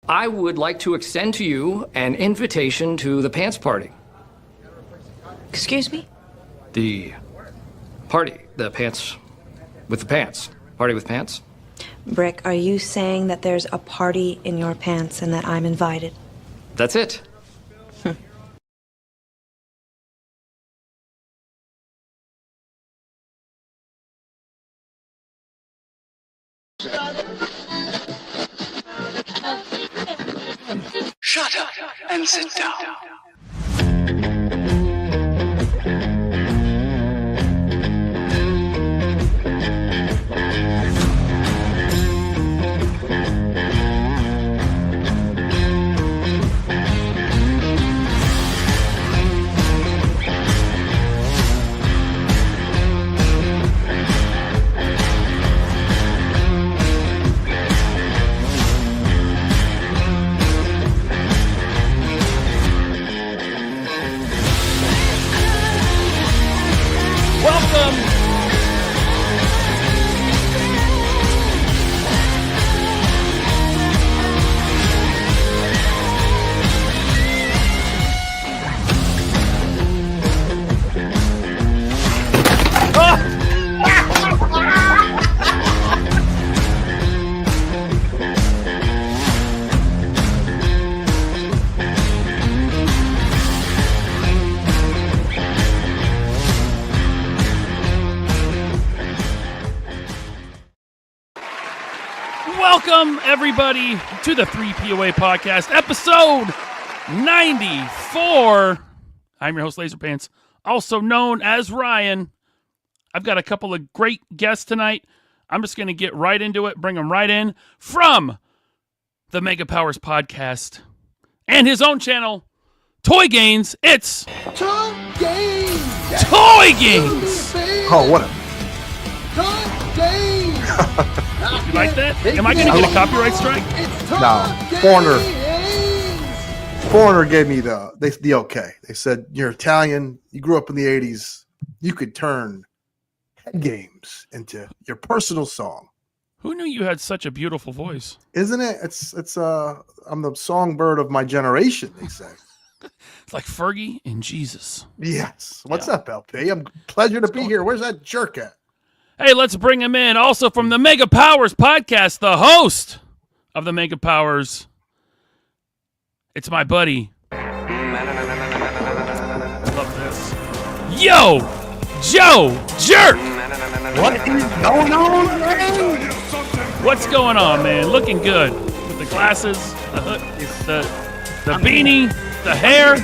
I would like to extend to you an invitation to the pants party. Excuse me? The party. The pants with the pants. Party with pants. Brick, are you saying that there's a party in your pants and that I'm invited? That's it. Shut up and sit down. Welcome, everybody, to the 3POA podcast, episode 94. I'm your host, LaserPants, also known as Ryan. I've got a couple of great guests tonight. I'm just going to get right into it, bring them right in from the Mega Powers podcast and his own channel, Toy Gains. It's Toy Gains! Toy Gains! Oh, what a... Toy Gains! You like that? Am I going to get a copyright strike? No. Foreigner gave me the okay. They said, you're Italian, you grew up in the 80s, you could turn head games into your personal song. Who knew you had such a beautiful voice? Isn't it? I'm the songbird of my generation, they say. It's like Fergie and Jesus. Yes. What's up, LP? I'm pleasure to be here. Where's that jerk at? Hey, let's bring him in. Also from the Mega Powers podcast, the host of the Mega Powers. It's my buddy. Love this. Yojoe Jerk. What is going on, man? What's going on, man? Looking good with the glasses, the hood, the beanie, the hair.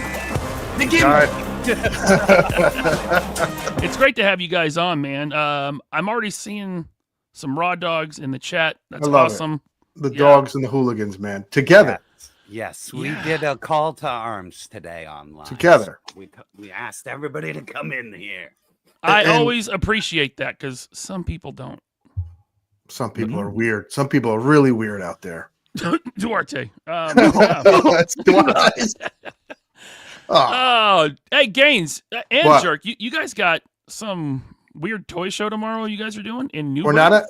It's great to have you guys on, man. I'm already seeing some raw dogs in the chat. That's awesome. The dogs and the hooligans, man. Together. Yes, we did a call to arms today online. Together. We asked everybody to come in here. I always appreciate that because some people don't. Some people are weird. Some people are really weird out there. Duarte. That's Duarte. Oh, hey, Gaines and What? Jerk, you guys got some weird toy show tomorrow you guys are doing in New We're not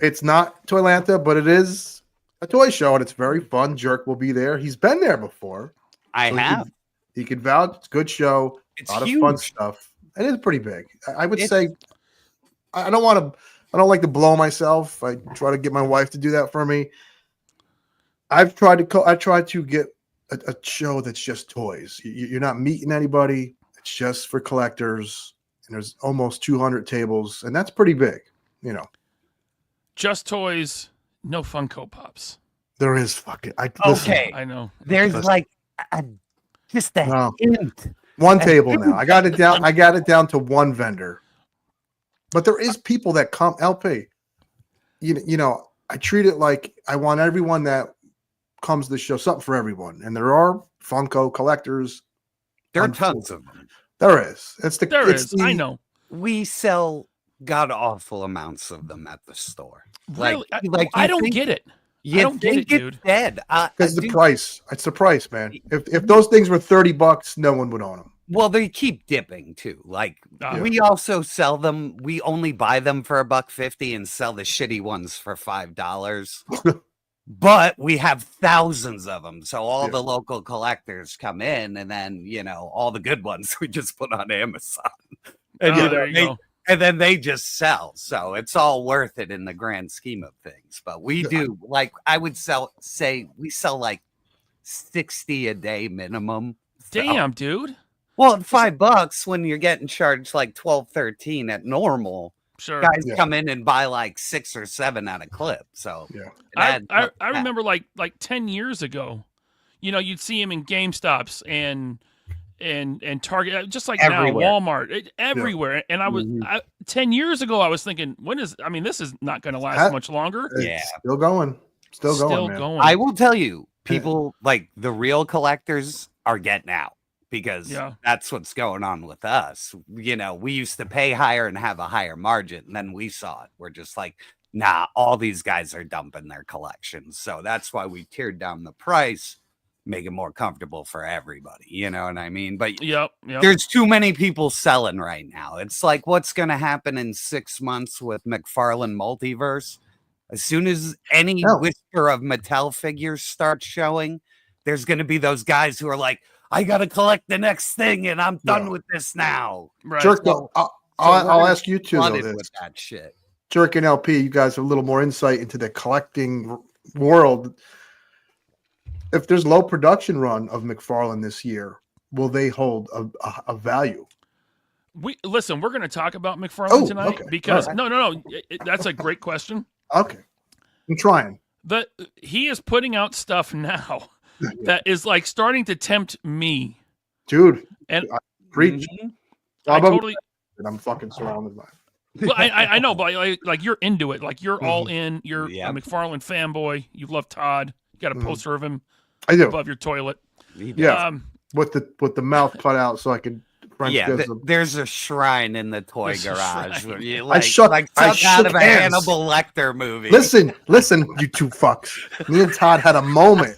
it's not Toylanta, but it is a toy show, and it's very fun. Jerk will be there. He's been there before. I have. He could vouch. It's a good show. It's a lot huge. of fun stuff. It is pretty big. I would say I don't like to blow myself. I try to get my wife to do that for me. I try to get a show that's just toys. You're not meeting anybody. It's just for collectors. And there's almost 200 tables, and that's pretty big, you know. Just toys, no Funko Pops. There is fucking. Okay. I know. There's like just a hint. One table now. I got it down. I got it down to one vendor. But there is people that come. LP. You know. I treat it like I want everyone that comes to the show something for everyone, and there are Funko collectors. There are tons of them. There is. I know. We sell god awful amounts of them at the store. Really? Like I don't get it. I don't get it, dude. Dead. Because the price. It's the price, man. If those things were $30, no one would own them. Well, they keep dipping too. Like we also sell them. We only buy them for $1.50 and sell the shitty ones for $5. But we have thousands of them. So all Yeah. the local collectors come in, and then, all the good ones we just put on Amazon. And, There you go. and then they just sell. So it's all worth it in the grand scheme of things. But we do, like, I would say we sell like 60 a day minimum. So- Damn, dude. Well, at $5 when you're getting charged like 12, 13 at normal, Sure. guys Yeah. come in and buy like 6 or 7 at a clip. So Yeah. it I adds up I fast. remember like 10 years ago, you'd see him in GameStops and Target, just like Everywhere. now, Walmart, everywhere. And I was 10 years ago, I was thinking, this is not going to last That- much longer. It's Yeah. still going. Still going, man. I will tell you, people like the real collectors are getting out because that's what's going on with us. We used to pay higher and have a higher margin, and then we saw it. We're just like, nah, all these guys are dumping their collections. So that's why we tiered down the price, make it more comfortable for everybody. You know what I mean? But Yep. there's too many people selling right now. It's like, what's going to happen in 6 months with McFarlane Multiverse? As soon as any whisper of Mattel figures starts showing, there's going to be those guys who are like, I got to collect the next thing and I'm done with this now. Right. Jerk, I'll ask you two, though, Flooded this. with that shit. Jerk and LP, you guys have a little more insight into the collecting world. If there's low production run of McFarlane this year, will they hold a value? We're going to talk about McFarlane tonight okay. because All no, that's a great question. Okay. I'm trying. He is putting out stuff now that is like starting to tempt me. Dude, And preach. I totally. I'm fucking surrounded by Well, I know, but like you're into it. Like you're all in. You're a Yep. McFarlane fanboy. You love Todd. You got a poster of him I do. above your toilet. Yeah. With the mouth cut out so I could French kiss them. There's a shrine in the toy There's a garage. shrine. You, I shook out of a hands. Hannibal Lecter movie. Listen, you two fucks. Me and Todd had a moment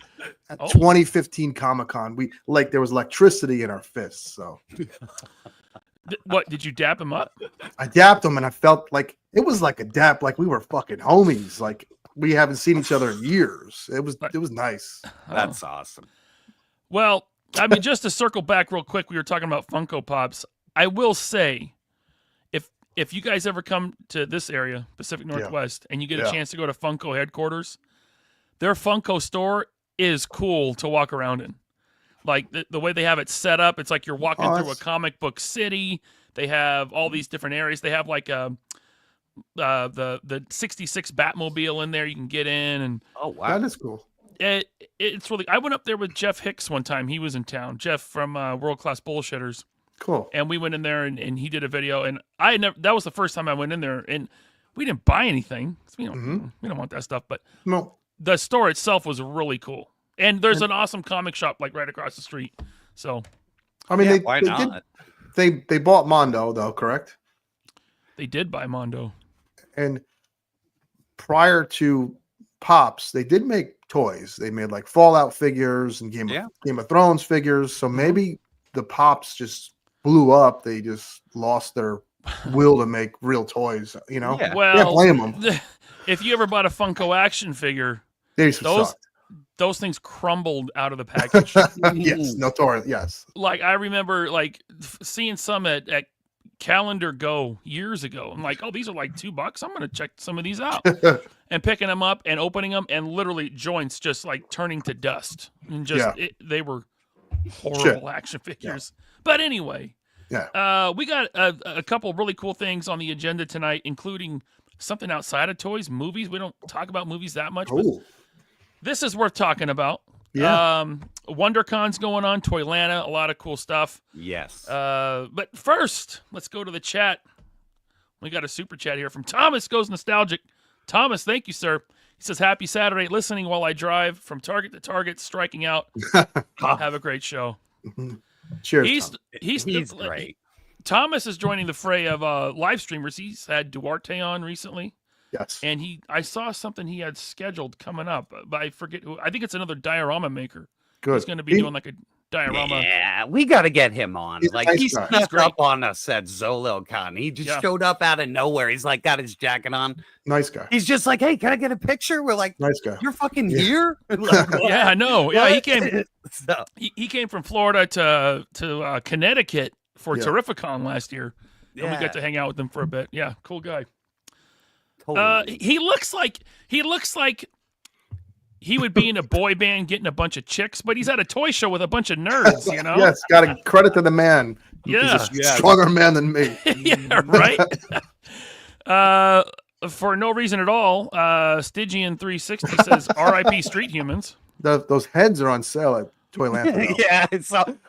at 2015 Comic-Con. There was electricity in our fists. So What did you dap him up? I dapped him and I felt like it was like a dap, like we were fucking homies. Like we haven't seen each other in years. It was nice. That's awesome. Well, I mean, just to circle back real quick, we were talking about Funko Pops. I will say, if you guys ever come to this area, Pacific Northwest, and you get a chance to go to Funko headquarters, their Funko store is cool to walk around in. Like the way they have it set up, it's like you're walking through a comic book city. They have all these different areas. They have like the 66 Batmobile in there. You can get in, and oh wow, That is cool. it's really. I went up there with Jeff Hicks one time. He was in town. Jeff from World Class Bullshitters. Cool. And we went in there and he did a video, and I had never. That was the first time I went in there, and we didn't buy anything. We don't want that stuff, but No. the store itself was really cool. And there's an awesome comic shop like right across the street. So I mean, why not? They bought Mondo though, correct? they did buy Mondo. And prior to Pops, they did make toys. They made like Fallout figures and Game of Thrones figures. So maybe the Pops just blew up. They just lost their will to make real toys. You know, Yeah. Well, can't blame them. If you ever bought a Funko action figure, They sucked. those things crumbled out of the package. Yes, notorious. Yes. Like I remember seeing some at Calendar Go years ago. I'm like, oh, these are like $2. I'm going to check some of these out. And picking them up and opening them, and literally joints just like turning to dust. And they were horrible action figures. But anyway, we got a couple really cool things on the agenda tonight, including something outside of toys, movies. We don't talk about movies that much, but this is worth talking about. Yeah. WonderCon's going on, Toylanta, a lot of cool stuff. Yes. But first, let's go to the chat. We got a super chat here from Thomas Goes Nostalgic. Thomas, thank you, sir. He says, happy Saturday, listening while I drive from Target to Target, striking out. Have a great show. Cheers. He's great. Thomas is joining the fray of live streamers. He's had Duarte on recently. Yes. And I saw something he had scheduled coming up, but I forget who. I think it's another diorama maker. Good. He's going to be doing like a diorama. Yeah, we got to get him on. He's a Like nice he guy. He's snuck great. up on us at ZoloCon. He just showed up out of nowhere. He's like got his jacket on. Nice guy. He's just like, hey, can I get a picture? We're like, Nice guy. you're fucking Yeah. here. Like, what? Yeah, I know. Yeah, he What? came. So, He came from Florida to Connecticut for Yeah. Terrificon last year, and we yeah, got to hang out with him for a bit. Yeah, cool guy. totally. He looks like he would be in a boy band getting a bunch of chicks, but he's at a toy show with a bunch of nerds. You know? Yes, got to credit to the man. Yeah. He's a stronger man than me. Yeah, right. For no reason at all, Stygian 360 says R.I.P. Street Humans. Those heads are on sale at Toyland. now. Yeah,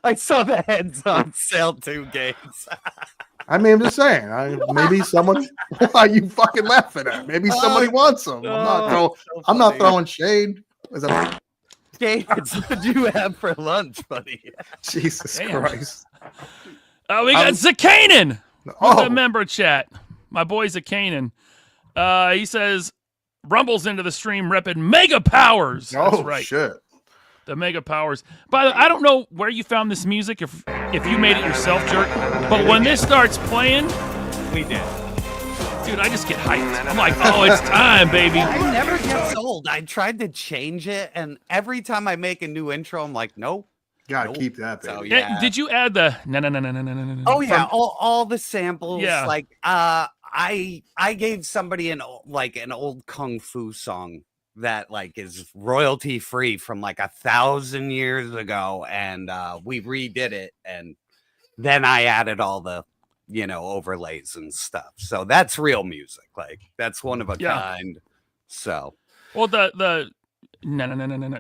I saw the heads on sale too, Gates. I mean, I'm just saying. Maybe someone. Why are you fucking laughing at? Maybe somebody wants them. I'm not throwing shade. Is that- Gates, what did you have for lunch, buddy? Jesus Damn. Christ. We got Zakanen. Oh, The member chat. My boy Zakanen. He says, rumbles into the stream repping Mega Powers. That's oh right. shit. The Mega Powers. By the way, I don't know where you found this music, if you made it yourself, Jerk, but when this starts playing, We did. dude, I just get hyped. I'm like, oh, it's time, baby. I never get old. I tried to change it, and every time I make a new intro, I'm like, nope. Gotta Nope. keep that, baby. So, Yeah. yeah. Did you add the no? Oh yeah, all the samples. Yeah. Like I gave somebody an old kung fu song that like is royalty free from like 1,000 years ago, and we redid it, and then I added all the overlays and stuff. So that's real music. Like that's one of a Yeah. kind. So Well, the no.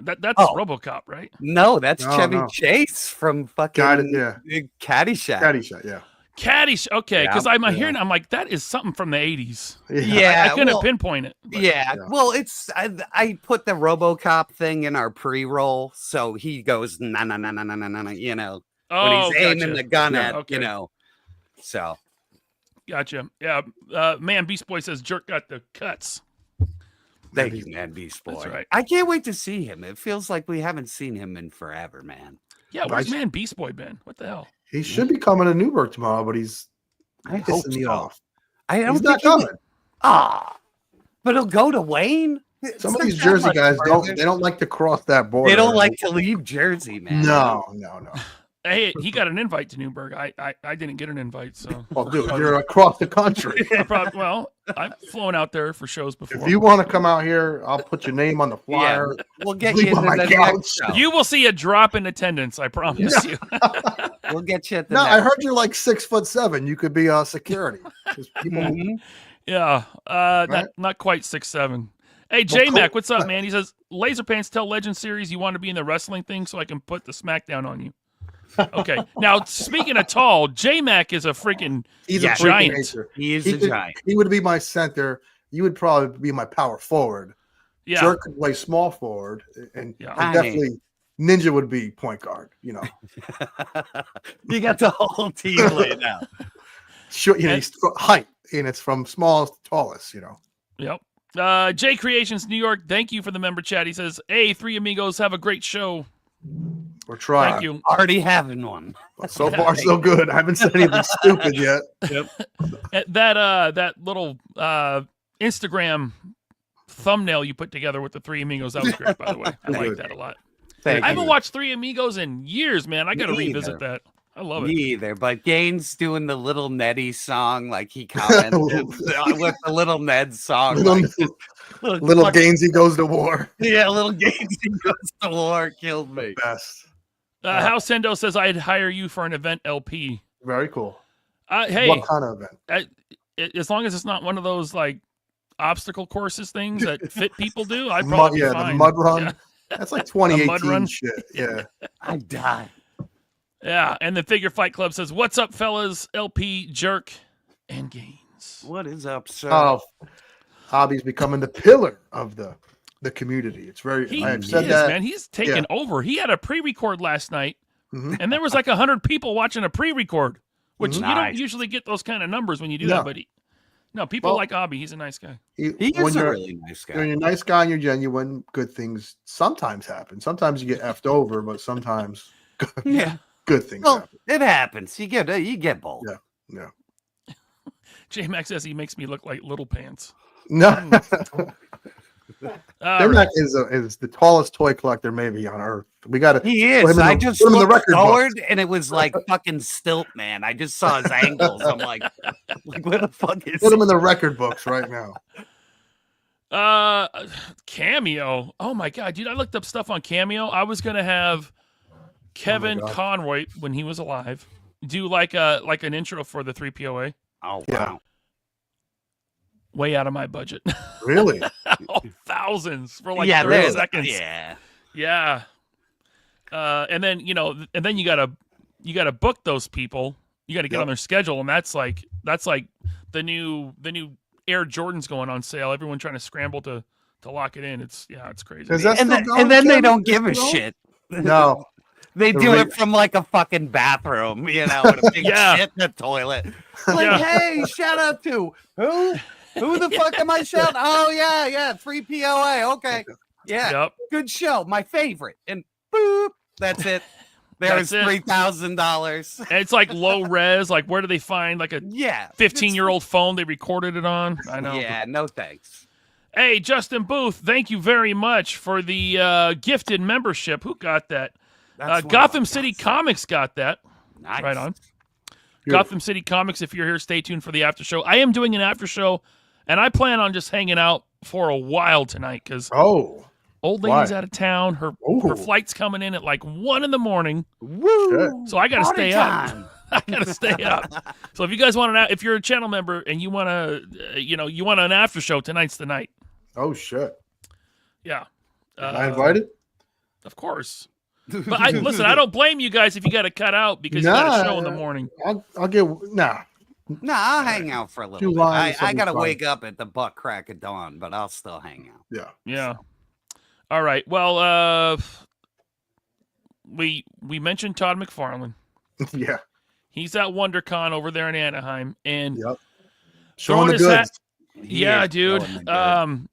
That's Oh. RoboCop, right? no, that's No, Chevy no. Chase from fucking Got it, yeah. Caddyshack. Caddyshack, yeah. Caddish. Okay, because Yeah, I'm yeah. hearing, I'm like, that is something from the 80s. Yeah, I couldn't well, pinpoint it. but- Yeah, Yeah. well, it's I put the RoboCop thing in our pre-roll, so he goes na na na na na na na, when Oh, he's aiming gotcha. the gun Yeah, at okay. So Gotcha. Yeah. Man, Beast Boy says Jerk got the cuts. thank you, man, Beast Boy. That's right. I can't wait to see him. It feels like we haven't seen him in forever, man. Yeah, where's Nice. Man Beast Boy been? What the hell? He should be coming to Newburgh tomorrow, but he's I hope pissing me so. off. I don't He's not think he- coming. but he'll go to Wayne. It's Some of not these that Jersey much guys further. don't like to cross that border. They don't like to leave Jersey, man. No. Hey, he got an invite to Newburgh. I didn't get an invite, so. Well, dude, you're across the country. Well, I've flown out there for shows before. If you want to come out here, I'll put your name on the flyer. We'll get Leave you on into my the couch. next show. You will see a drop in attendance, I promise you. We'll get you at the No, next I heard you're like 6'7". You could be security. 'Cause people, Mhm. Yeah, not quite 6'7". Hey, J Mac, what's up, man? He says, LaserPants tell Legend series you want to be in the wrestling thing so I can put the smackdown on you. Okay. Now, speaking of tall, J Mac is a freaking he's Yeah, a freaking giant. nature. He is He a could- giant. He would be my center. You would probably be my power forward. Yeah. Jerk could play small forward, and Yeah. and definitely Ninja would be point guard. You got the whole team laid out. Sure, he's height, and it's from smallest to tallest. Yep. J Creations New York, thank you for the member chat. He says, hey, three amigos, have a great show. We're trying. Thank you. Already having one. But so far, so good. I haven't said anything stupid yet. That little Instagram thumbnail you put together with the three amigos, that was great, by the way. I like that a lot. Thank I you. haven't watched Three Amigos in years, man. I got to Me revisit either. that. I love Me it. either, but Gaines doing the Little Nettie song, like he commented with the Little Ned song. Little, Like, little fuck- Gainesy goes to war. Yeah, little Gaines goes to war, killed me. Best. House Sendo says I'd hire you for an event LP. Very cool. Hey, What kind of event? as long as it's not one of those like obstacle courses things that fit people do, I'd probably be The fine. mud run. Yeah. That's like mud 2018 run? shit. Yeah. I died. Yeah, and the Figure Fight Club says, "What's up, fellas? LP, Jerk, and Gaines." What is up, sir? Oh, Hobby's becoming the pillar of the community. It's very. He I have is, said that. man. He's taken over. He had a pre-record last night, Mhm. and there was like 100 people watching a pre-record, which you don't Nice. usually get those kind of numbers when you do No. that. But people Well- like Hobby. He's a nice guy. He when is a you're really nice when guy. you're a nice guy and you're genuine, good things sometimes happen. Sometimes you get effed over, but sometimes Yeah. Good things Well, happen. it happens. You get both. Yeah. J-Max says he makes me look like Little Pants. No. All J-Mac right. is the tallest toy collector maybe on earth. We got to. He is. I just put him in the looked record forward, books. and it was like fucking Stilt Man. I just saw his ankles. I'm like what the fuck is Put him it? in the record books right now. Cameo. Oh my god, dude! I looked up stuff on Cameo. I was gonna have Kevin God. Conroy when he was alive do like an intro for the 3POA. Oh Yeah. wow. Way out of my budget. Really? Oh, thousands for like Yeah, 30 there's- seconds. Yeah. Yeah. And then you gotta book those people. You gotta get on their schedule, and that's like the new Air Jordans going on sale. Everyone trying to scramble to lock it in. It's crazy. Is that And still then, going, and then they Kevin? don't Is give it a still going? shit. No. They The do rate- it from like a fucking bathroom, with a big Yeah. shit in the toilet. Like, Yeah. hey, shout out to who? Who the fuck am I shouting? Oh yeah, 3POA. Okay. Yeah. Yep. Good show. My favorite. And boop. That's it. There's That's it. $3,000. And it's like low res. Like, where do they find like a Yeah. 15-year-old phone they recorded it on? I know. Yeah, no thanks. Hey, Justin Booth, thank you very much for the gifted membership. Who got that? That's one of Gotham my City guys. Comics got that. Nice. Right on. Beautiful. Gotham City Comics, if you're here, stay tuned for the after show. I am doing an after show, and I plan on just hanging out for a while tonight because Oh. old lady's Why? out of town. Her Ooh. flight's coming in at like 1 a.m. Woo! So I got to Party stay time. up. I got to stay up. So if you guys want if you're a channel member and you want to, you want an after show, tonight's the night. Oh shit. Yeah. Am I invited? Of course. But listen, I don't blame you guys if you got to cut out because you got a show in the morning. I'll get nah. Nah, I'll hang out for a little Two bit. lines, I gotta something's fine. wake up at the butt crack of dawn, but I'll still hang out. Yeah. Yeah. All right. Well, we mentioned Todd McFarlane. Yeah. He's at WonderCon over there in Anaheim, and Yep. throwing Showing the his hat- goods. yeah, is dude. throwing the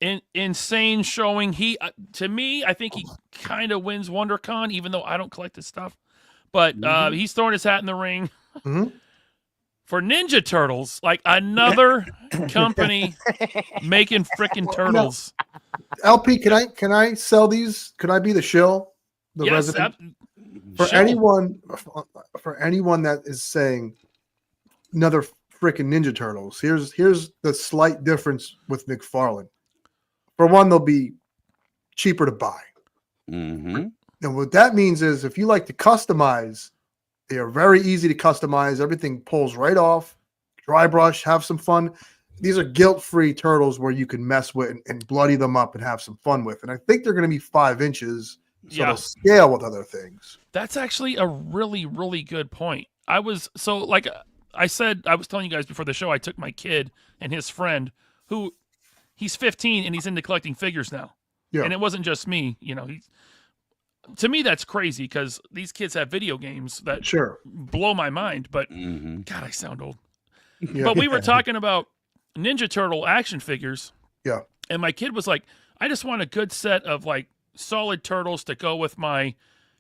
goods. Insane showing. He to me, I think he kind of wins WonderCon, even though I don't collect his stuff. But he's throwing his hat in the ring Mhm. for Ninja Turtles, like another company making freaking turtles. LP, can I sell these? Can I be the shill? The Yes, resident? Shill. For anyone that is saying another freaking Ninja Turtles, here's the slight difference with McFarlane. For one, they'll be cheaper to buy. Mm-hmm. And what that means is if you like to customize, they are very easy to customize. Everything pulls right off, dry brush, have some fun. These are guilt-free turtles where you can mess with and bloody them up and have some fun with. And I think they're going to be 5 inches, so Yeah. they'll scale with other things. That's actually a really, really good point. I was telling you guys before the show, I took my kid and his friend who he's 15 and he's into collecting figures now. Yeah. And it wasn't just me, to me, that's crazy because these kids have video games that Sure. blow my mind, but Mm-hmm. God, I sound old. Yeah. But we were talking about Ninja Turtle action figures. Yeah. And my kid was like, I just want a good set of like solid turtles to go with my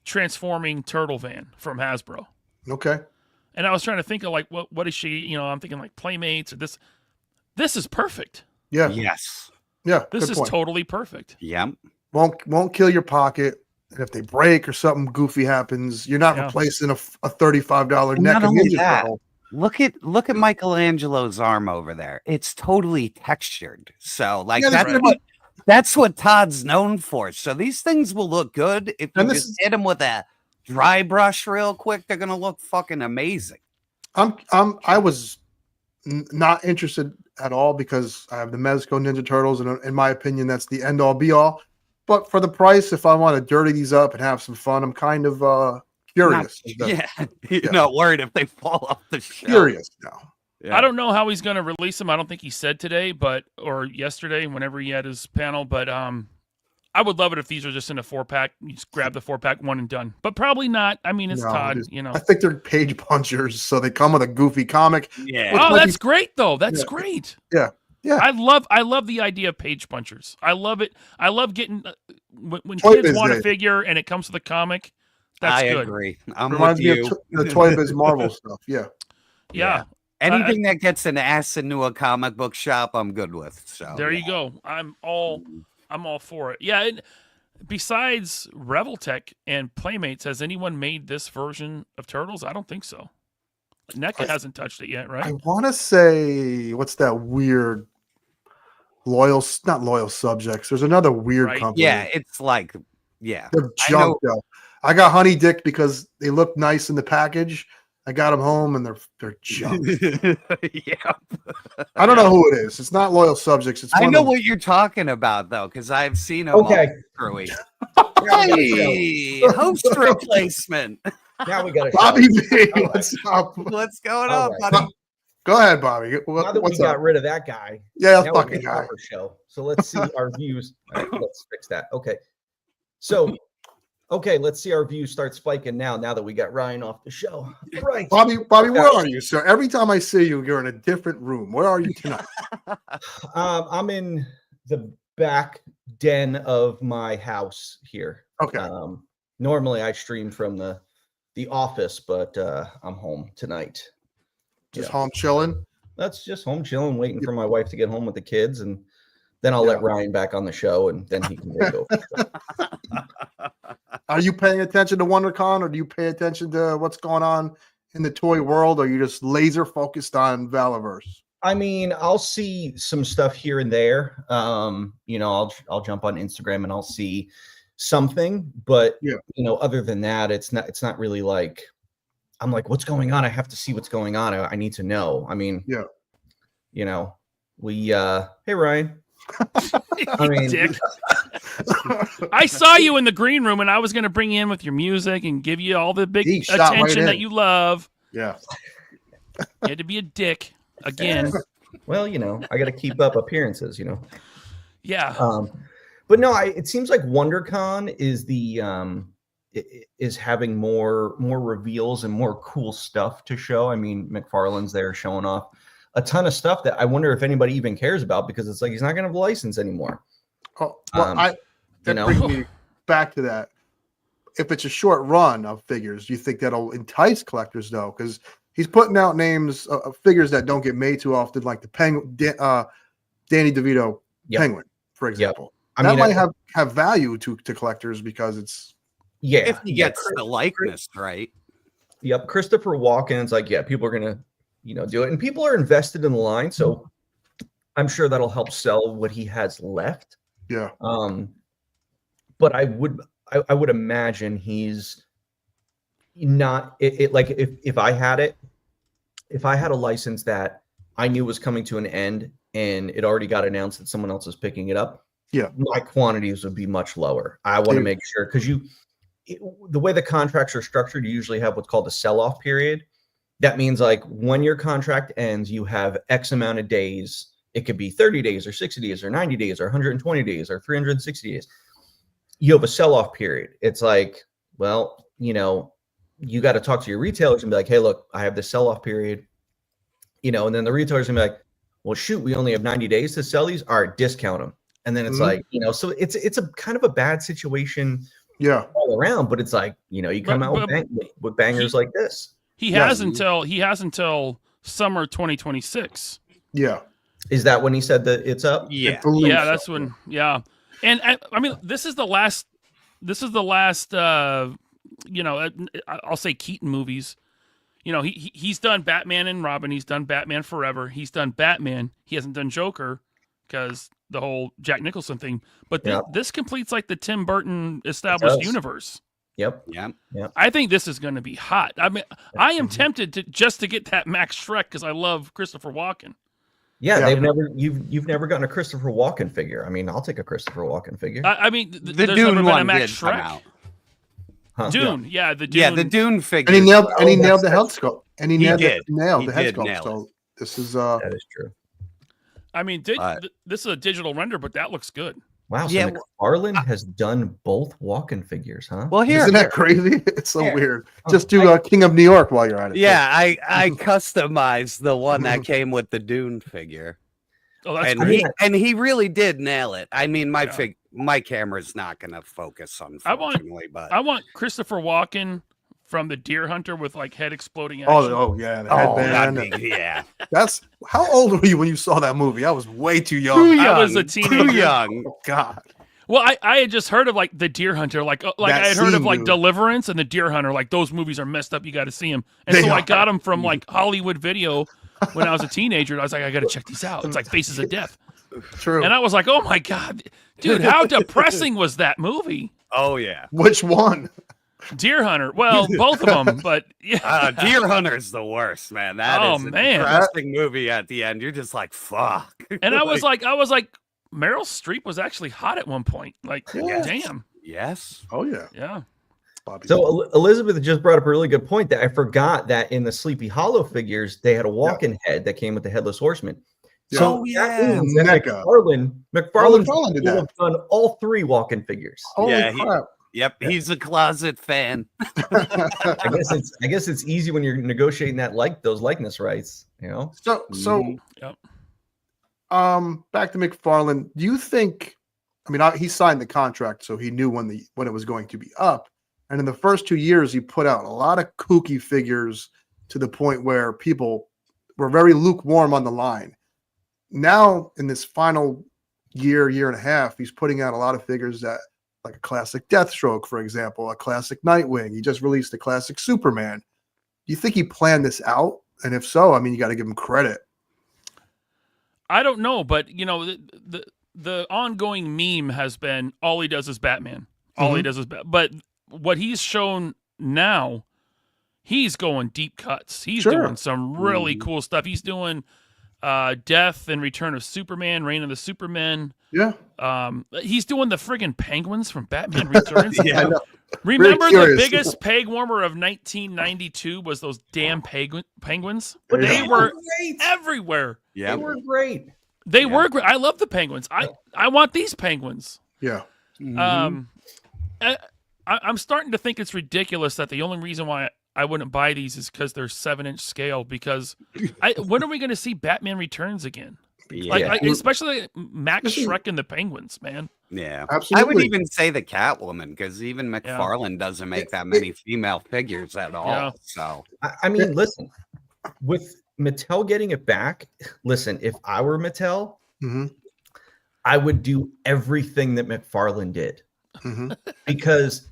transforming turtle van from Hasbro. Okay. And I was trying to think of like, what is she, I'm thinking like Playmates or this. This is perfect. Yeah. Yes. Yeah. This good is point. totally perfect. Yep. Won't kill your pocket. And if they break or something goofy happens, you're not Yeah. replacing a $35 neck Not of only Ninja that, Turtle. Look at Michelangelo's arm over there. It's totally textured. So like Yeah, that's what Todd's known for. So these things will look good if you And this just is- hit them with a dry brush real quick. They're gonna look fucking amazing. I was not interested at all because I have the Mezco Ninja Turtles, and in my opinion, that's the end all be all. But for the price, if I want to dirty these up and have some fun, I'm kind of curious. You're not worried if they fall off the shelf. Curious now. Yeah. I don't know how he's going to release them. I don't think he said today, or yesterday, whenever he had his panel. But I would love it if these are just in a 4-pack. You just grab the 4-pack, one and done. But probably not. I mean, it's No, Todd. I think they're page punchers, so they come with a goofy comic. Yeah. Oh, might that's great though. That's Yeah. great. Yeah. Yeah. I love the idea of page punchers. I love it. I love getting when Toy kids want a Biz Day. figure and it comes with a comic. That's I good. agree. I'm Reminds with me you. of the Toy Biz Marvel stuff. Yeah. Yeah. Anything that gets an ass into a comic book shop, I'm good with. So There you go. I'm all for it. Yeah. Besides Reveltech and Playmates, has anyone made this version of Turtles? I don't think so. NECA hasn't touched it yet, right? I want to say, what's that weird not loyal subjects. There's another weird company. Yeah, it's like, yeah. They're junk though. I got Honey Dick because they look nice in the package. I got them home and they're junk. Yeah. I don't know who it is. It's not loyal subjects. It's I know what you're talking about though, because I've seen them. Okay. Hey, host replacement. Now we got a Bobby V. Right. What's up? What's going All on, right. buddy? Go ahead, Bobby. Now that we What's got up? rid of that guy, Yeah, now fucking we got guy. our show. So let's see our views. All right, let's fix that. Okay. So, let's see our views start spiking now that we got Ryan off the show. All right. Bobby, where are you, sir? Every time I see you, you're in a different room. Where are you tonight? I'm in the back den of my house here. Okay. Normally I stream from the office, but I'm home tonight. Just home chilling. That's just home chilling, waiting for my wife to get home with the kids, and then I'll let Ryan back on the show, and then he can take over. Are you paying attention to WonderCon, or do you pay attention to what's going on in the toy world? Or are you just laser focused on Valaverse? I mean, I'll see some stuff here and there. I'll jump on Instagram and I'll see something, but other than that, it's not really like I'm like, what's going on? I have to see what's going on. I need to know. I mean, hey Ryan. I mean, Dick. I saw you in the green room, and I was going to bring you in with your music and give you all the big attention that you love. Yeah. You had to be a dick again. Well, I got to keep up appearances, Yeah. But no, it seems like WonderCon is is having more reveals and more cool stuff to show. I mean, McFarlane's there showing off a ton of stuff that I wonder if anybody even cares about, because it's like he's not going to have a license anymore. Oh, well, that brings me back to that. If it's a short run of figures, do you think that'll entice collectors though? Because he's putting out names of figures that don't get made too often, like the Penguin, Danny DeVito Penguin, for example. That might have value to collectors because it's if he gets the likeness right. Yep, Christopher Walken's like, people are gonna do it, and people are invested in the line, so I'm sure that'll help sell what he has left. Yeah. But I would imagine he's not like if I had a license that I knew was coming to an end and it already got announced that someone else is picking it up, my quantities would be much lower. I want to make sure, because the way the contracts are structured, you usually have what's called a sell-off period. That means like when your contract ends, you have X amount of days. It could be 30 days or 60 days or 90 days or 120 days or 360 days. You have a sell-off period. It's like, well, you got to talk to your retailers and be like, hey, look, I have this sell-off period, and then the retailers gonna be like, well, shoot, we only have 90 days to sell these. All right, discount them. And then it's like, so it's a kind of a bad situation all around, but it's like, you come out with bangers like this. He has until summer 2026. Yeah. Is that when he said that it's up? Yeah. Yeah, that's when. Yeah, and I mean, this is the last. I'll say Keaton movies. He's done Batman and Robin. He's done Batman Forever. He's done Batman. He hasn't done Joker because the whole Jack Nicholson thing. But this completes like the Tim Burton established universe. Yep. Yeah. I think this is going to be hot. I mean, I am tempted to get that Max Shrek because I love Christopher Walken. Yeah, you've never gotten a Christopher Walken figure. I mean, I'll take a Christopher Walken figure. I mean, the there's Dune never been one a Max did come Shrek. out. Huh? Dune, the Dune. Yeah, the Dune figure. And he nailed the head sculpt. And he nailed did. the head sculpt. Nail So this is that is true. I mean, this is a digital render, but that looks good. Wow, so McFarlane has done both Walken figures, huh? Well, isn't that crazy? It's so weird. Just do King of New York while you're at it. Yeah, I customized the one that came with the Dune figure. Oh, that's great. And he really did nail it. I mean, my camera's not going to focus, unfortunately. I want Christopher Walken from the Deer Hunter with like head exploding action. Oh yeah, the headband. Yeah. That's how old were you when you saw that movie? I was way too young. I was a teenager. Too young. Oh, God. Well, I had just heard of like the Deer Hunter, like That I had heard of scene, like dude. Deliverance and the Deer Hunter, like those movies are messed up. You got to see them, and They so I are. got them from like Hollywood Video when I was a teenager. And I was like, I got to check these out. It's like Faces of Death, True. and I was like, oh my god, dude, how depressing was that movie? Oh, yeah. Which one? Deer Hunter. Well, both of them, but yeah. Deer Hunter's the worst, man. That is a depressing movie at the end. You're just like, fuck. And I was like, Meryl Streep was actually hot at one point. Like, damn. Yes. Oh yeah. Yeah. Bobby. So Elizabeth just brought up a really good point that I forgot that in the Sleepy Hollow figures, they had a walk-in head that came with the Headless Horseman. Yeah. So that means that Mega. McFarlane did would that. have done all 3 walk-in figures. Holy Yeah, crap. Yep, he's a closet fan. I guess it's easy when you're negotiating those likeness rights, you know. So Yep. back to McFarlane. Do you think? I mean, he signed the contract, so he knew when it was going to be up. And in the first 2 years, he put out a lot of kooky figures to the point where people were very lukewarm on the line. Now, in this final year and a half, he's putting out a lot of figures that, like a classic Deathstroke, for example, a classic Nightwing. He just released a classic Superman. Do you think he planned this out? And if so, I mean, you got to give him credit. I don't know, but you know, the ongoing meme has been all he does is Batman. All he does is but what he's shown now, he's going deep cuts. He's doing some really cool stuff. He's doing Death and Return of Superman, Reign of the Supermen. Yeah. He's doing the friggin' penguins from Batman Returns. Yeah, I know. Remember Very the curious. biggest peg warmer of 1992 was those damn penguins? But They they were everywhere. Yeah. They were great. They were great. I love the penguins. I want these penguins. Yeah. I'm starting to think it's ridiculous that the only reason why I wouldn't buy these is because they're 7-inch scale. Because when are we going to see Batman Returns again? Like especially Max Shrek and the Penguins, man. Yeah, Absolutely. I would even say the Catwoman, because even McFarlane doesn't make that many female figures at all. Yeah. So I mean, listen, with Mattel getting it back, listen, if I were Mattel, I would do everything that McFarlane did. Because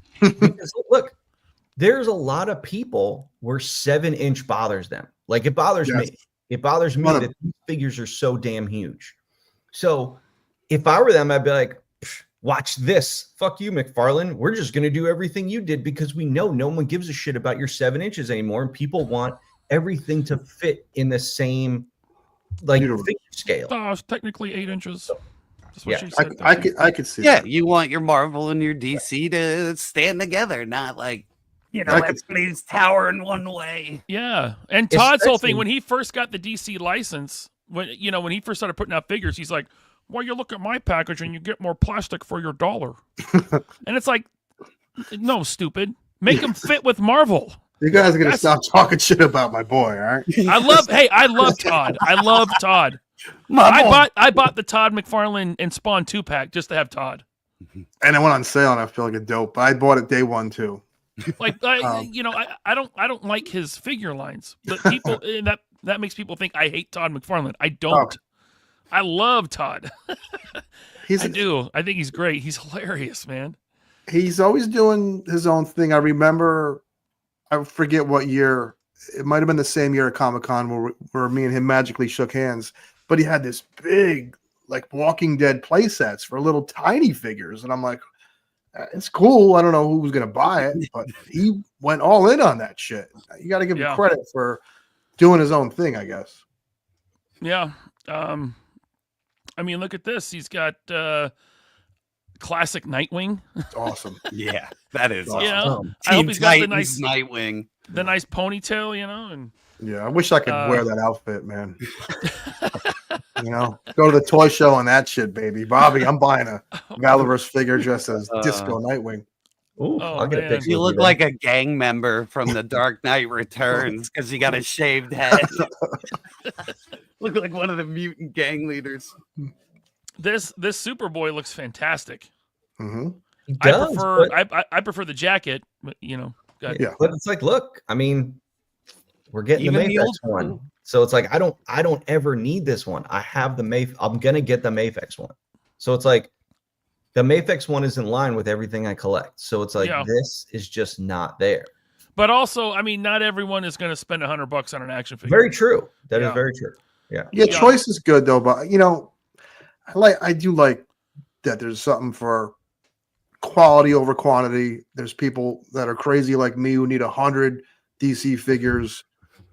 look, there's a lot of people where 7-inch bothers them. Like it bothers me. It bothers me that these figures are so damn huge. So if I were them, I'd be like, watch this. Fuck you, McFarlane. We're just going to do everything you did because we know no one gives a shit about your 7 inches anymore. And people want everything to fit in the same figure scale. Oh, it's technically 8 inches. That's what she said. I could see yeah, that. you want your Marvel and your DC to stand together, not like, everybody's towering one way. Yeah, and Todd's whole thing when he first got the DC license, when he first started putting out figures, he's like, "Well, you look at my package and you get more plastic for your dollar," and it's like, no, stupid, make them fit with Marvel. You guys are gonna stop talking shit about my boy, all right? I love Todd. I love Todd. I bought the Todd McFarlane and Spawn 2-pack just to have Todd. And it went on sale, and I feel like a dope. But I bought it day one too. Like I don't like his figure lines, but people that makes people think I hate Todd McFarlane. I don't. I love Todd. I do. I think he's great. He's hilarious, man. He's always doing his own thing. I remember, I forget what year. It might have been the same year at Comic-Con where me and him magically shook hands. But he had this big, like, Walking Dead play sets for little tiny figures, and I'm like, it's cool. I don't know who was going to buy it, but he went all in on that shit. You got to give him credit for doing his own thing, I guess. Yeah. I mean, look at this. He's got classic Nightwing. It's awesome. Yeah, that is awesome. Yeah. I hope he's got the nice Nightwing. The nice ponytail, and yeah, I wish I could wear that outfit, man. Go to the toy show and that shit, baby. Bobby, I'm buying a Valorous figure dressed as Disco Nightwing. Ooh, I'll get a picture. You look like a gang member from The Dark Knight Returns because you got a shaved head. Look like one of the mutant gang leaders. This Superboy looks fantastic. Mm-hmm. He does, I prefer the jacket, but Yeah. But it's like, look, I mean, we're getting Even the the Mafex old one. school. So it's like I don't ever need this one. I have the I'm gonna get the Mafex one. So it's like the Mafex one is in line with everything I collect. So it's like this is just not there. But also, I mean, not everyone is going to spend $100 on an action figure. Very true. That is very true. Yeah, choice is good though, but I do like that there's something for quality over quantity. There's people that are crazy like me who need 100 DC figures.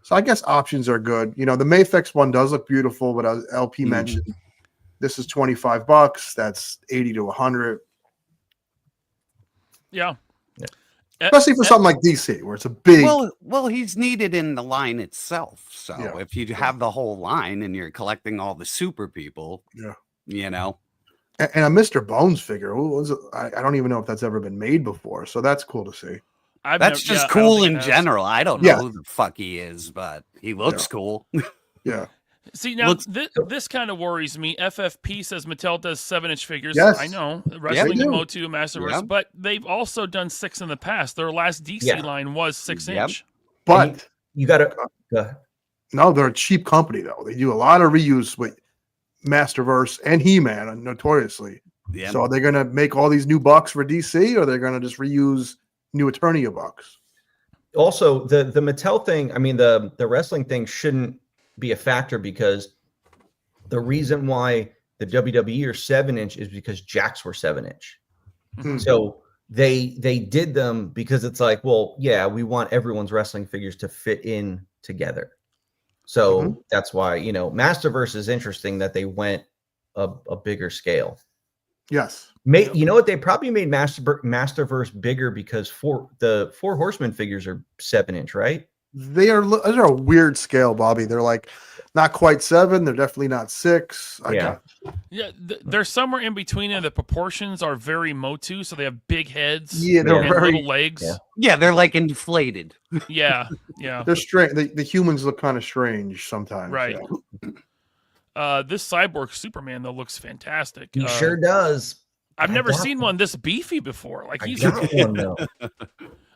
So I guess options are good. The Mafex one does look beautiful, but as LP mentioned, this is $25. That's 80 to 100. Yeah. Especially for something like DC, where it's a big. Well, he's needed in the line itself. So if you have the whole line and you're collecting all the super people, And a Mr. Bones figure. I don't even know if that's ever been made before. So that's cool to see. That's just cool in general. I don't know who the fuck he is, but he looks cool. Yeah. See, now this kind of worries me. FFP says Mattel does 7-inch figures. Yes. I know. Wrestling Motu, Masterverse. Yeah. But they've also done 6 in the past. Their last DC line was 6-inch. But you got to. No, they're a cheap company, though. They do a lot of reuse with Masterverse and He-Man, notoriously. Yeah. So are they going to make all these new bucks for DC, or are they going to just reuse new Eternia bucks? Also, the Mattel thing, I mean, the wrestling thing shouldn't be a factor because the reason why the WWE are 7-inch is because Jacks were 7-inch. So they did them because it's like, well, yeah, we want everyone's wrestling figures to fit in together. So that's why, Masterverse is interesting that they went a bigger scale. Yes. You know what? They probably made Masterverse bigger because the Four Horsemen figures are 7-inch, right? They're a weird scale, Bobby. They're like not quite 7. They're definitely not 6. They're somewhere in between, and the proportions are very Motu, so they have big heads. Yeah, they're very little legs. Yeah, they're like inflated. Yeah. They're strange. The humans look kind of strange sometimes. Right. Yeah. This Cyborg Superman though looks fantastic. He sure does. I've never seen one this beefy before. Like he's got one though.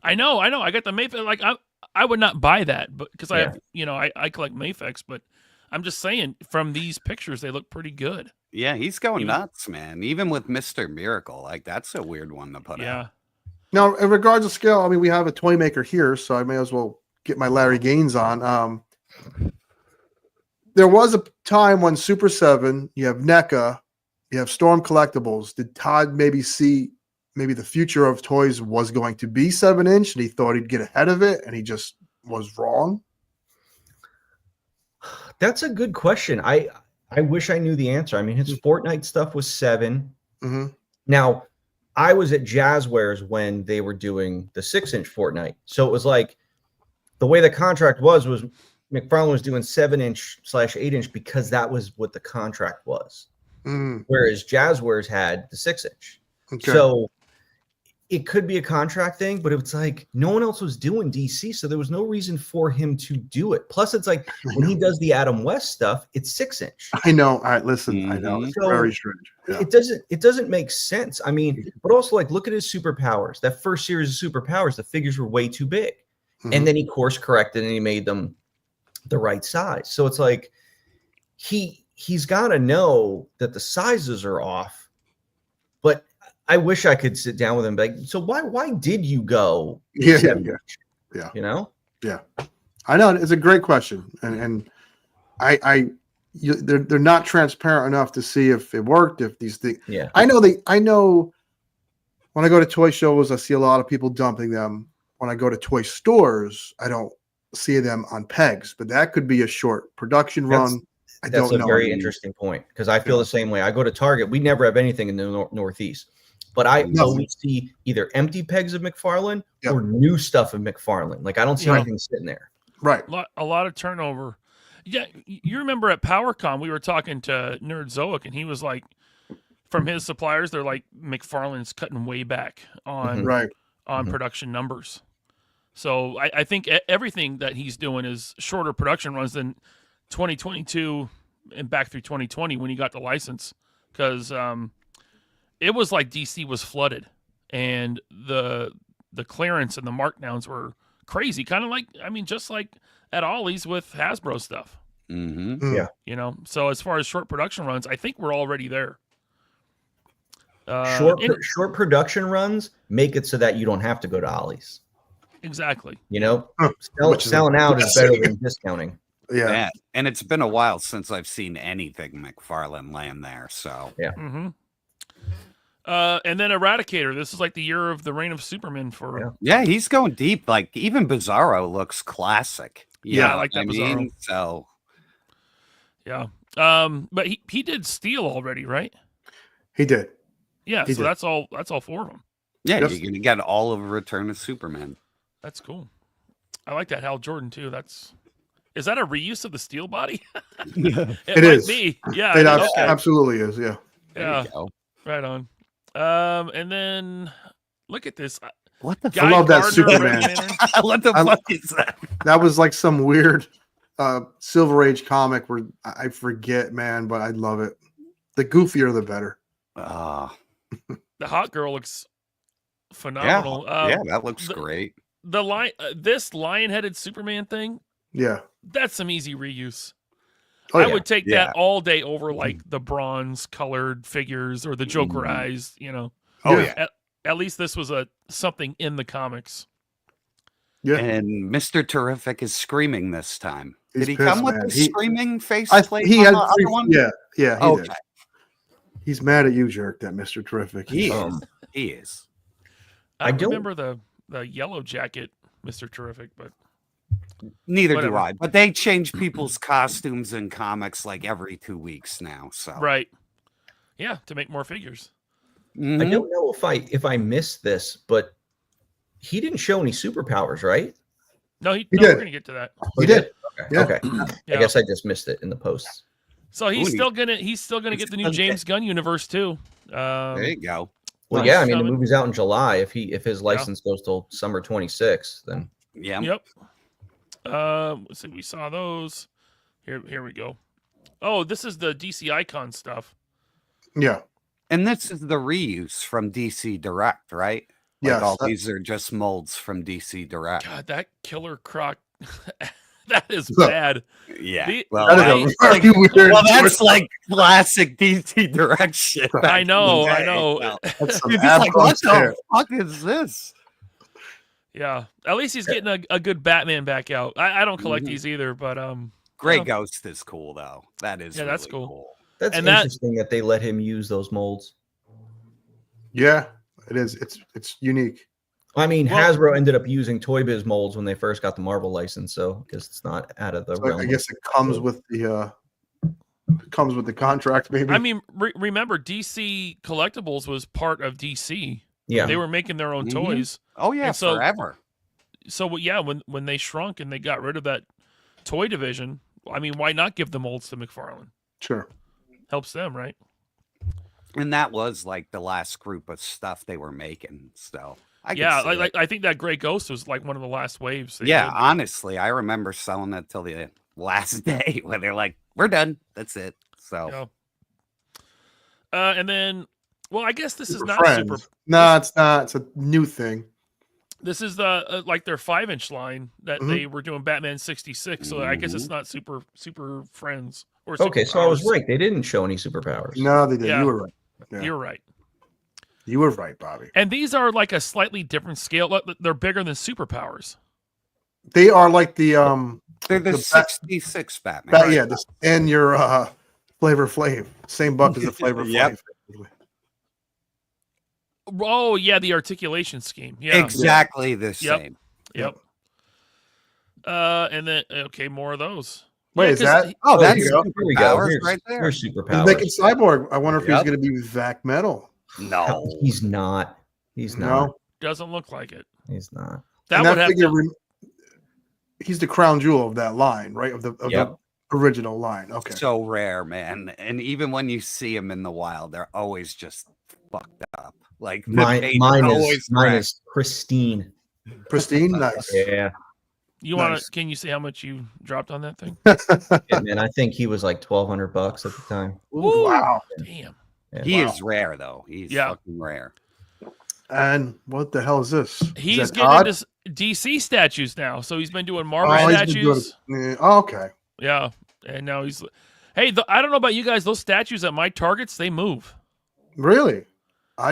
I know. I got the Mafex. Like I would not buy that, but because I have, I collect Mafex, but I'm just saying from these pictures they look pretty good. Yeah, he's going nuts, man. Even with Mr. Miracle, like that's a weird one to put out. Now, in regards to scale, I mean, we have a toy maker here, so I may as well get my Larry Gaines on. There was a time when Super 7, you have NECA, you have Storm Collectibles. Did Todd maybe see the future of toys was going to be 7-inch and he thought he'd get ahead of it and he just was wrong? That's a good question. I wish I knew the answer. I mean, his Fortnite stuff was 7. Now, I was at Jazzwares when they were doing the 6-inch Fortnite. So it was like the way the contract was McFarlane was doing 7-inch/8-inch because that was what the contract was. Whereas Jazzwares had the 6-inch. Okay. So it could be a contract thing, but it's like no one else was doing DC, so there was no reason for him to do it. Plus, it's like when he does the Adam West stuff, it's 6-inch. I know. All right, listen, I know. It's So very strange. Yeah. It doesn't make sense. I mean, but also like look at his superpowers. That first series of superpowers, the figures were way too big. And then he course corrected and he made them the right size. So it's like he's got to know that the sizes are off. But I wish I could sit down with him. Like, so why did you go? Yeah. You know? Yeah, I know. It's a great question, and they're not transparent enough to see if it worked. If these things, I know. When I go to toy shows, I see a lot of people dumping them. When I go to toy stores, I don't see them on pegs. But that could be a short production run. I don't know. That's a very interesting point because I feel the same way. I go to Target. We never have anything in the Northeast. But I always see either empty pegs of McFarlane or new stuff of McFarlane. Like I don't see anything sitting there. Right. A lot of turnover. Yeah, you remember at PowerCon we were talking to Nerd Zoic, and he was like, from his suppliers, they're like McFarlane's cutting way back on production numbers. So I think everything that he's doing is shorter production runs than 2022 and back through 2020 when he got the license, because it was like DC was flooded, and the clearance and the markdowns were crazy. Kind of like, I mean, just like at Ollie's with Hasbro stuff. Mm-hmm. Yeah. You know, so as far as short production runs, I think we're already there. Short production runs make it so that you don't have to go to Ollie's. Exactly. You know, Which is selling out is better blessing. than discounting. Yeah. And it's been a while since I've seen anything McFarlane laying there. So Yeah. Mm-hmm. And then Eradicator. This is like the year of the reign of Superman for. yeah, he's going deep. Like even Bizarro looks classic. Yeah, I like that Bizarro. So yeah. But he did Steel already, right? He did. Yeah. He So did. that's all 4 of them. yeah, Yes. you're gonna get all of Return of Superman. That's cool. I like that Hal Jordan too. Is that a reuse of the Steel body? it It might is. be. Yeah. It okay. absolutely is. Yeah. There Yeah. you go. Right on. And then look at this. What the Guy love that Gardner, Superman. Red Lantern. what the fuck is that? That was like some weird Silver Age comic where I forget, man, but I love it. The goofier, the better. Oh, The Hot Girl looks yeah, phenomenal. yeah, that looks great. The this lion-headed Superman thing, Yeah. that's some easy reuse. Oh, I yeah. would take Yeah. that all day over like the bronze colored figures or the Joker Mhm. eyes, you know. Oh Yeah. yeah. At least this was something in the comics. Yeah. And Mr. Terrific is screaming this time. He's Did he pissed, come with man. the screaming face I plate? he on had the other one? yeah, he Okay. did. He's mad at you, jerk, that Mr. Terrific. He is. Um, He is. I I don't- remember the yellow jacket, Mr. Terrific, but Neither Whatever. do I. But they change people's costumes in comics like every 2 weeks now. So right. Yeah, to make more figures. I Mhm. don't know if I missed this, but he didn't show any superpowers, right? No, He we're did. going to get to that. He did. Okay. Yeah. Okay. Yeah. I guess I just missed it in the posts. So he's Ooh, still gonna get the new James Gunn universe too. There you go. Well, Nice. yeah, I mean the Summon. movie's out in July. If his license goes till summer 26, then Yeah. Yep. Let's see. We saw those. Here we go. Oh, this is the DC Icon stuff. Yeah. And this is the reuse from DC Direct, right? Like Yes. all these are just molds from DC Direct. God, that Killer Croc, that is Look. bad. Yeah. The- Well, That I- is a very weird. well, that's like classic DC Direct shit. I know. back in the day. I know. That's some You're just like, Afro what stare. the fuck is this? Yeah. At least he's getting a good Batman back out. I don't collect Mhm. these either, but Gray Yeah. Ghost is cool though. That is Yeah, that's really cool. that's And that- interesting that they let him use those molds. Yeah, it is. It's unique. I mean, Well- Hasbro ended up using Toy Biz molds when they first got the Marvel license, so I guess it's not out of the So realm. I guess it comes with the contract, maybe. I mean, remember DC Collectibles was part of DC. Yeah. They were making their own Mhm. toys. Oh yeah, And so- forever. So yeah, when they shrunk and they got rid of that toy division, I mean, why not give the molds to McFarlane? Sure. Helps them, right? And that was like the last group of stuff they were making. So I could Yeah, see it. I think that Gray Ghost was like one of the last waves. they Yeah, did. honestly, I remember selling it till the last day when they're like, "We're done. That's it." So Yeah. And then, well, I guess this is Super not Friends. super. No, it's not. It's a new thing. This is the like their 5-inch line that Mhm. they were doing Batman 66. So I guess it's not super friends or Okay, so I was superpowers. right. They didn't show any superpowers. No, they did. Yeah. You were right. Yeah. You're right. You were right, Bobby. And these are like a slightly different scale. They're bigger than superpowers. They are like the they're the The 66 Batman. yeah, this and your Flavor Flav. Same buck as the Flavor Yep. Flav. Oh yeah, the articulation scheme. Yeah. Exactly the Yep. same. Yep. And then more of those. Wait, Yeah, is 'cause that Oh, that's here we go. superpowers Here's, right there. here's he's superpowers. making Cyborg? I wonder if Yep. he's going to be Vac Metal. No. He's not. He's not. No, Doesn't look like it. He's not. That and would have figure to, he's the crown jewel of that line, right? Of the Yep. original line. Okay. So rare, man. And even when you see them in the wild, they're always just fucked up. Like the paint Mine always cracked. is pristine. Pristine, nice. Yeah. you want Nice. to? Can you see how much you dropped on that thing? And I think he was like $1,200 at the time. Ooh, wow. Damn. He is rare though. He's fucking rare. And what the hell is this? He's getting into DC statues now. So he's been doing Marvel statues. Okay. Yeah. And now he's... Hey, I don't know about you guys. Those statues at my Targets, they move. Really?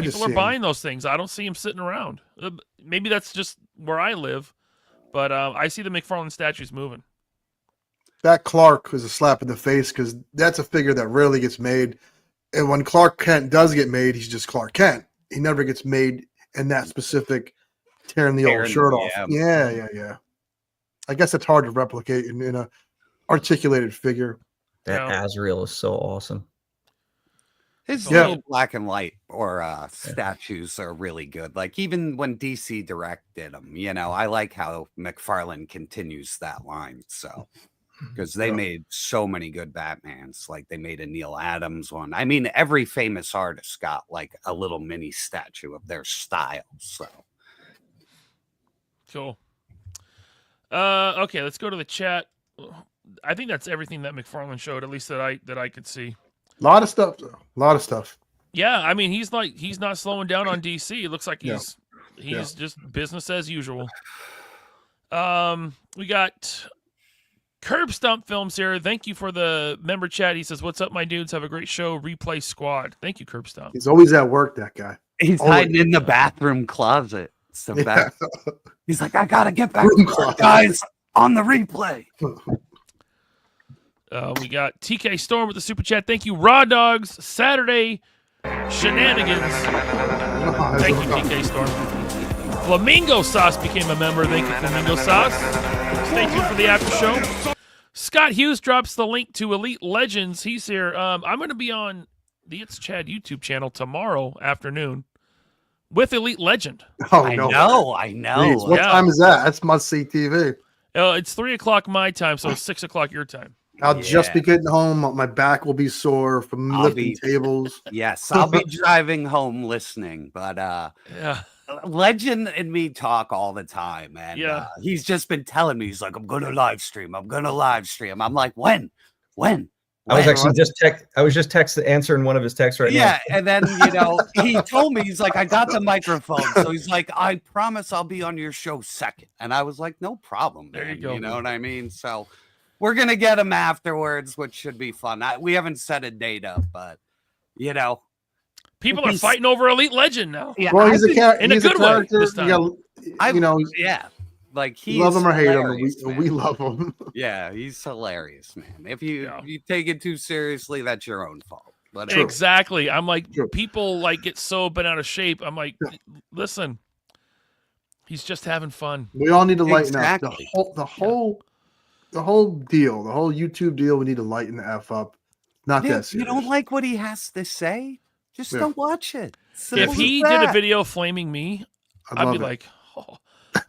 People are buying those things. I don't see them sitting around. Maybe that's just where I live. But I see the McFarlane statues moving. That Clark was a slap in the face because that's a figure that rarely gets made. And when Clark Kent does get made, he's just Clark Kent. He never gets made in that specific tearing the old shirt off. Yeah. I guess it's hard to replicate in a articulated figure. That Azrael is so awesome. His little black and white or statues are really good. Like even when DC Direct did them, I like how McFarlane continues that line. So because they made so many good Batmans, like they made a Neil Adams one. I mean, every famous artist got like a little mini statue of their style. So cool. Okay, let's go to the chat. I think that's everything that McFarlane showed, at least that I could see. A lot of stuff. Yeah, I mean, he's not slowing down on DC. It looks like he's just business as usual. We got Curb Stomp Films here. Thank you for the member chat. He says, "What's up, my dudes? Have a great show. Replay squad." Thank you, Curb Stomp. He's always at work. That guy. He's hiding in the bathroom closet. It's the best. He's like, I gotta get back to work, guys, on the replay. We got TK Storm with the super chat. Thank you, Raw Dogs. Saturday Shenanigans. Thank you, TK Storm. Flamingo Sauce became a member. Thank you, Flamingo Sauce. Stay tuned for the after show. Scott Hughes drops the link to Elite Legends. He's here. I'm going to be on the It's Chad YouTube channel tomorrow afternoon with Elite Legend. I know. Jeez, what time is that? That's must-see TV. It's 3:00 my time, so 6:00 your time. I'll just be getting home. My back will be sore from lifting tables. Yes, I'll be driving home listening. But Legend and me talk all the time, and he's just been telling me, he's like, I'm gonna live stream. I'm like, when? I was just answering one of his texts right now. Yeah, and then he told me, he's like, I got the microphone, so he's like, I promise I'll be on your show second. And I was like, no problem. There you go. You know what I mean? So we're gonna get him afterwards, which should be fun. We haven't set a date up, but people are fighting over Elite Legend now. Yeah, well, he's a character in a good way this time. Like you love him or hate him, we love him. Yeah, he's hilarious, man. If you take it too seriously, that's your own fault. But exactly, I'm like, people like get so bent out of shape. I'm like, listen, he's just having fun. We all need to lighten up. The whole deal, the whole YouTube deal. We need to lighten the F up. Not that serious. You don't like what he has to say? Just don't watch it. If he did a video flaming me, I'd be like, oh.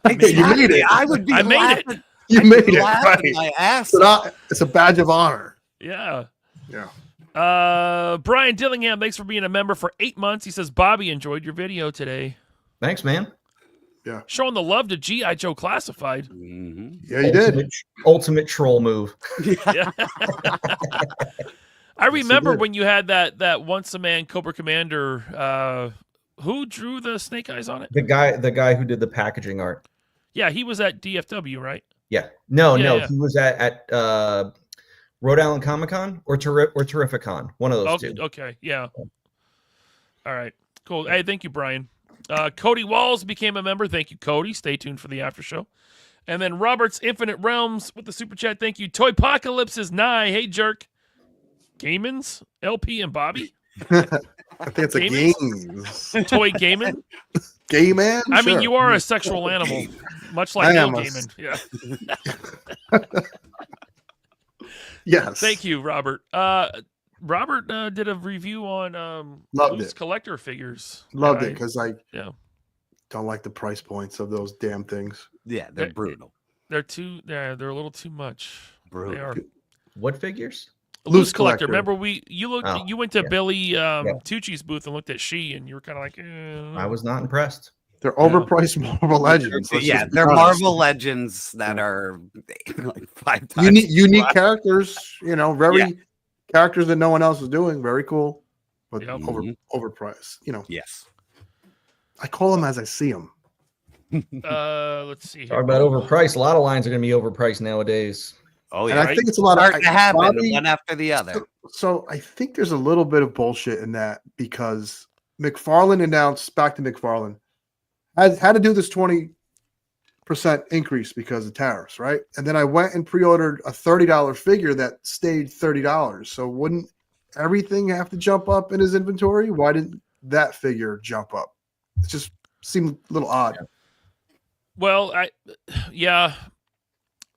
Exactly. You made it. I would be. I made it. You made it. Right. My ass. It's a badge of honor. Yeah. Yeah. Brian Dillingham, thanks for being a member for 8 months. He says, Bobby enjoyed your video today. Thanks, man. Yeah. Showing the love to G.I. Joe Classified. Mm-hmm. Yeah, you did. Ultimate troll move. Yeah. I remember when you had that Once a Man Cobra Commander. Who drew the snake eyes on it? The guy who did the packaging art. Yeah, he was at DFW, right? Yeah. No, he was at Rhode Island Comic Con or Terrificon. One of those two. Okay, yeah. All right, cool. Hey, thank you, Brian. Cody Walls became a member. Thank you, Cody. Stay tuned for the after show. And then Robert's Infinite Realms with the super chat. Thank you. Toy Apocalypse is nigh. Hey, jerk. Gamins, LP, and Bobby. I think it's a games. Toy Gaiman? Gay man? I mean, you are a sexual animal, much like Neil Gaiman. Yeah. Yes. Thank you, Robert. Robert did a review on loose collector figures. Loved it because I don't like the price points of those damn things. Yeah, they're brutal. They're a little too much. Brutal. They are. What figures? Loose collector. Remember, you went to Billy Tucci's booth and looked at She, and you were kind of like, I was not impressed. They're overpriced Marvel Legends. Yeah, they're Marvel Legends that are like 5 times unique characters. Very characters that no one else is doing. Very cool. but overpriced. You know. Yes. I call them as I see them. Let's see. Talk about overpriced. A lot of lines are going to be overpriced nowadays. Oh, yeah. And I think it's a lot starting to happen Bobby, one after the other. So I think there's a little bit of bullshit in that because McFarlane announced, back to McFarlane, had to do this 20% increase because of tariffs, right? And then I went and pre-ordered a $30 figure that stayed $30. So wouldn't everything have to jump up in his inventory? Why didn't that figure jump up? It just seemed a little odd. Well, yeah.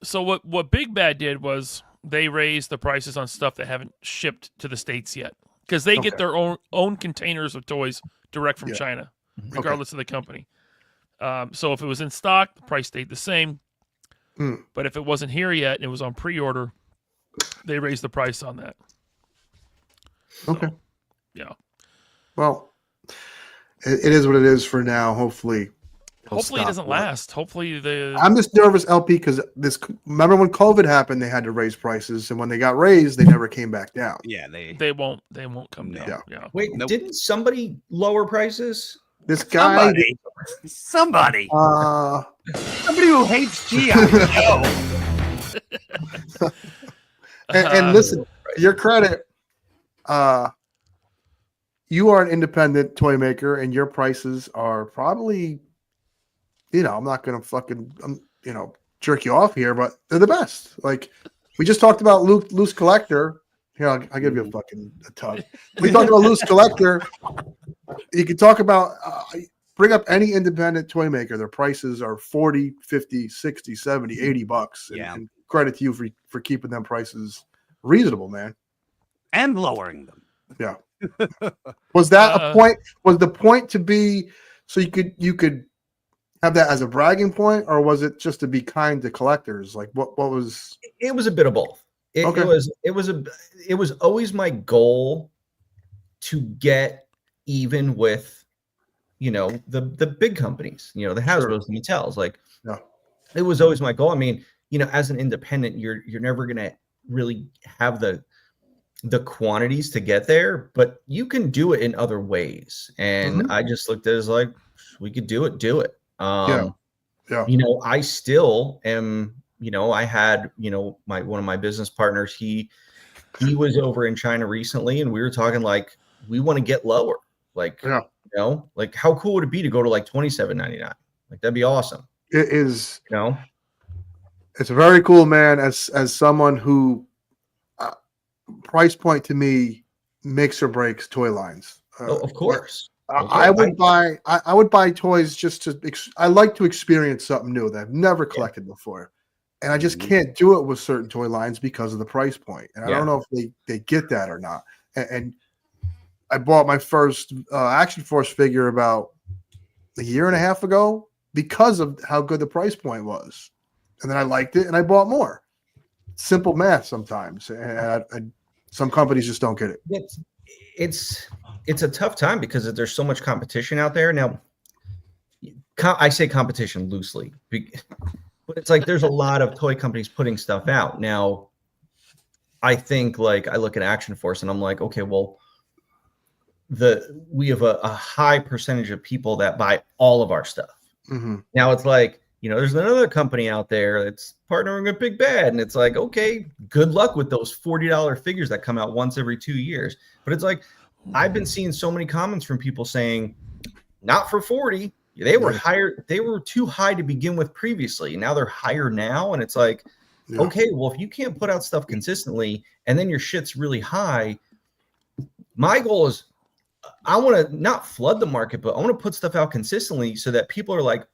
So what Big Bad did was they raised the prices on stuff that haven't shipped to the States yet because they get their own containers of toys direct from China, regardless of the company. So if it was in stock, the price stayed the same. But if it wasn't here yet and it was on pre-order, they raised the price on that. Okay. So, yeah. Well, it is what it is for now. Hopefully it doesn't last. Hopefully I'm just nervous, LP, because remember when COVID happened, they had to raise prices, and when they got raised, they never came back down. Yeah, they won't come down. Yeah. Wait, didn't somebody lower prices? This guy, somebody who hates G.I. Joe. and listen, to your credit, you are an independent toy maker, and your prices are probably, I'm not going to fucking, jerk you off here, but they're the best. Like, we just talked about Loose Collector. Here, I'll give you a tug. We talked about Loose Collector. You can talk about, bring up any independent toy maker. Their prices are 40, 50, 60, 70, $80. And credit to you for keeping them prices reasonable, man. And lowering them. Yeah. Was that a point? Was the point to be so you could have that as a bragging point, or was it just to be kind to collectors? Like what was? It was a bit of both. It was always my goal to get even with, the big companies, the Hasbros, the Mattels. Like, it was always my goal. I mean, as an independent, you're never gonna really have the quantities to get there, but you can do it in other ways. And I just looked at it as like, we could do it. I still am, I had, one of my business partners, he was over in China recently, and we were talking like, we want to get lower. Like, like how cool would it be to go to like $27.99? Like, that'd be awesome. It is, it's very cool, man. As someone who, price point to me makes or breaks toy lines. Of course. I would buy toys just to, I like to experience something new that I've never collected before. And I just can't do it with certain toy lines because of the price point. And I don't know if they get that or not. And I bought my first Action Force figure about a year and a half ago because of how good the price point was. And then I liked it and I bought more. Simple math sometimes. And some companies just don't get it. It's a tough time because there's so much competition out there. Now, I say competition loosely, but it's like there's a lot of toy companies putting stuff out. Now, I think like I look at Action Force and I'm like, okay, well, we have a high percentage of people that buy all of our stuff. Now it's like, there's another company out there that's partnering with Big Bad, and it's like, okay, good luck with those $40 figures that come out once every 2 years. But it's like, I've been seeing so many comments from people saying, not for 40. They were higher. They were too high to begin with previously. Now they're higher now. And it's like, okay, well, if you can't put out stuff consistently and then your shit's really high, my goal is I want to not flood the market, but I want to put stuff out consistently so that people are like,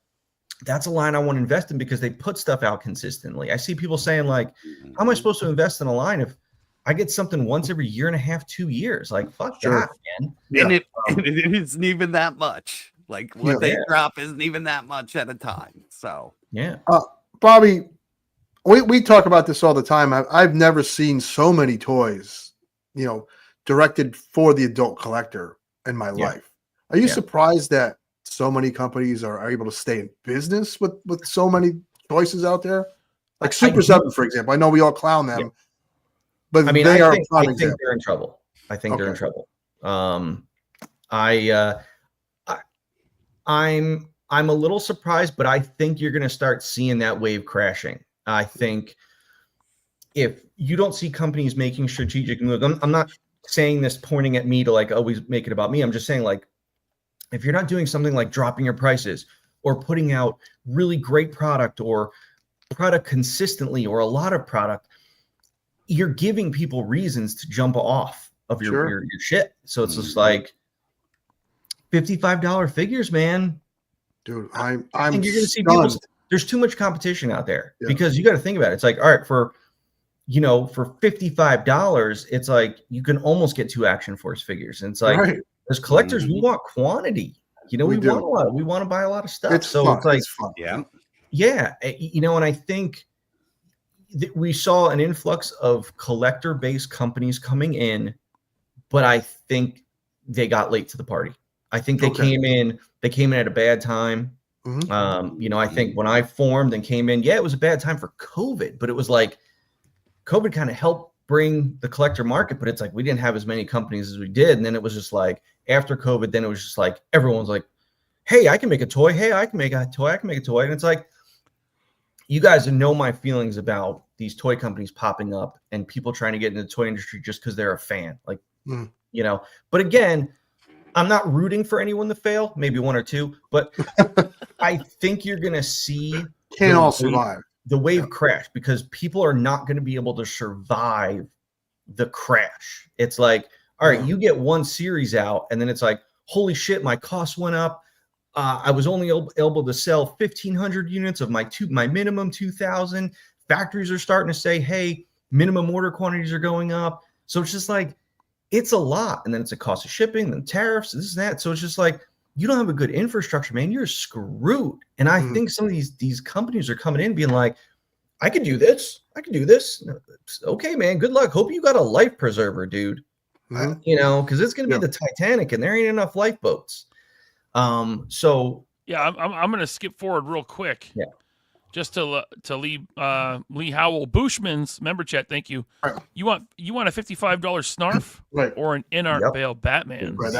that's a line I want to invest in because they put stuff out consistently. I see people saying like, how am I supposed to invest in a line if I get something once every year and a half, 2 years? Like, fuck that, man. And it isn't even that much. Like what they drop isn't even that much at a time. So Bobby, we talk about this all the time. I've never seen so many toys, directed for the adult collector in my life. Are you surprised that so many companies are able to stay in business with so many choices out there? Like Super 7, for example. I know we all clown them, but I mean, they I are think they're in trouble. I think they're in trouble. I'm a little surprised, but I think you're going to start seeing that wave crashing. I think if you don't see companies making strategic moves, I'm not saying this pointing at me to like always make it about me. I'm just saying, like, if you're not doing something like dropping your prices or putting out really great product or product consistently or a lot of product, you're giving people reasons to jump off of your shit. So it's just like $55 figures, man. Dude, I I'm think you're going to see stunned. people. There's too much competition out there because you got to think about it. It's like, all right, for $55, it's like you can almost get 2 Action Force figures. And it's like, as collectors, we want quantity. We want a lot. We want to buy a lot of stuff. It's fun. It's fun. Yeah. And I think we saw an influx of collector-based companies coming in, but I think they got late to the party. I think they came in at a bad time. I think when I formed and came in, it was a bad time for COVID, but it was like COVID kind of helped bring the collector market, but it's like we didn't have as many companies as we did. And then it was just like after COVID, then it was just like everyone's like, hey, I can make a toy. Hey, I can make a toy. I can make a toy. And it's like, you guys know my feelings about these toy companies popping up and people trying to get into the toy industry just because they're a fan. Like, but again, I'm not rooting for anyone to fail, maybe 1 or 2, but I think you're going to see survive the wave crash because people are not going to be able to survive the crash. It's like, all right, you get one series out and then it's like, holy shit, my costs went up. I was only able to sell 1,500 units of my minimum 2,000. Factories are starting to say, hey, minimum order quantities are going up. So it's just like, it's a lot. And then it's a cost of shipping, then tariffs, this and that. So it's just like, you don't have a good infrastructure, man. You're screwed. And I think some of these companies are coming in being like, I can do this. I can do this. Okay, man. Good luck. Hope you got a life preserver, dude. Because it's going to be the Titanic and there ain't enough lifeboats. I'm going to skip forward real quick. Yeah. Just to Lee Howell Bushman's member chat. Thank you. Right. You want a $55 snarf or an in-art Bale Batman? Right.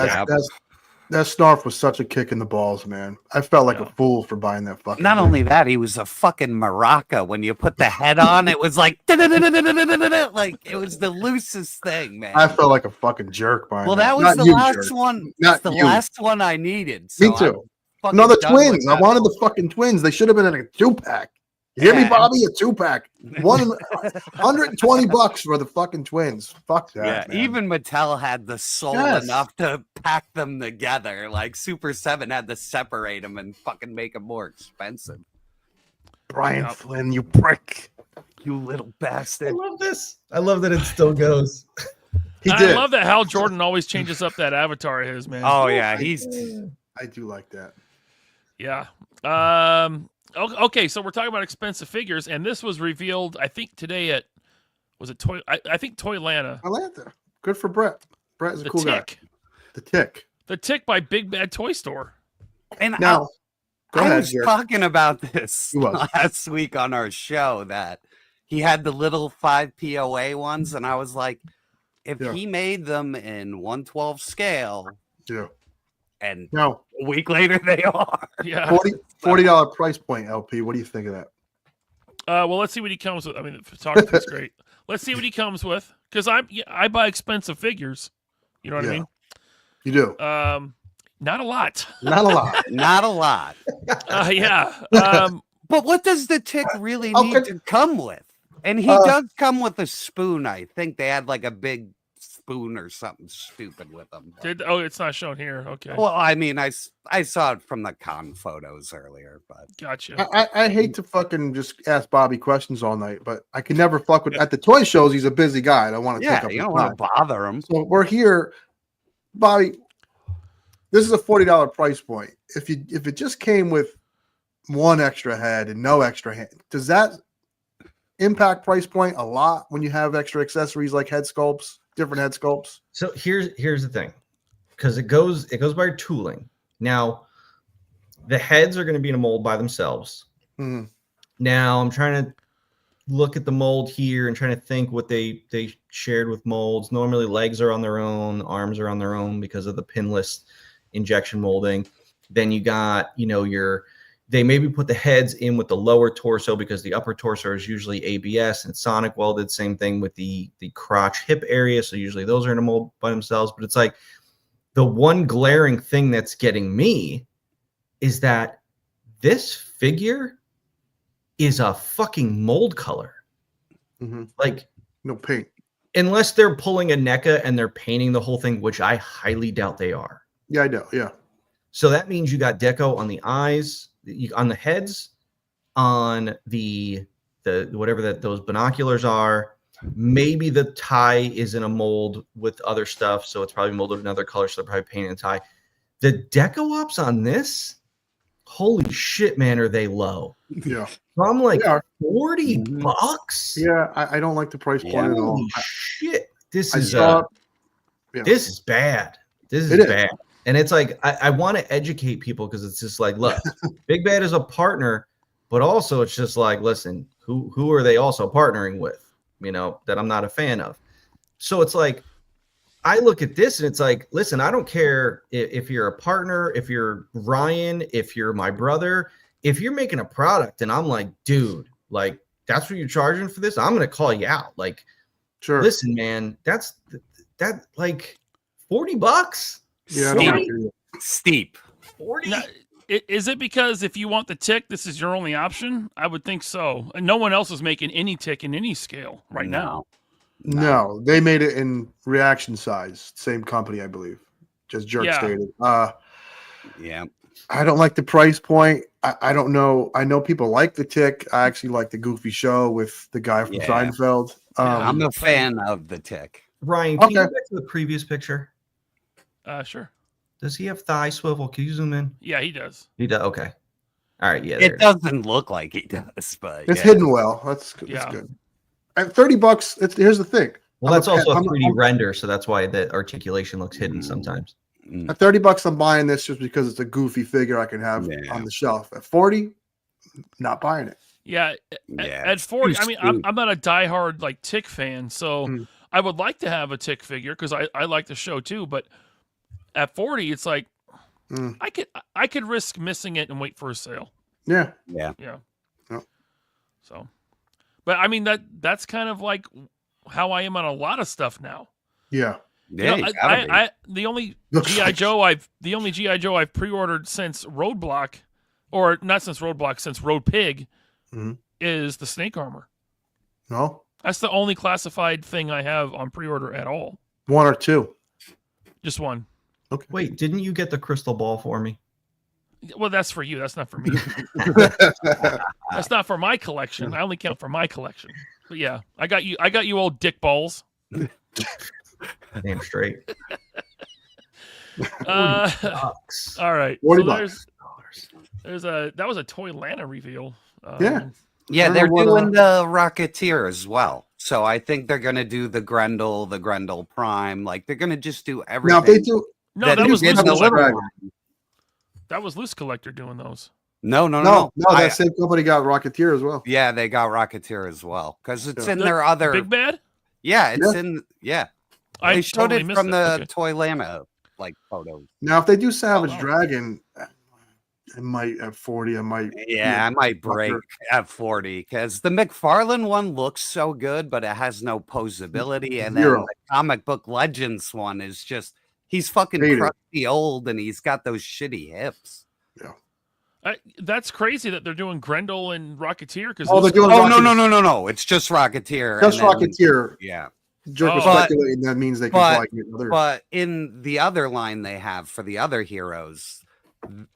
That snarf was such a kick in the balls, man. I felt like a fool for buying that fucking. Not only that, he was a fucking maraca. When you put the head on, it was like like it was the loosest thing, man. I felt like a fucking jerk buying. Well, that was the last one. That's the last one I needed. So me too. No, the twins. I wanted the fucking twins. They should have been in a 2-pack. You hear me, Bobby? A 2-pack. $120 for the fucking twins. Fuck that. Yeah, even Mattel had the soul enough to pack them together. Like Super 7 had to separate them and fucking make them more expensive. Brian Flynn, you prick. You little bastard. I love this. I love that it still goes. I love that Hal Jordan always changes up that avatar of his, man. Oh, yeah. I do like that. Yeah. Okay, so we're talking about expensive figures, and this was revealed, I think, today at Toy? I think Toylanta. Atlanta. Good for Brett. Brett is a cool guy. The Tick by Big Bad Toy Store. And now, I was talking about this last week on our show that he had the little 5 POA ones, and I was like, if he made them in 1/12 scale, and a week later they are. Yeah. $40 price point, LP. What do you think of that? Well, let's see what he comes with. I mean, the photography is great. Let's see what he comes with. Because I buy expensive figures. You know what I mean? You do. Not a lot. Not a lot. Not a lot. Yeah. But what does the Tick really need to come with? And he does come with a spoon. I think they had like a big spoon or something stupid with them. It's not shown here. Okay. Well, I mean, I saw it from the con photos earlier, but gotcha. I hate to fucking just ask Bobby questions all night, but I can never fuck with at the toy shows. He's a busy guy. I don't want to take up you don't want to bother him. So we're here, Bobby. This is a $40 price point. If it just came with one extra head and no extra hand, does that impact price point a lot when you have extra accessories like head sculpts? Different head sculpts. So here's the thing, because it goes by tooling. Now, the heads are going to be in a mold by themselves. Mm-hmm. Now I'm trying to look at the mold here and trying to think what they shared with molds. Normally legs are on their own, arms are on their own because of the pinless injection molding. Then you got, they maybe put the heads in with the lower torso because the upper torso is usually ABS, and Sonic welded same thing with the crotch hip area. So usually those are in a mold by themselves. But it's like the one glaring thing that's getting me is that this figure is a fucking mold color. Mm-hmm. Like no paint. Unless they're pulling a NECA and they're painting the whole thing, which I highly doubt they are. Yeah, I know. Yeah. So that means you got deco on the eyes, on the heads, on the whatever those binoculars are. Maybe the tie is in a mold with other stuff, so it's probably molded another color, so they're probably painting the tie. The deco ops on this, holy shit, man, are they low? Yeah. From like $40. Yeah, I don't like the price point at all. Holy shit. This I is saw- this is bad. This is bad. And it's like I want to educate people because it's just like, look, Big Bad is a partner, but also it's just like, listen, who are they also partnering with? That I'm not a fan of. So it's like I look at this and it's like, listen, I don't care if you're a partner, if you're Ryan, if you're my brother, if you're making a product and I'm like, dude, like that's what you're charging for this, I'm gonna call you out. Like, sure, listen, man, that like $40. Yeah, steep. 40. Now, is it because if you want the tick, this is your only option? I would think so. And no one else is making any tick in any scale right now. No, they made it in reaction size. Same company, I believe. Just jerk stated. Yeah. I don't like the price point. I don't know. I know people like the tick. I actually like the Goofy show with the guy from Seinfeld. I'm a fan of the tick. Ryan, can you go back to the previous picture? Sure. Does he have thigh swivel? Can you zoom in? Yeah, he does. He does. Okay. All right. Yeah. It doesn't look like he does, but it's hidden well. That's good. At $30, here's the thing. Well, that's also a 3D render, so that's why the articulation looks hidden sometimes. At $30, I'm buying this just because it's a goofy figure I can have on the shelf. At 40, not buying it. Yeah. At 40, I mean, I'm not a diehard like tick fan, so I would like to have a tick figure because I like the show too. But at 40, it's like I could risk missing it and wait for a sale. Yeah. So, but I mean that's kind of like how I am on a lot of stuff now. Yeah. Yeah, the only GI Joe I've pre-ordered since Roadblock, or not since Roadblock, since Road Pig, is the snake armor. No, that's the only classified thing I have on pre-order at all. One or two, just one. Okay. Wait, didn't you get the crystal ball for me? Well, that's for you. That's not for me. That's not for my collection. I only count for my collection. But yeah, I got you old dick balls. Damn straight. All right. $40. So that was a Toy Lana reveal. Yeah, they're doing the Rocketeer as well. So I think they're gonna do the Grendel Prime. Like they're gonna just do everything. Now if they do. No, that was Loose Collector. That was Loose Collector doing those. No. That same company got Rocketeer as well. Yeah, they got Rocketeer as well because it's in their other Big Bad. Yeah, it's in. Yeah, I they showed totally it from the Okay. Toy Lana like photos. Now, if they do Savage Dragon, I might at 40. I might. Yeah, I might break at 40 because the McFarlane one looks so good, but it has no posability, and then the Comic Book Legends one is just. He's fucking crusty old, and he's got those shitty hips. Yeah, that's crazy that they're doing Grendel and Rocketeer. Because they're doing. No! It's just Rocketeer. Just Rocketeer. Yeah. Jerk was speculating that means they can probably get others. But in the other line they have for the other heroes,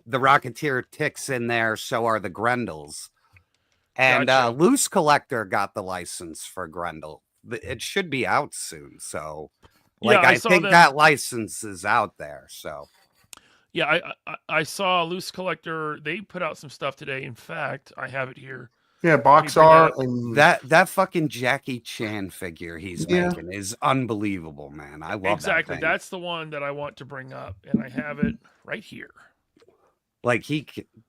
the Rocketeer ticks in there. So are the Grendels, and Loose Collector got the license for Grendel. It should be out soon. So. Like I think that license is out there, so yeah, I saw Loose Collector. They put out some stuff today. In fact, I have it here. Yeah, box art and that fucking Jackie Chan figure he's making is unbelievable, man. I love exactly. That thing. That's the one that I want to bring up, and I have it right here. Like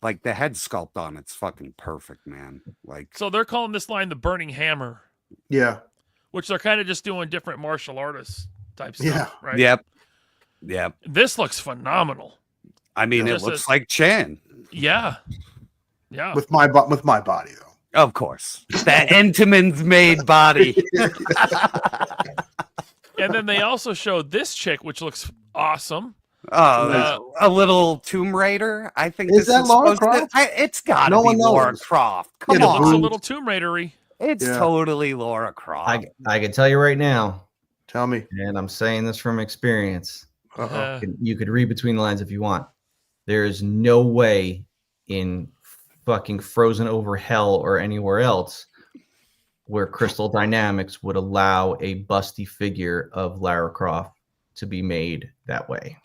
like the head sculpt on it's fucking perfect, man. Like So they're calling this line the Burning Hammer, Yeah. which they're kind of just doing different martial artist type stuff, Yeah. right? Yep. This looks phenomenal. I mean, it Just looks like Chan. Yeah. With my body though. Of course. That Entenmann's made body. And then they also showed this chick, which looks awesome. Oh, a little Tomb Raider. I think Is this that is Lara supposed Croft? to. It's got to No be one Lara knows. Croft. Yeah, Come the Looks a on, little Tomb Raider-y. it's Yeah. totally Lara Croft. I can tell you right now, Tell me. and I'm saying this from experience. Uh-oh. You could read between the lines if you want. There is no way in fucking Frozen Over Hell or anywhere else where Crystal Dynamics would allow a busty figure of Lara Croft to be made that way.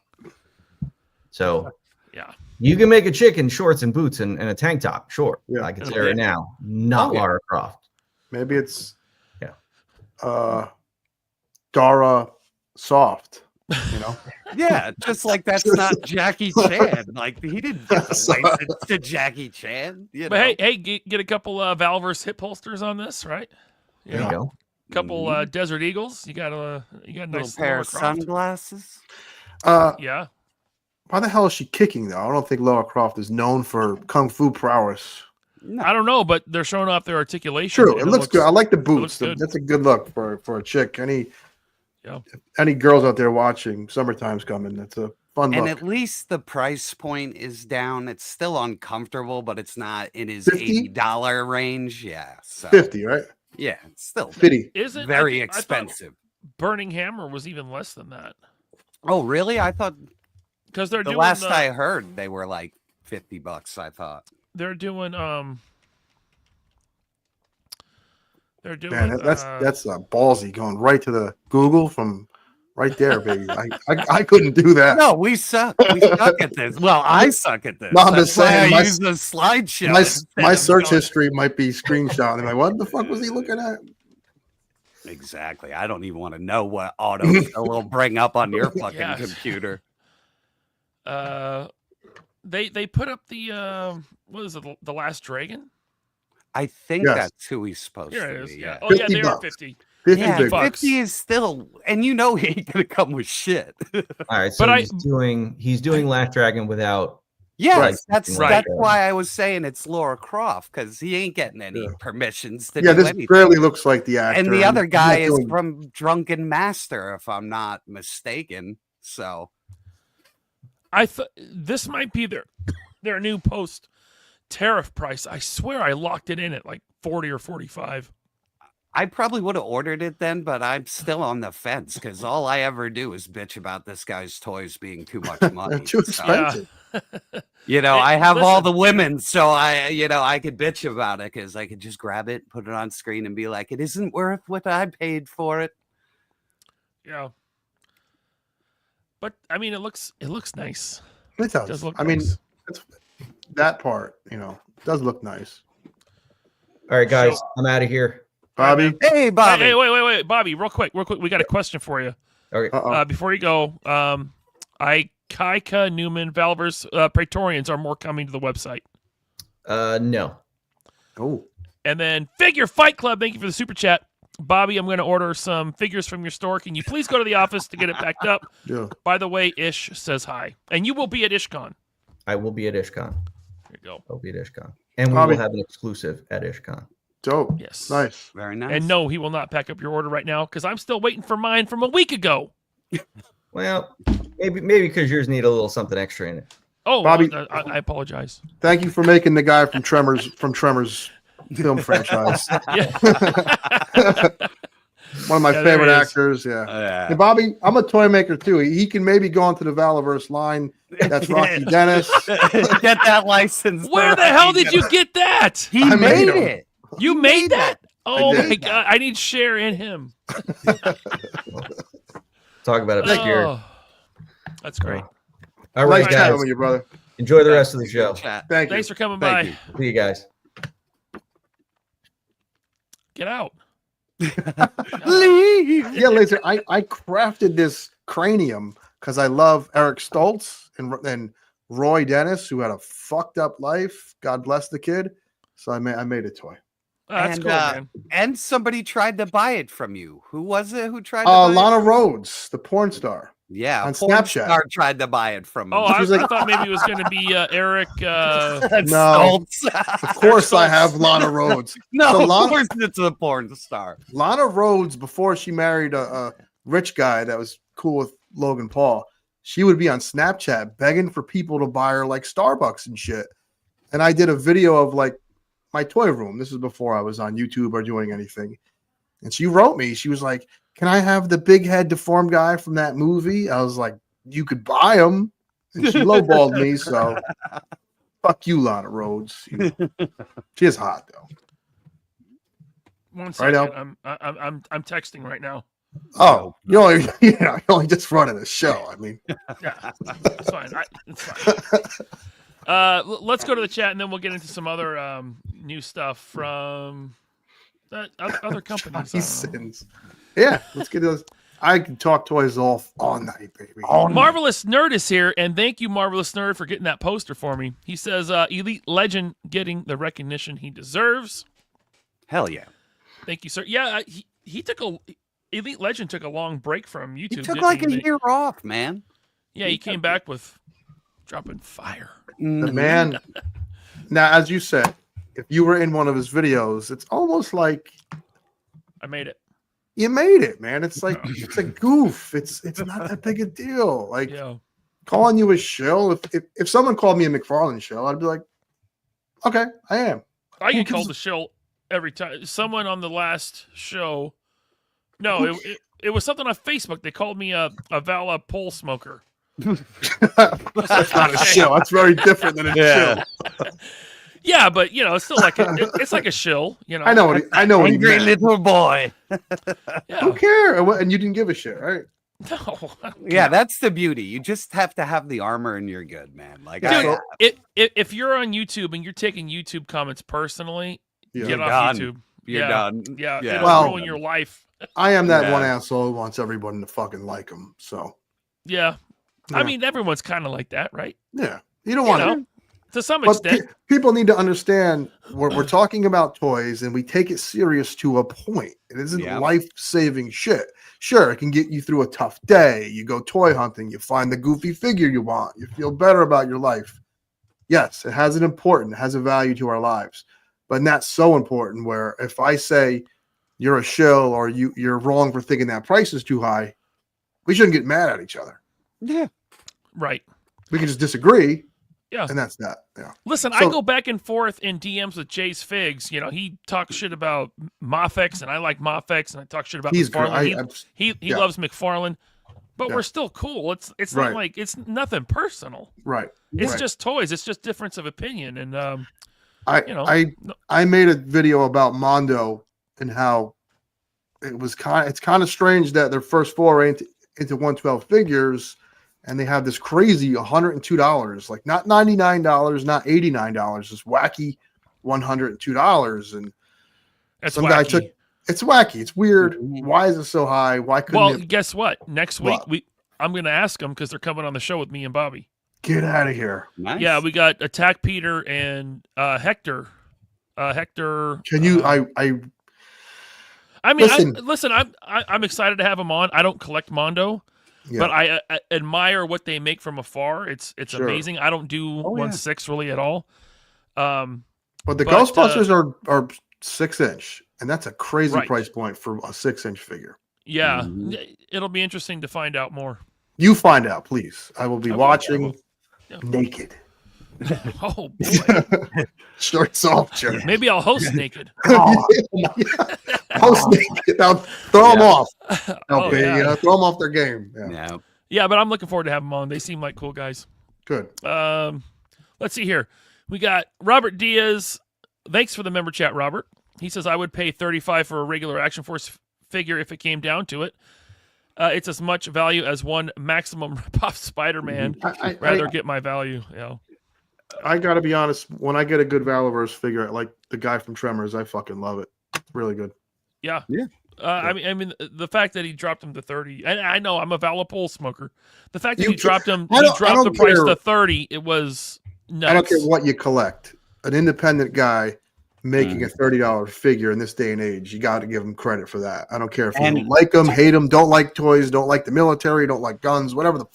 So Yeah. you can make a chick in shorts and boots and a tank top, sure. Yeah. I can say right now, not Lara Croft. Maybe it's Yeah. Dara Soft, Yeah, just like that's not Jackie Chan. Like he didn't get the license to Jackie Chan. You know? But hey, get a couple Valverse hip holsters on this, right? There you go. Couple Desert Eagles. You got a little nice pair Lara of Croft. sunglasses. Yeah. Why the hell is she kicking though? I don't think Lara Croft is known for kung fu prowess. I don't know, but they're showing off their articulation. True, and it looks good. I like the looks boots. good. That's a good look for a chick. Yeah. Any girls out there watching, summertime's coming. That's a fun And look. at least the price point is down. It's still uncomfortable, but it's not in his $50? $80 range. Yeah. So 50, right? yeah, it's still 50. Is it very I thought expensive. Burning Hammer was even less than that Oh, really? I thought because they're the doing last I heard they were like $50, I thought. they're doing they're doing Man, that's ballsy going right to the Google from right there, baby. I couldn't do that. No, we suck. We suck at this. Well, I suck at this. No, I'm just That's why saying, I my- use the slideshow. My instead of search going- history might be screenshot. I'm like, what the fuck was he looking at? Exactly. I don't even want to know what autofill will bring up on your fucking Yes. computer. They put up the what is it, the Last Dragon? I think Yes. that's who he's supposed Here to it is. be. Yeah. Yeah. Oh yeah, 50 they are bucks. 50. 50 Yeah, big bucks. 50 is still, and you know he ain't gonna come with shit. All right, so But he's doing Last Dragon without Yes, Right. that's Right. why I was saying it's Laura Croft, because he ain't getting any permissions to Yeah, do this anything. barely looks like the actor. And the other he's guy not is doing- from Drunken Master, if I'm not mistaken. So I thought this might be their new post tariff price. I swear I locked it in at like 40 or 45. I probably would have ordered it then, but I'm still on the fence because all I ever do is bitch about this guy's toys being too much money. too So, expensive. you know, Hey, I have all listen. the women, so I could bitch about it because I could just grab it, put it on screen, and be like, it isn't worth what I paid for it. Yeah. But I mean, it looks nice. It It does. does look I mean, nice. that part, does look nice. All right, guys, I'm out of here. Bobby, Hey, Bobby. Hey, wait, Bobby, real quick. We got a question for you. Okay. uh-oh. Before you go, Kaika, Newman, Valverse, Praetorians are more coming to the website. No. Oh, And then Figure Fight Club, thank you for the super chat. Bobby, I'm going to order some figures from your store. Can you please go to the office to get it backed up? yeah. By the way, Ish says hi. And you will be at IshCon. I will be at IshCon. There you go. I'll be at IshCon. And we Bobby. will have an exclusive at IshCon. Dope. Yes. Nice. Very nice. And no, he will not pack up your order right now because I'm still waiting for mine from a week ago. Well, maybe because yours need a little something extra in it. Oh, Bobby- I apologize. Thank you for making the guy from Tremors film franchise. Yeah. One of my Yeah, there favorite he is. actors. Yeah. Yeah. Hey, Bobby, I'm a toy maker too. He can maybe go into the Valaverse line. That's Rocky Dennis. Get that license. Where for the hell Rocky did you Dennis. get that? He I made made him. it. You made that? Oh did. my God. I need share in him. Talk about it next year. Oh, that's great. All Nice right, chatting guys. with you, brother. Enjoy the rest of the show. Chat. Thank you. Thanks for coming Thank by. you. See you guys. Get out. Leave. Yeah, Laser. I crafted this cranium because I love Eric Stoltz and Roy Dennis, who had a fucked up life. God bless the kid. So I made a toy. Oh, that's cool, man. And somebody tried to buy it from you. Who was it who tried to buy Lana it? Rhodes, the porn star. Yeah, on porn Snapchat. star tried to buy it from me. Oh, I thought maybe it was going to be Eric. No, Stoltz. of course I have Lana Rhodes. No, So of course it's a porn star. Lana Rhodes, before she married a rich guy that was cool with Logan Paul, she would be on Snapchat begging for people to buy her like Starbucks and shit. And I did a video of like my toy room. This is before I was on YouTube or doing anything. And she wrote me. She was like, "Can I have the big head deformed guy from that movie?" I was like, "You could buy him." And she lowballed me. So fuck you, Lana Rhodes. She is hot though. 1 second. Right, I'm texting right now. Oh, you only just running a show. I mean, Yeah, it's fine. It's fine. Let's go to the chat, and then we'll get into some other new stuff from other companies. Sins. Yeah, let's get those. I can talk toys all night, baby. Marvelous Nerd is here, and thank you, Marvelous Nerd, for getting that poster for me. He says, Elite Legend getting the recognition he deserves. Hell yeah. Thank you, sir. Yeah, he took Elite Legend took a long break from YouTube. He took like a year off, man. Yeah, he came back with dropping fire. The man. Now, as you said, if you were in one of his videos, it's almost like I made it. You made it, man. It's like it's a goof. It's not that big a deal. Like calling you a shill. If someone called me a McFarlane shill, I'd be like, okay, I am. I get called a shill every time. Someone on the last show. No, it was something on Facebook. They called me a Vala pole smoker. That's not a shill. That's very different than a shill. Yeah, but it's still like it's like a shill. I know what angry little boy. Yeah. Who cares? And you didn't give a shit, right? No. Yeah, that's the beauty. You just have to have the armor, and you're good, man. Like, dude, if you're on YouTube and you're taking YouTube comments personally, get off YouTube. You're done. Yeah, it'll ruin your life. I am that one asshole who wants everyone to fucking like him. So, yeah. I mean, everyone's kind of like that, right? Yeah, you don't want to some extent. People need to understand we're talking about toys, and we take it serious to a point. It isn't life-saving shit. Sure, it can get you through a tough day. You go toy hunting, you find the goofy figure you want, you feel better about your life. Yes, it has it has a value to our lives, but not so important where if I say you're a shill or you're wrong for thinking that price is too high, we shouldn't get mad at each other. Yeah. Right. We can just disagree. Yeah. And that's that. Yeah. Listen, I go back and forth in DMs with Jay's Figs. He talks shit about Mofex, and I like Mofex, and I talk shit about McFarlane. He loves McFarlane, but we're still cool. It's not like it's nothing personal. Right. It's just toys. It's just difference of opinion. And I made a video about Mondo and how it's kind of strange that their first foray into 112 figures, and they have this crazy $102, like not $99, not $89, this wacky $102. And that's some wacky. guy took it's wacky. It's weird. Why is it so high? Why couldn't guess what? Next week I'm going to ask them because they're coming on the show with me and Bobby. Get out of here. Nice. Yeah, we got Attack Peter and Hector. Hector. Can you? I mean, listen. I'm excited to have him on. I don't collect Mondo, but I admire what they make from afar. It's amazing. I don't do 1/6 really at all. But the Ghostbusters are 6-inch, and that's a crazy price point for a 6-inch figure. Yeah, it'll be interesting to find out more. You find out, please. I will be watching naked. Oh boy! Shorts off, Jerry. Maybe I'll host naked. Host naked. Now throw them off. Throw them off their game. Yeah, but I'm looking forward to having them on. They seem like cool guys. Good. Let's see here. We got Robert Diaz. Thanks for the member chat, Robert. He says I would pay $35 for a regular Action Force figure if it came down to it. It's as much value as one maximum ripoff Spider-Man. Rather get my value. I gotta be honest. When I get a good Valorverse figure, like the guy from Tremors, I fucking love it. It's really good. Yeah. I mean, the fact that he dropped him to 30, and I know I'm a Valipole smoker. The fact that he dropped him, he dropped the price to 30. It was nuts. I don't care what you collect. An independent guy making a $30 figure in this day and age, you got to give him credit for that. I don't care if you like them, hate them, don't like toys, don't like the military, don't like guns, whatever.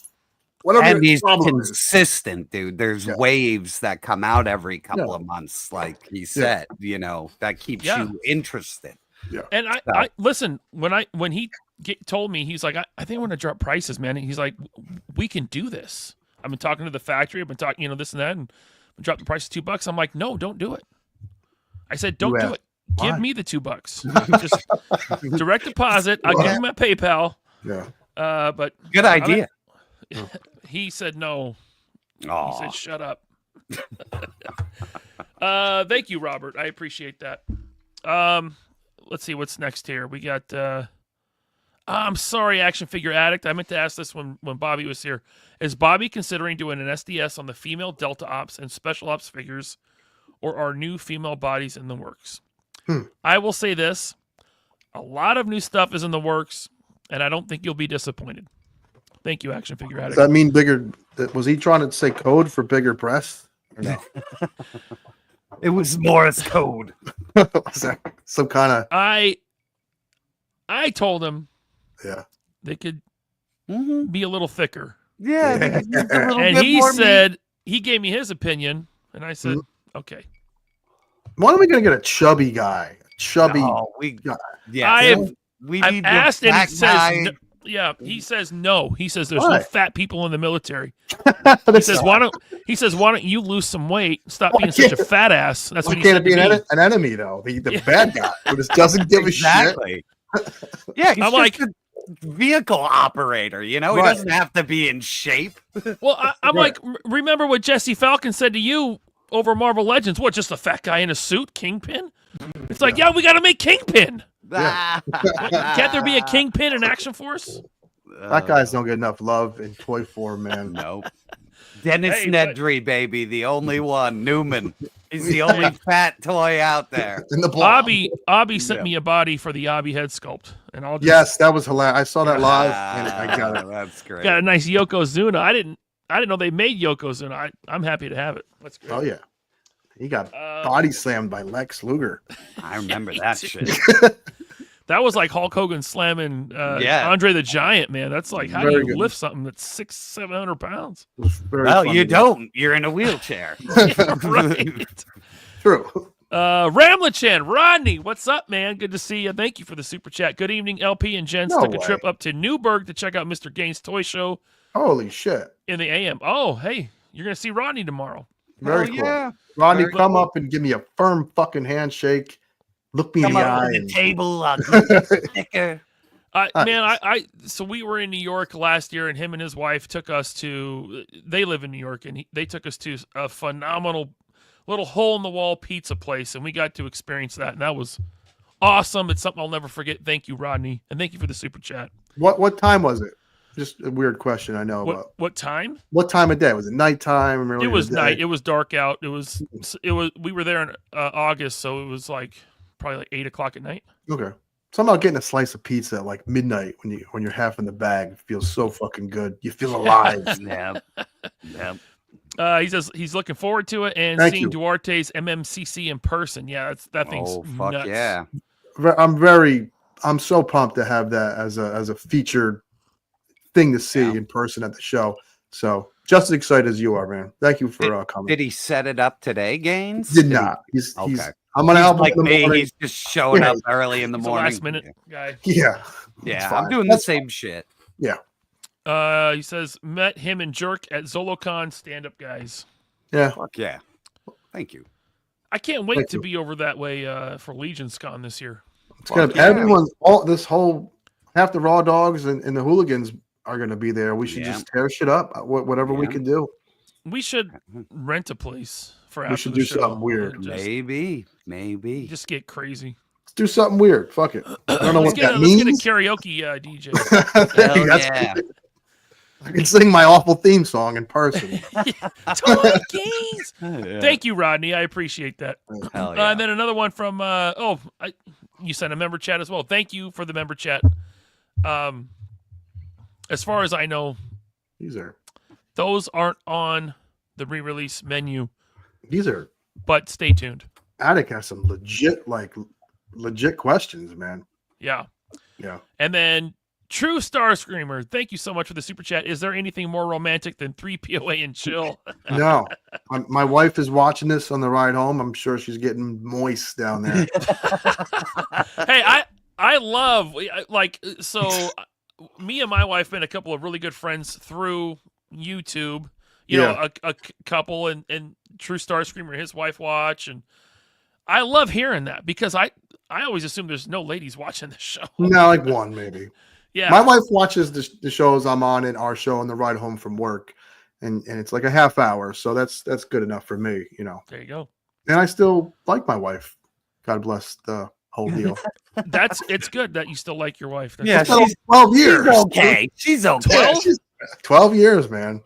And he's consistent, dude. There's waves that come out every couple of months, like he said. You know, that keeps you interested. Yeah. And I listen, when he told me, he's like, I think I want to drop prices, man. And he's like, we can do this. I've been talking to the factory. I've been talking, this and that, and drop the price to $2. I'm like, no, don't do it. I said, don't do it. Why? Give me the $2. Just direct deposit. I'll give you my PayPal. Yeah. But good idea. He said no. Aww. He said, shut up. Thank you, Robert. I appreciate that. Let's see what's next here. We got I'm sorry, Action Figure Addict. I meant to ask this when Bobby was here. Is Bobby considering doing an SDS on the female Delta Ops and Special Ops figures, or are new female bodies in the works? I will say this. A lot of new stuff is in the works, and I don't think you'll be disappointed. Thank you, Action Figure Addict. Does that mean bigger? Was he trying to say code for bigger breasts? Or no? It was Morse code. Was that some kind of? I told him. Yeah. They could be a little thicker. Yeah. And he said he gave me his opinion, and I said, okay. When are we gonna get a chubby guy? Guy. I've asked, and he says. Yeah, he says no. He says there's no fat people in the military. He says why don't you lose some weight? Stop being such a fat ass. That's what he said. Can't be an enemy though. The bad guy who just doesn't give a shit. Yeah, he's like a vehicle operator. He doesn't have to be in shape. Well, I'm like, remember what Jesse Falcon said to you over Marvel Legends? What, just a fat guy in a suit, Kingpin? It's like, we got to make Kingpin. Can't there be a Kingpin in Action Force? That guys don't get enough love in toy form, man. Nope. Dennis Nedry, baby, the only one. Newman. He's the only fat toy out there. In the blob. Abby sent me a body for the Abby head sculpt, and I'll just, yes, that was hilarious. I saw that live, and I got it. That's great. Got a nice Yokozuna. I didn't know they made Yokozuna. I'm happy to have it. That's great. Oh yeah. He got body slammed by Lex Luger. I remember that shit. That was like Hulk Hogan slamming Andre the Giant, man. That's like, how do you lift something that's 600-700 pounds? Well, you don't. You're in a wheelchair. Right. True. Ramlachan, Rodney, what's up, man? Good to see you. Thank you for the super chat. Good evening, LP and Jens. Took a trip up to Newburgh to check out Mr. Gaines' toy show. Holy shit. In the AM. Oh, hey, you're going to see Rodney tomorrow. Very cool. Yeah. Rodney, come up and give me a firm fucking handshake. Look me in the eye. The table, sticker. Man, so we were in New York last year, and him and his wife took us to. They live in New York, and they took us to a phenomenal little hole-in-the-wall pizza place, and we got to experience that, and that was awesome. It's something I'll never forget. Thank you, Rodney, and thank you for the super chat. What time was it? Just a weird question. I know about. What time? What time of day was it? Nighttime? It was night. It was dark out. It was. We were there in August, so it was like. Probably like 8 o'clock at night. Okay. Somehow getting a slice of pizza at like midnight when you're half in the bag feels so fucking good. You feel alive. Yeah. He says he's looking forward to it and seeing Duarte's MMCC in person. Yeah, that thing's nuts. Yeah. I'm so pumped to have that as a featured thing to see in person at the show. So just as excited as you are, man. Thank you for coming. Did he set it up today, Gaines? Did not. He's I'm gonna help like me. He's just showing up early in the morning. Last minute guy. Yeah. I'm doing the same shit. Yeah. He says met him and Jerk at ZoloCon stand-up guys. Yeah. Fuck yeah. Thank you. I can't wait to be over that way for Legion's Con this year. It's gonna half the Raw Dogs and the Hooligans are gonna be there. We should just tear shit up. Whatever we can do. We should rent a place for after we should the do show. Something weird. Maybe. Just get crazy. Let's do something weird. Fuck it. I don't know what that means. Let's get a karaoke DJ. Hell I can sing my awful theme song in person. Toy Keys. Thank you, Rodney. I appreciate that. Hell yeah. And then another one from you sent a member chat as well. Thank you for the member chat. As far as I know, those aren't on the re-release menu. These are. But stay tuned. Attic has some legit questions, man. Yeah. Yeah. And then True Star Screamer, thank you so much for the super chat. Is there anything more romantic than 3 POA and chill? No. My wife is watching this on the ride home. I'm sure she's getting moist down there. Hey, I love, like, so me and my wife been a couple of really good friends through YouTube. You know, a couple and True Star Screamer and his wife watch. And I love hearing that because I always assume there's no ladies watching this show. No, like one maybe. Yeah. My wife watches the shows I'm on in our show on the ride home from work. And it's like a half hour. So that's good enough for me, you know. There you go. And I still like my wife. God bless the whole deal. It's good that you still like your wife. Yeah, she's 12 years. She's okay. She's okay. 12? 12 years, man.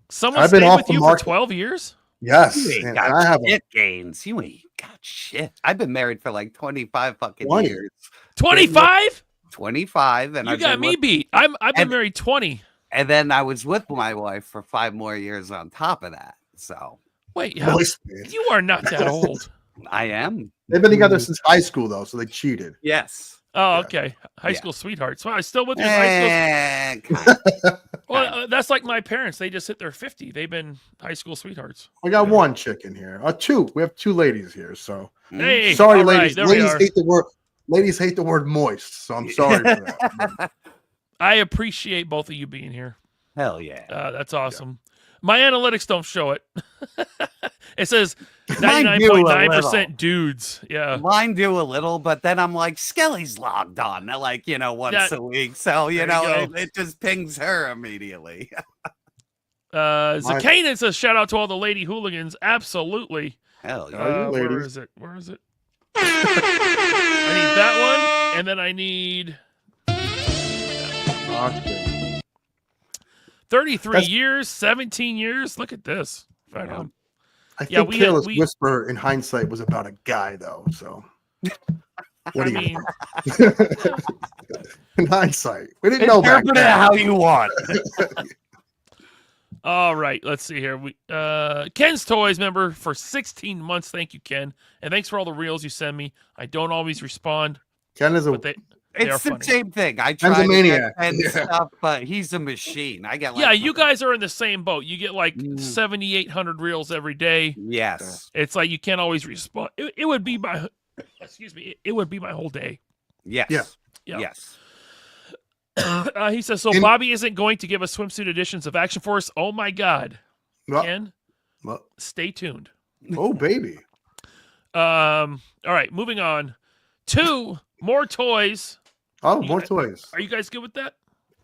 Someone stayed with you for 12 years? Yes. You ain't And got I have shit gains. You ain't got shit. I've been married for like 25 fucking 20. years. 25? 25. And you I've got been me with, beat. I've been married 20. And then I was with my wife for 5 more years on top of that. So wait, you are not that old. I am. They've been together since high school, though, so they cheated. Yes. Oh, okay. High school sweethearts. Well, I still with your high school. Well, that's like my parents. They just hit their 50. They've been high school sweethearts. I got one chick in here. Two. We have 2 ladies here. So hey, sorry, right, ladies. Ladies hate the word. Ladies hate the word moist. So I'm sorry for that. I appreciate both of you being here. Hell yeah. That's awesome. My analytics don't show it. It says Mine do a 99% dudes. Yeah. Mine do a little, but then I'm like, Skelly's logged on, like, once a week. So, it just pings her immediately. Zakana says, shout out to all the lady hooligans. Absolutely. Hell yeah. Where is it? I need that one, and then I need 33 years, 17 years. Look at this. Right on. I think Careless Whisper in hindsight was about a guy, though. So, what do you mean? In hindsight, we didn't know back then. How you want. All right, let's see here. Ken's Toys member for 16 months. Thank you, Ken, and thanks for all the reels you send me. I don't always respond. Ken is it's the same thing. I try to get Ken stuff, but he's a machine. I get you guys are in the same boat. You get like 7,800 reels every day. Yes, it's like you can't always respond. It would be my It would be my whole day. Yes. Yeah. Yes. He says, so Bobby isn't going to give us swimsuit editions of Action Force. Oh my God. Ken, stay tuned. Oh, baby. All right, moving on. 2 more toys. Oh, more toys. Are you guys good with that?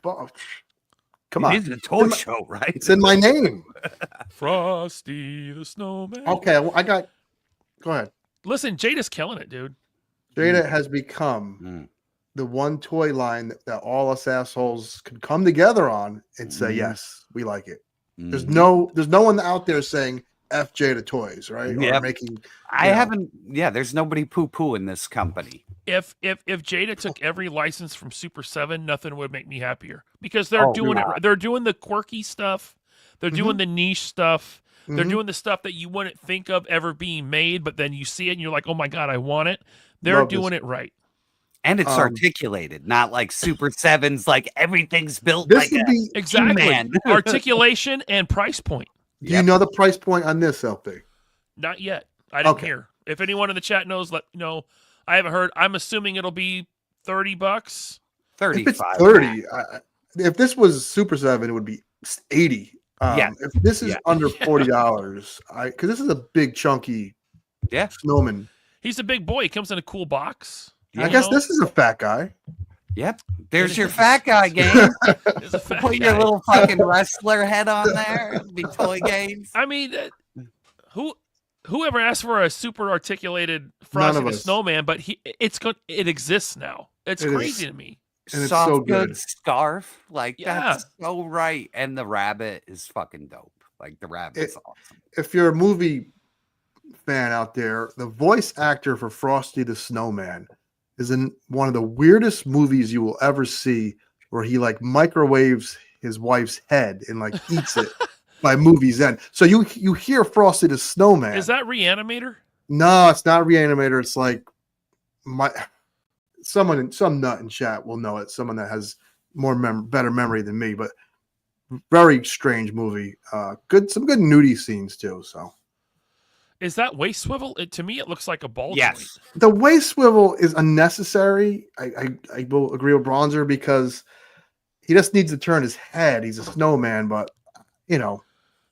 Come on. It's a toy show, right? It's in my name. Frosty the Snowman. Okay, well, go ahead. Listen, Jada's killing it, dude. Jada has become the one toy line that all us assholes could come together on and say, yes, we like it. There's no one out there saying F Jada Toys, right? Yeah. Or there's nobody poo-poo in this company. If Jada took every license from Super 7, nothing would make me happier because they're doing it. They're doing the quirky stuff. They're doing the niche stuff. They're doing the stuff that you wouldn't think of ever being made, but then you see it and you're like, oh my God, I want it. They're doing it right. And it's articulated, not like Super 7's like everything's built this like would be exactly articulation and price point. Do you know the price point on this, LP? Not yet. I didn't hear. If anyone in the chat knows, let me know. I haven't heard. I'm assuming it'll be $30. 35. If it's 30, if this was Super 7, it would be 80. If this is under $40, because this is a big chunky snowman. He's a big boy. He comes in a cool box. I guess this is a fat guy. Yep. There's your fat guy game. Put your little fucking wrestler head on there. It'll be toy games. I mean, whoever asked for a super articulated Frosty the Snowman, but it exists now. It's crazy to me. And it's soft so good. Scarf, that's so right. And the rabbit is fucking dope. Like the rabbit's awesome. If you're a movie fan out there, the voice actor for Frosty the Snowman is in one of the weirdest movies you will ever see, where he like microwaves his wife's head and like eats it by movie's end. So you hear Frosty the Snowman. Is that Reanimator? No, it's not Reanimator. It's like some nut in chat will know it. Someone that has better memory than me, but very strange movie. Some good nudie scenes too. So Is that waist swivel? To me, it looks like a ball Yes. joint. the waist swivel is unnecessary. I will agree with Bronzer because he just needs to turn his head. He's a snowman, but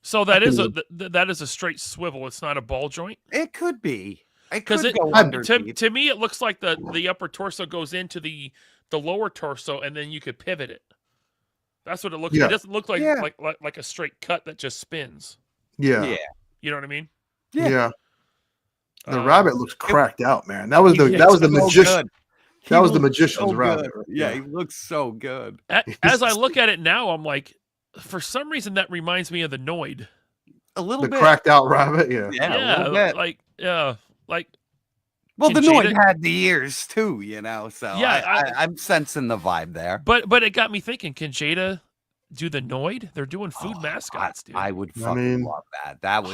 So that is a straight swivel. It's not a ball joint. It could be. It 'Cause could it- go underneath. To me, it looks like the upper torso goes into the lower torso, and then you could pivot it. That's what it looks. Yeah. It doesn't look like, Yeah. like a straight cut that just spins. yeah. You know what I mean? Yeah. The Uh, rabbit looks cracked out, man. That was the So magician. good. He That was the looks magician's so rabbit. good. Yeah, he looks so good. As I look at it now, I'm like, for some reason that reminds me of the Noid. A little The bit. cracked out rabbit. Yeah. Yeah, a little bit. like Well, the Can Noid Jada- had the ears too, So Yeah, I'm sensing the vibe there. but it got me thinking, can Jada do the Noid? They're doing food mascots, dude. I would I fucking mean- love that. That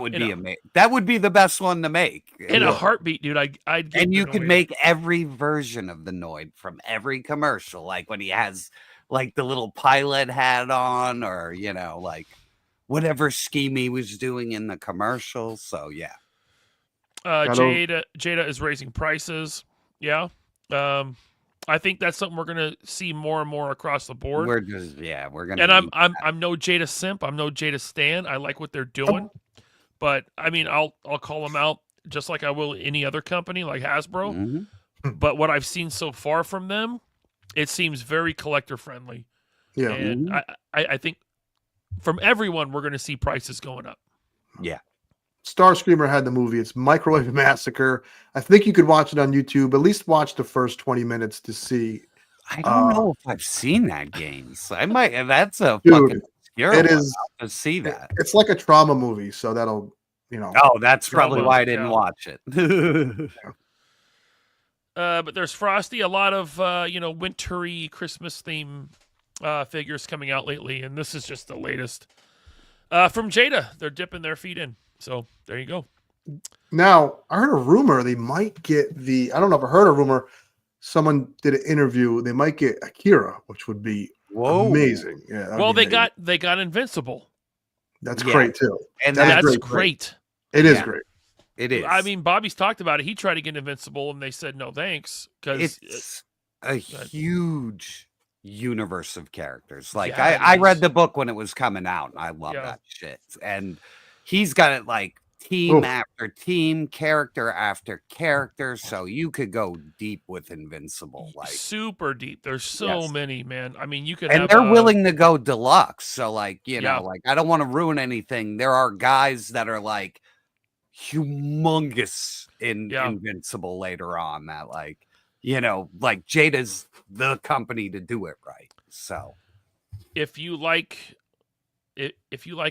would In be a- amazing. That would be the best one to make. in a heartbeat, dude. I'd get And the you could Noid. make every version of the Noid from every commercial, like when he has like the little pilot hat on, or like whatever scheme he was doing in the commercial. So yeah. Jada is raising prices. Yeah. I think that's something we're gonna see more and more across the board. We're gonna And need I'm no Jada simp. I'm no Jada stan. I like what they're doing, but I mean, I'll call them out just like I will any other company like Hasbro. Mhm. But what I've seen so far from them, it seems very collector friendly. Yeah. And I think from everyone, we're going to see prices going up. Yeah. Starscreamer had the movie. It's Microwave Massacre. I think you could watch it on YouTube. At least watch the first 20 minutes to see. I don't know if I've seen that Gaines. I might. That's a Dude, fucking obscure it one. is- I'll have to see that. It's like a trauma movie, so that'll Oh, that's probably Drama, why I didn't yeah. watch it. But there's Frosty, a lot of wintry Christmas theme figures coming out lately, and this is just the latest from Jada. They're dipping their feet in, so there you go. Now, I heard a rumor they might get I don't know if I heard a rumor. Someone did an interview. They might get Akira, which would be Whoa. amazing. Yeah. that'd Well, be they amazing. got Invincible. That's Yeah. great too. And That is That's great. great. It is Yeah. great. it is. I mean, Bobby's talked about it. He tried to get Invincible, and they said no thanks because it's a huge universe of characters. Like Yeah, it I is. read the book when it was coming out, and I love Yeah. that shit. And he's got it like team Oof. after team, character after character. So you could go deep with Invincible, like, super deep. There's so Yes. many, man. I mean, you could and have they're willing to go deluxe. So like, Yeah. like I don't want to ruin anything. There are guys that are like humongous in Yeah. Invincible later on that like, like Jada's the company to do it right. So if you like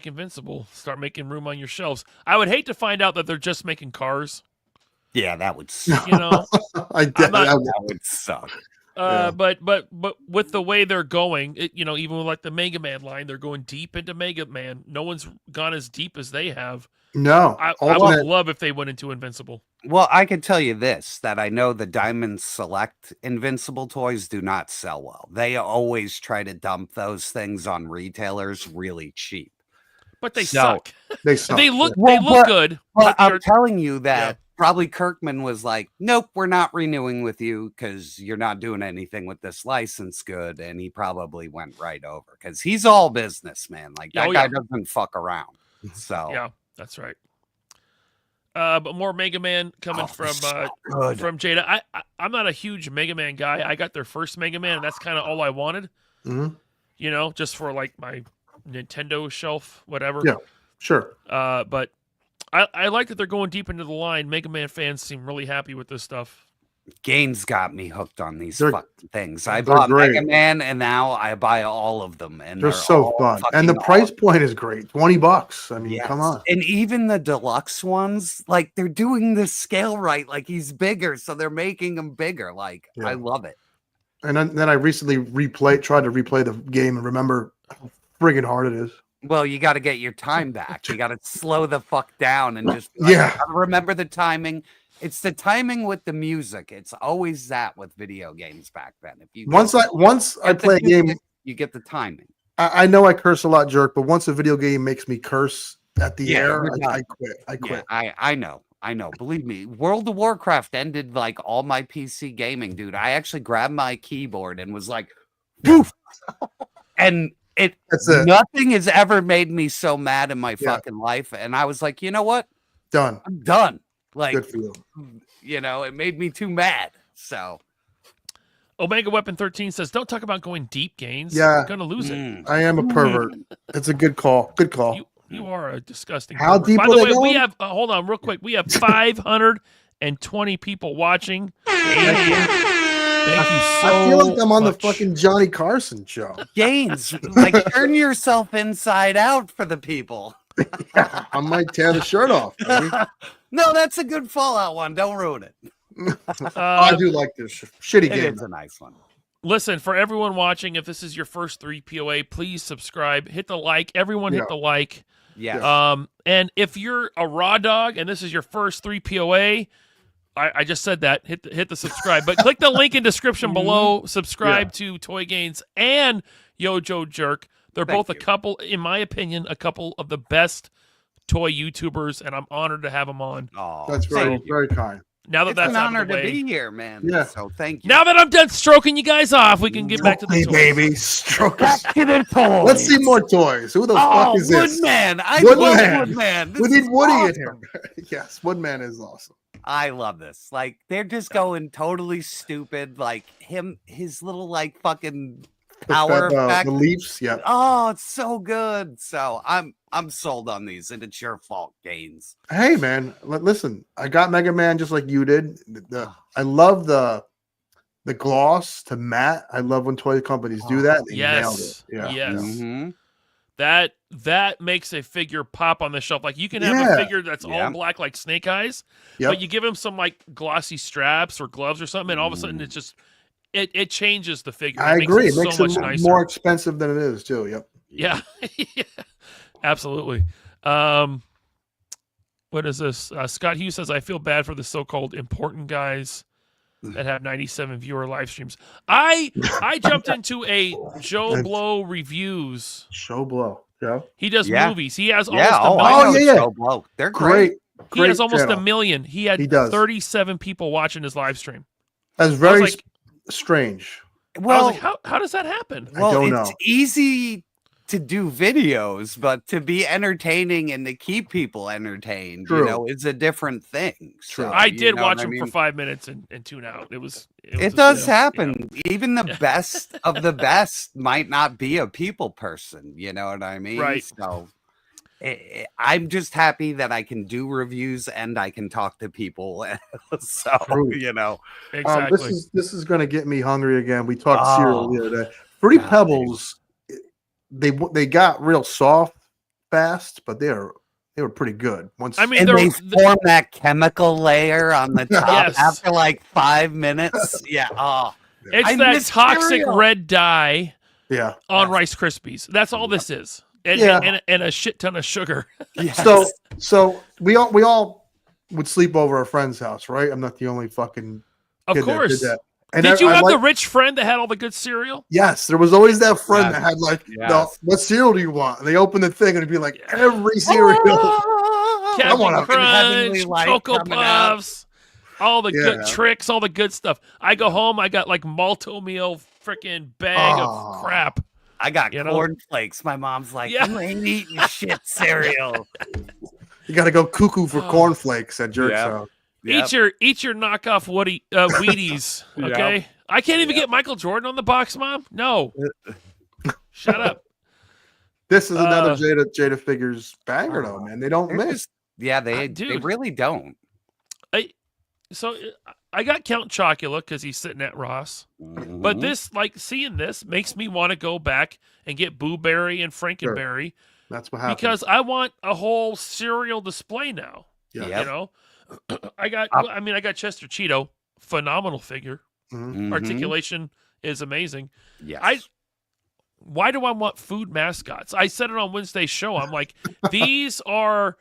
Invincible, start making room on your shelves. I would hate to find out that they're just making cars. yeah, that would suck. You know, I I'm not- That would suck. Yeah. but with the way they're going, even with like the Mega Man line, they're going deep into Mega Man. No one's gone as deep as they have. No. I Alternate- would love if they went into Invincible. Well, I can tell you this, that I know the Diamond Select Invincible toys do not sell well. They always try to dump those things on retailers really cheap. But they So- suck. they suck. They look Well, but- good. Well, but I'm they're- telling you that Yeah. probably Kirkman was like, nope, we're not renewing with you because you're not doing anything with this license good. And he probably went right over because he's all business, man. Like that Oh, guy yeah. doesn't fuck around. So Yeah, that's right. But more Mega Man coming from good. from Jada. I'm not a huge Mega Man guy. I got their first Mega Man, and that's kind of all I wanted. Mhm. Just for like my Nintendo shelf, whatever. Yeah. Sure. But I like that they're going deep into the line. Mega Man fans seem really happy with this stuff. Gaines got me hooked on these They're- fucking things. I they're bought great. Mega Man, and now I buy all of them, and They're they're so all fun, fucking and the price awesome. point is great. $20. I mean, come Yes. on. And even the deluxe ones, like they're doing the scale right. Like he's bigger, so they're making him bigger. Like I love it. And then I recently tried to replay the game and remember how friggin' hard it is. Well, you got to get your time back. You got to slow the fuck down and just like, remember the timing. It's the timing with the music. It's always that with video games back then. If you once I play a game, you get the timing. I know I curse a lot, jerk, but once a video game makes me curse at the air, I quit. I quit. Yeah, I know. Believe me, World of Warcraft ended like all my PC gaming, dude. I actually grabbed my keyboard and was like, "Woof!" And nothing has ever made me so mad in my fucking life. And I was like, you know what? Done. I'm done. Like, good for you. You know, it made me too mad. So, Omega Weapon 13 says, "Don't talk about going deep, Gaines. Yeah. You're gonna lose it." I am a pervert. It's a good call. Good call. You are a disgusting. How pervert. deep By were the they way, we going? have hold on real quick. We have 520 people watching. Thank you so I feel like I'm on much. the fucking Johnny Carson show. Gaines, like turn yourself inside out for the people. I might tear the shirt off. No, that's a good Fallout one. Don't ruin it. I do like this shitty game. It's a nice one. Listen, for everyone watching, if this is your first 3POA, please subscribe. Hit the like. Everyone hit the like. Yeah. And if you're a raw dog and this is your first 3POA, I just said that. Hit the subscribe. But click the link in description below. Subscribe to Toy Gains and Yojoe Jerk. They're both a couple, in my opinion, a couple of the best toy YouTubers, and I'm honored to have them on. Oh, that's very, very kind. Now that it's that's an out honor of the way, to be here, man. Yeah. So thank you. Now that I'm done stroking you guys off, we can get back to the toys. Baby, stroke Back to the toys. Let's see more toys. Who the fuck is this? Woodman. I Woodman. love Woodman. We need Woody in here. Yes, Woodman is awesome. I love this. Like they're just going totally stupid. Like his little like fucking power effect. The Leafs, yeah. Oh, it's so good. So I'm sold on these, and it's your fault, Gaines. Hey man, listen, I got Mega Man just like you did. I love the gloss to matte. I love when toy companies do that. They nailed it. Yeah. Yes. Mm-hmm. That makes a figure pop on the shelf. Like you can have a figure that's all black like Snake Eyes, but you give him some like glossy straps or gloves or something, and all of a sudden it's just it changes the figure. I agree. It makes so it much nicer. more expensive than it is too. Yep. Yeah. Absolutely. What is this? Scott Hughes says, "I feel bad for the so-called important guys that have 97 viewer live streams." I jumped into a Joe Blow reviews. Show Blow. Yeah. He does movies. He has almost a million. Joe Blow. They're great. He has almost channel. 1 million. He had 37 people watching his live stream. That's very strange. Well, I was like, how does that happen? Well, I don't it's know. easy to do videos, but to be entertaining and to keep people entertained, True. you know, is a different thing. So, I did know watch what I him for mean? 5 minutes and tune out. It does happen. Even the best of the best might not be a people person. You know what I mean? Right. So I'm just happy that I can do reviews and I can talk to people. So, True. you know, Exactly. This is going to get me hungry again. We talked cereal the other day. Fruity Pebbles, they got real soft fast, but they were pretty good. and they form that chemical layer on the top after like 5 minutes. Yeah. Oh, it's that toxic red dye. Yeah. On Rice Krispies. That's all this is. And a shit ton of sugar. Yes. So we all would sleep over a friend's house, right? I'm not the only fucking Of kid course. that did that. And did you have the rich friend that had all the good cereal? Yes, there was always that friend that had like, what cereal do you want? And they open the thing and it'd be like every cereal. Captain Crunch, Choco Puffs, all the good tricks, all the good stuff. I go home, I got like Malto-Meal freaking bag of crap. I got cornflakes. My mom's like, you ain't eating shit cereal. You got to go cuckoo for cornflakes at Jerk's house. Eat your knockoff Wheaties, okay? I can't even get Michael Jordan on the box, Mom. No, shut up. This is another Jada Figures banger, though, man. They don't miss. They really don't. I got Count Chocula because he's sitting at Ross. But this, like, seeing this makes me want to go back and get Boo Berry and Frankenberry. Sure. That's what happened. Because I want a whole cereal display now. Yeah. You know? I got Chester Cheeto, phenomenal figure. Articulation is amazing. Yes. Why do I want food mascots? I said it on Wednesday's show. I'm like, these are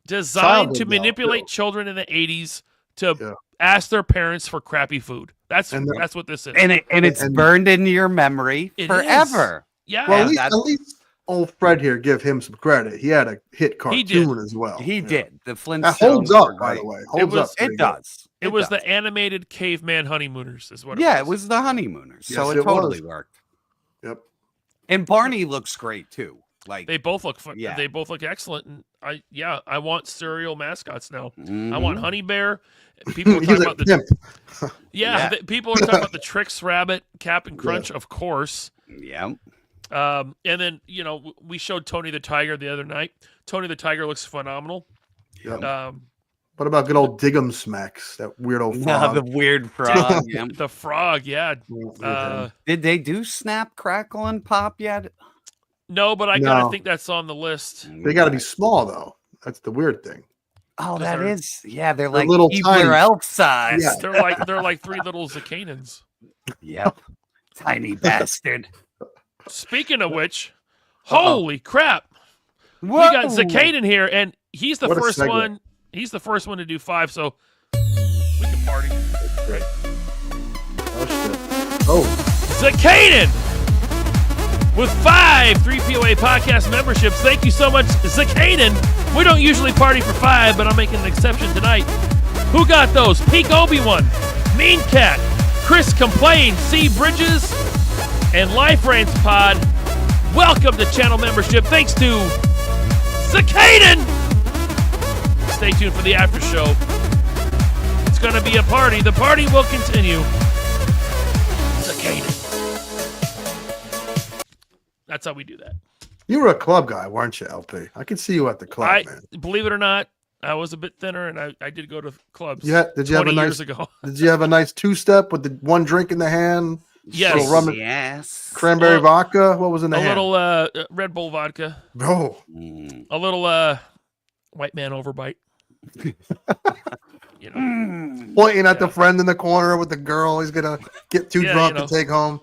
designed to manipulate children in the 80s to ask their parents for crappy food. That's what this is. And it's burned into your memory forever. Yeah. Well, at least old Fred here, give him some credit. He had a hit cartoon as well. He did. The Flintstones. That holds up, by the way. It does. It was the animated caveman honeymooners, is what it was. Yeah, it was the honeymooners. So it totally worked. Yep. And Barney looks great too. Like they both look fun. Yeah. They both look excellent. And I want cereal mascots now. I want Honey Bear. People are talking about the people are talking about the Trix Rabbit, Cap'n Crunch, of course. Yeah. And then, we showed Tony the Tiger the other night. Tony the Tiger looks phenomenal. Yep. What about good old Diggum Smacks? That weird old frog. The weird frog. The frog, yeah. Did they do Snap, Crackle, and Pop yet? No, but I gotta think that's on the list. They gotta be small though. That's the weird thing. Oh, that is. Yeah, they're like little Keebler elf size. Yeah. They're like three little Zacanans. Yep. Tiny bastard. Speaking of which, holy crap. Whoa. We got Zacanan here, and he's the first one. He's the first one to do 5, so we can party. Right? Zacanan with 5 3POA podcast memberships. Thank you so much, Zacanan. We don't usually party for 5, but I'm making an exception tonight. Who got those? Peak Obi-Wan, Mean Cat, Chris Complain, C Bridges, and Life Reigns Pod. Welcome to channel membership. Thanks to Zacanan. Stay tuned for the after show. It's going to be a party. The party will continue. Zacanan. That's how we do that. You were a club guy, weren't you, LP? I could see you at the club, man. Believe it or not, I was a bit thinner, and I did go to clubs. Yeah, did you have a nice years ago? Did you have a nice 2-step with the one drink in the hand? Yes. Rum, yes. Cranberry vodka. What was in the hand? A little Red Bull vodka. Oh. A little white man overbite. Pointing at the friend in the corner with the girl he's gonna get too drunk to take home.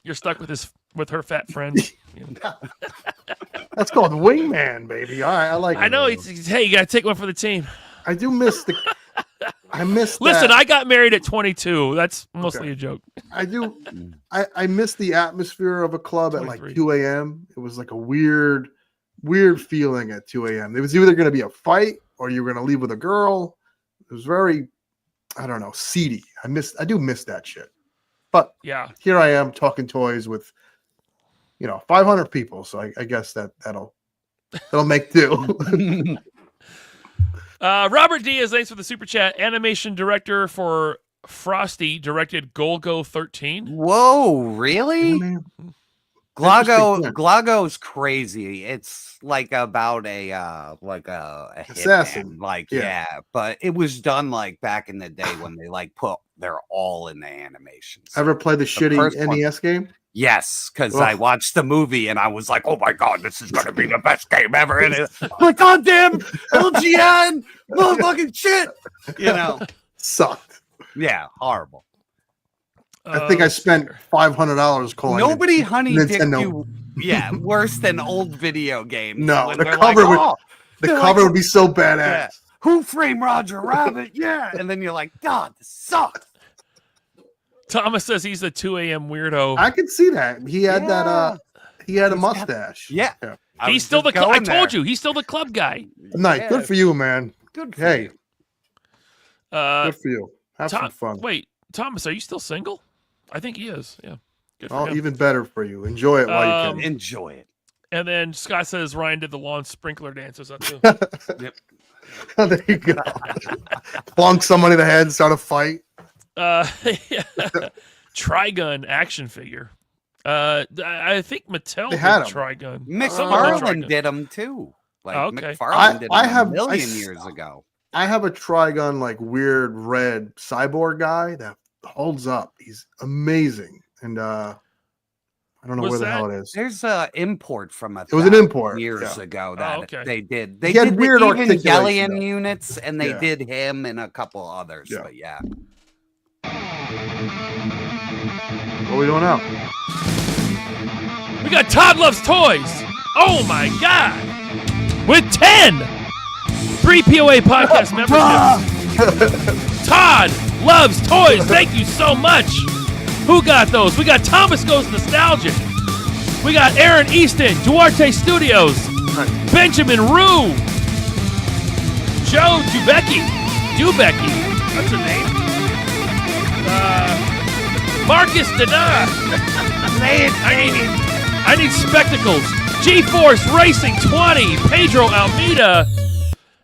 You're stuck with her fat friend. That's called wingman, baby. All right, I like it. I know. Hey, you gotta take one for the team. I do miss the. I miss. Listen, I got married at 22. That's mostly a joke. I do. I miss the atmosphere of a club 23. At like 2 a.m. It was like a weird feeling at 2 a.m. It was either going to be a fight or you were going to leave with a girl. It was very, I don't know, seedy. I do miss that shit. But yeah, here I am talking toys with, 500 people. So I guess that'll make do. Robert Diaz, thanks for the super chat. Animation director for Frosty directed Golgo 13. Whoa, really? Glago's crazy. It's like about a assassin. Hitman. But it was done like back in the day when they like put their all in the animations. Ever play the shitty NES game? Yes, because I watched the movie and I was like, "Oh my god, this is gonna be the best game ever!" And it's like, "Goddamn, LGN, motherfucking shit!" Sucked. Yeah, horrible. I think I spent $500 calling. Nobody honey dick you. Yeah, worse than old video games. No, the cover would be so badass. Yeah. Who Framed Roger Rabbit? Yeah, and then you're like, God, this sucks. Thomas says he's a 2 a.m. weirdo. I can see that. He had that. He had a mustache. Yeah. He's still the. I told you, he's still the club guy. Nice. Yeah. Good for you, man. Good for you. Good for you. Have some fun. Wait, Thomas, are you still single? I think he is. Yeah. Good for him. Even better for you. Enjoy it while you can. Enjoy it. And then Scott says Ryan did the lawn sprinkler dances up too. Yep. There you go. Plunk somebody in the head, start a fight. Trigun action figure. I think Mattel did Trigun. McFarlane did them too. Like McFarlane did them a million years ago. I have a Trigun like weird red cyborg guy that holds up. He's amazing, and I don't know Was where the that- hell it is. There's a import from It was an import years yeah. ago that okay. they did. They He had did weird the articulation, Evangelion though. units, and they Yeah. did him and a couple others. Yeah. But yeah, What are we doing now? We got Todd Loves Toys. Oh my God. With 10 3 POA podcast memberships. Todd Loves Toys. Thank you so much. Who got those? We got Thomas Goes Nostalgic. We got Aaron Easton, Duarte Studios, Benjamin Rue, Joe Dubecki. That's her name. Marcus Dana. I need spectacles. G-Force Racing 20, Pedro Almeida,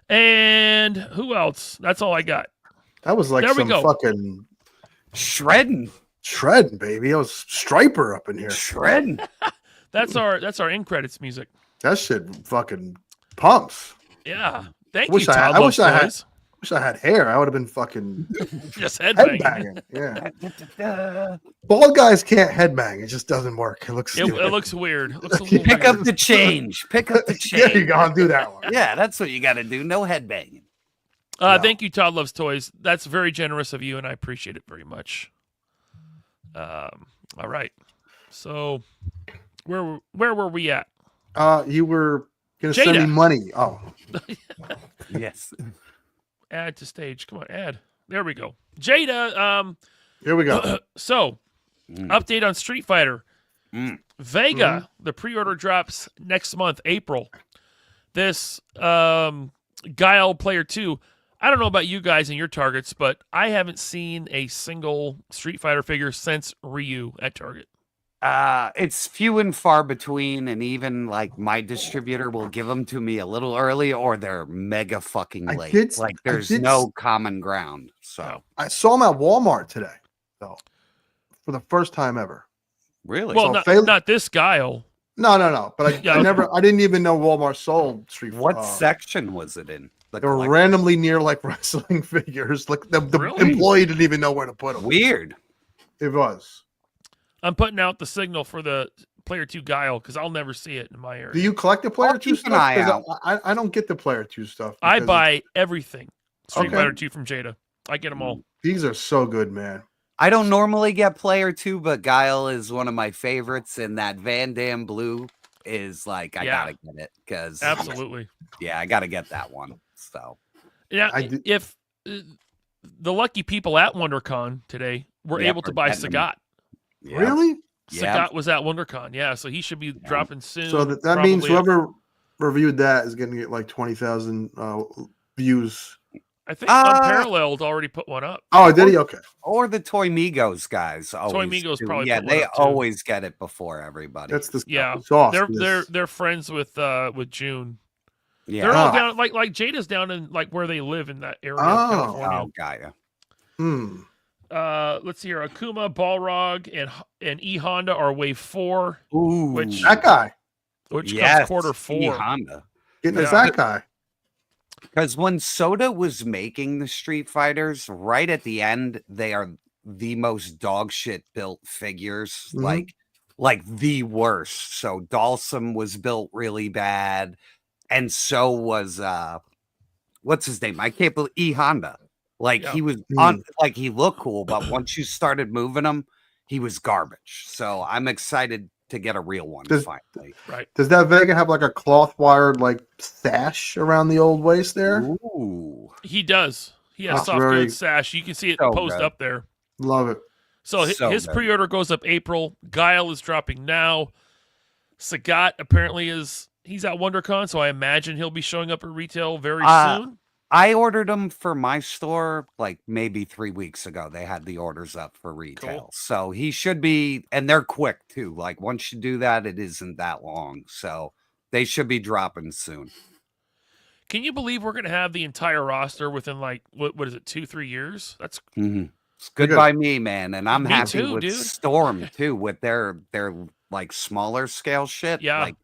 and who else? That's all I got. That was like There we some go. fucking shredding. baby. It was Striper up in here. Shredding. That's our end credits music. That shit fucking pumps. Yeah. Thank Wish you, I- Todd I Loves wish I had- Toys. Wish I had hair. I would have been fucking Just headbanging. headbanging. Yeah. Bald guys can't headbang. It just doesn't work. It looks It stupid. looks weird. It looks a little Pick weird. up the change. Pick up the change. There you go. I'll do that one. Yeah, that's what you got to do. No headbanging. Thank you, Todd Loves Toys. That's very generous of you, and I appreciate it very much. All right. So, where were we at? You were gonna send Jada. me money. Oh, Yes. Add to stage. Come on, add. There we go. Jada. here we go. So, update on Street Fighter. Vega, Mm-hmm. the pre-order drops next month, April. This Guile Player 2. I don't know about you guys and your targets, but I haven't seen a single Street Fighter figure since Ryu at Target. It's few and far between, and even like my distributor will give them to me a little early, or they're mega fucking I late. did- Like I there's did no common ground. So I saw him at Walmart today, though, for the first time ever. really, Well, So not this Guile. No. But Yeah, I okay. never. I didn't even know Walmart sold Street. what section was it in? The They were collect- randomly near like wrestling figures. Like the Really? employee didn't even know where to put them. Weird. It was. I'm putting out the signal for the Player 2 Guile because I'll never see it in my area. Do you collect the Player I'll 2 keep an stuff? eye 'Cause out. I don't get the Player 2 stuff. I because buy everything Street Okay. Fighter 2 from Jada. I get them all. these are so good, man. I don't normally get Player 2, but Guile is one of my favorites, and that Van Damme blue is like I Yeah. gotta get it because Absolutely. yeah, I gotta get that one. So Yeah, I did- if the lucky people at WonderCon today were Yep, able to are buy getting Sagat. yeah. Really? Yeah. Sagat was at WonderCon, yeah, so he should be dropping soon. So that means probably. whoever reviewed that is going to get like 20,000 views. I think Unparalleled already put one up. Oh, did he? Okay. Or the Toy Migos guys. Always Migos do. probably yeah, put one they up, too. always get it before everybody. That's the Yeah, sauce. they're friends with June. yeah. They're all Ah. down like Jada's down in like where they live in that area Oh. of California. Oh, Gaia. Let's see here. Akuma, Balrog, and E Honda are wave 4, Ooh, which That guy. comes yes, quarter 4. Honda. Getting a Yeah. fat guy. Because when Soda was making the Street Fighters, right at the end, they are the most dog shit built figures, Mhm. like the worst. So Dalsum was built really bad, and so was what's his name? I can't believe E Honda. Like Yeah. he was on, like he looked cool, but once you started moving him, he was garbage. So I'm excited to get a real one finally. Right. Does that Vega have like a cloth wired like sash around the old waist there? Ooh, He does. He has That's soft very- goods sash. You can see it So post good. up there. Love it. So, So his good. pre-order goes up April. Guile is dropping now. Sagat apparently he's at WonderCon, so I imagine he'll be showing up at retail very soon. I ordered them for my store like maybe 3 weeks ago. They had the orders up for retail. Cool. So he should be, and they're quick too. Like once you do that, it isn't that long. So they should be dropping soon. Can you believe we're going to have the entire roster within like what is it, 2-3 years? That's It's good Good. by me, man. And I'm Me happy too, with dude. Storm too, with their like smaller scale shit. Yeah. Like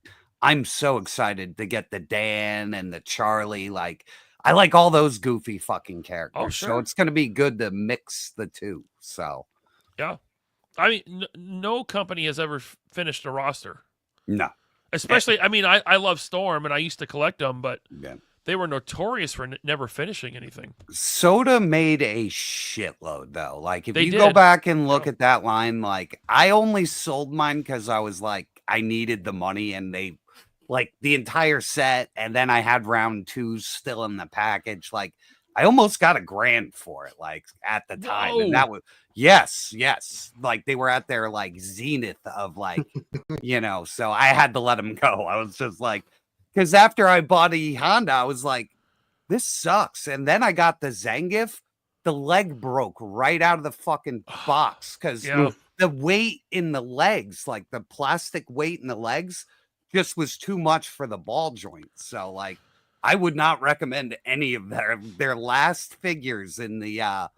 I'm so excited to get the Dan and the Charlie. Like I like all those goofy fucking characters. Oh, sure. So it's going to be good to mix the two. So, yeah. I mean, no company has ever finished a roster. no. Especially, I mean, I love Storm, and I used to collect them, but Yeah. they were notorious for never finishing anything. Soda made a shitload, though. Like, if They you go did. back and look Yeah. at that line, like, I only sold mine because I was like, I needed the money, and they, like, the entire set, and then I had round 2 still in the package. Like, I almost got $1,000 for it, like, at the time. Whoa. And that was, yes. Like, they were at their, like, zenith of, like, you know, so I had to let them go. I was just like, because after I bought a Honda, I was like, this sucks. And then I got the Zangief. The leg broke right out of the fucking box because Yeah. the weight in the legs, like the plastic weight in the legs, just was too much for the ball joint. So, like, I would not recommend any of their last figures in the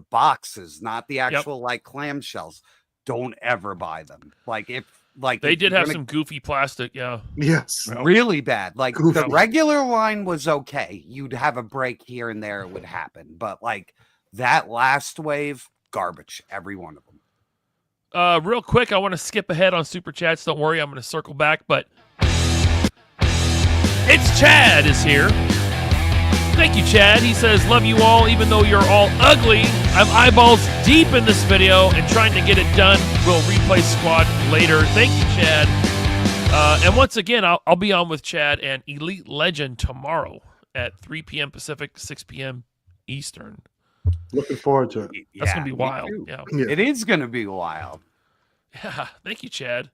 boxes, not the actual like clamshells. Don't ever buy them. Like, if like They if did you're have gonna- some goofy plastic, yeah. Yes. really bad. Like, Goofy. the regular line was okay. You'd have a break here and there, it would happen. But like that last wave, garbage, every one of them. Real quick, I want to skip ahead on Super Chats. Don't worry, I'm going to circle back, but it's Chad is here. Thank you, Chad. He says, love you all, even though you're all ugly. I'm eyeballs deep in this video and trying to get it done. We'll replay squad later. Thank you, Chad. And once again, I'll be on with Chad and Elite Legend tomorrow at 3 p.m. Pacific, 6 p.m. Eastern. Looking forward to it. That's going to be me wild. too. Yeah. Yeah. It is going to be wild. Yeah. Thank you, Chad.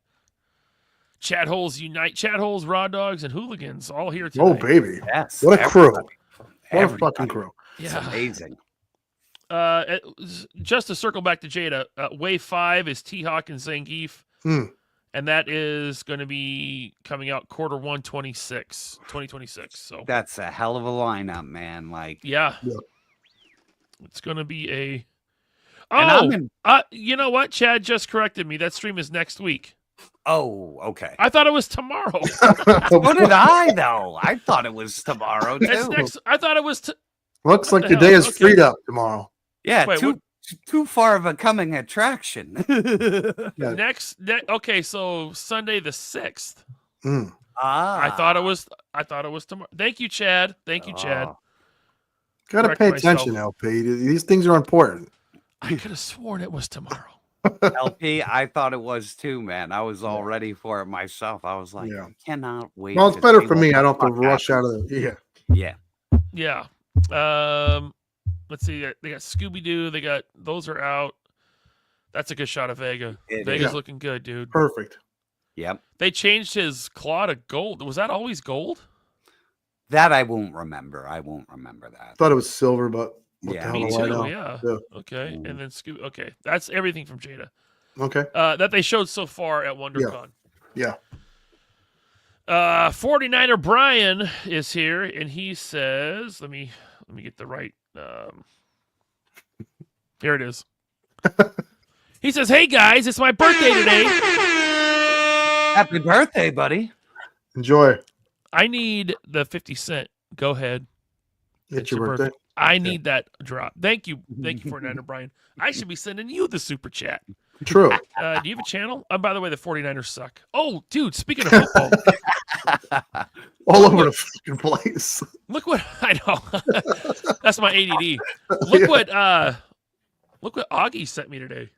Chat holes unite. Chat holes, raw dogs, and hooligans all here tonight. Oh, baby. Yes. What a crew. everybody. What a Everybody. fucking crew. It's Yeah. amazing. Just to circle back to Jada, Wave 5 is T-Hawk and Zangief. Hmm. And that is going to be coming out Q1 2026. So That's a hell of a lineup, man. Like, yeah. Yeah. It's going to be a... and I'm in... You know what? Chad just corrected me. That stream is next week. Oh, okay. I thought it was tomorrow. What did I though? I thought it was tomorrow It's too. next. I thought it was... Looks like the the hell? day is Okay. freed up tomorrow. Yeah, Wait, too far of a coming attraction. Yeah. Okay, so Sunday the 6th. Mm. I thought it was tomorrow. Thank you, Chad. Thank you, Chad. Oh. Got to Correct pay myself. attention, LP. These things are important. I could have sworn it was tomorrow. LP, I thought it was too, man. I was all ready for it myself. I was like, Yeah. I cannot wait. Well, it's to better see for what me. the I don't have to fuck rush happens. out of the. Yeah. Yeah. Yeah. Let's see. They got Scooby Doo. They got those are out. That's a good shot of Vega. It Vega's is. looking good, dude. Perfect. Yep. They changed his claw to gold. Was that always gold? That I won't remember. I won't remember that. Thought it was silver, but what Yeah, the hell Me do too. I know? Yeah. Yeah. Okay. Mm. And then Scooby. Okay, that's everything from Jada. Okay. That they showed so far at WonderCon. Yeah. 49er Brian is here, and he says, "Let me get the right." Here it is. He says, "Hey guys, it's my birthday today. Happy birthday, buddy. Enjoy. I need the 50 cent. Go ahead. It's your birthday. I need that drop. Thank you, 49er Brian. I should be sending you the super chat. True. Do you have a channel? By the way, the 49ers suck. Oh, dude, speaking of football, All over the fucking place. look what I know. That's my ADD. Look Yeah. what Augie sent me today.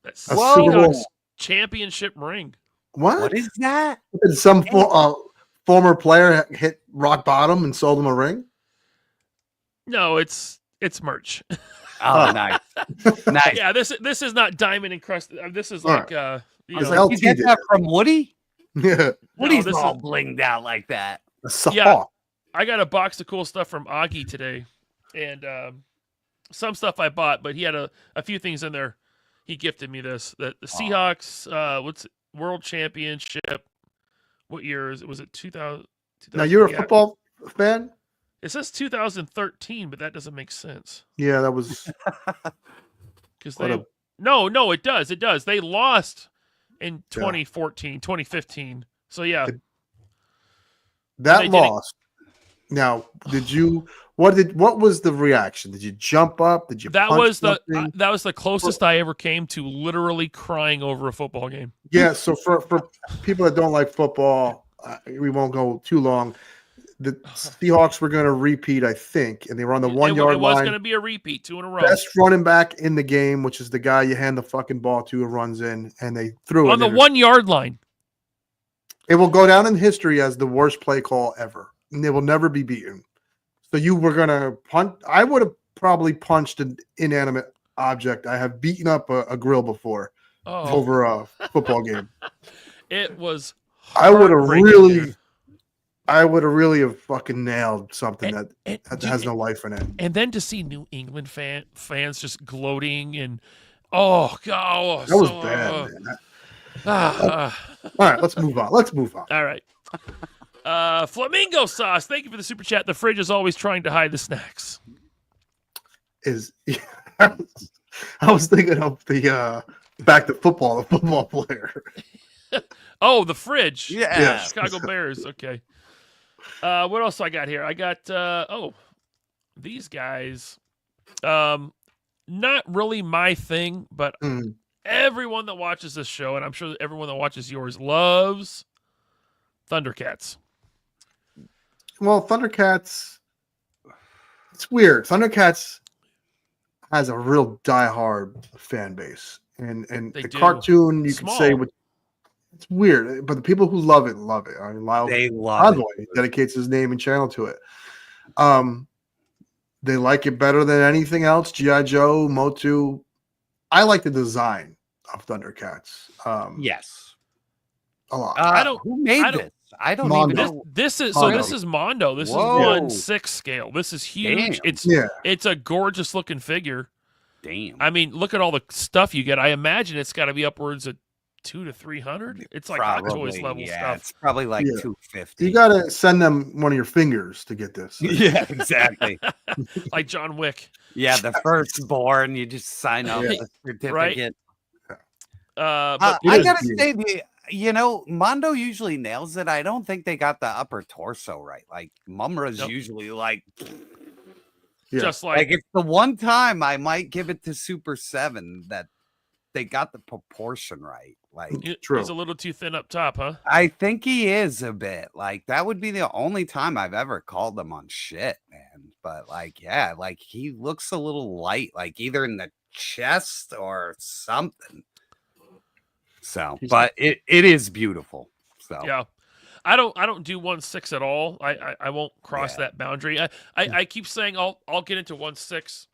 That A Super Bowl. Seahawks championship ring. What? What is that? Did some former player hit rock bottom and sold him a ring? No, it's merch. Oh, nice. Nice. Yeah, this is not diamond encrusted. This is All like I you was know, like, You get that from Woody? Yeah. Woody's this all is- blinged out like that. A saw. Yeah. I got a box of cool stuff from Augie today, and some stuff I bought, but he had a few things in there. He gifted me this. The Seahawks, what's it, World Championship? What year is it? Was it 2000? Now you're a yeah. football fan? It says 2013, but that doesn't make sense Yeah, that was because What they. a- No, it does. It does. They lost in Yeah. 2014, 2015. So yeah, that They did it- loss Now, what was the reaction? Did you jump up? Did you That punch was something? that was the closest I ever came to literally crying over a football game. Yeah, so for people that don't like football, we won't go too long. The Seahawks were going to repeat, I think, and they were on the 1 yard line. It was going to be a repeat, 2 in a row. Best running back in the game, which is the guy you hand the fucking ball to who runs in, and they threw it on the 1 yard line. It will go down in history as the worst play call ever, and they will never be beaten. So you were going to punt. I would have probably punched an inanimate object. I have beaten up a grill before over a football game. It was. I would have really have fucking nailed something that has no life in it. And then to see New England fans just gloating and that was bad, man. All right, let's move on. All right. Flamingo Sauce, thank you for the super chat. The fridge is always trying to hide the snacks. I was thinking of the back to football, the football player. Oh, the fridge. Yeah. Chicago Bears. Okay. What else I got here? I got these guys. Not really my thing, but everyone that watches this show, and I'm sure that everyone that watches yours, loves Thundercats. Well, Thundercats, it's weird. Thundercats has a real diehard fan base, and the cartoon you could say it's weird, but the people who love it love it. I mean, they love it. Dedicates his name and channel to it. They like it better than anything else. G.I. Joe, Motu. I like the design of Thundercats. Yes, a lot. Who made this? I don't Mondo. even know. This is Mondo. This is 1/6 scale. This is huge. Damn. It's a gorgeous looking figure. Damn. I mean, look at all the stuff you get. I imagine it's got to be upwards of 200 to 300. It's like Hot Toys level stuff. It's probably like 250. You got to send them one of your fingers to get this. Yeah, exactly. Like John Wick. Yeah, the firstborn. You just sign up the certificate. Right? I gotta say, Mondo usually nails it. I don't think they got the upper torso right. Like Mumra's usually like. Just like it's the one time I might give it to Super 7 that they got the proportion right. Like he's a little too thin up top, huh? I think he is a bit. Like that would be the only time I've ever called him on shit, man. But like, yeah, like he looks a little light, like either in the chest or something. So, but it is beautiful. So yeah. I don't do 1/6 at all. I won't cross that boundary. I keep saying I'll get into 1/6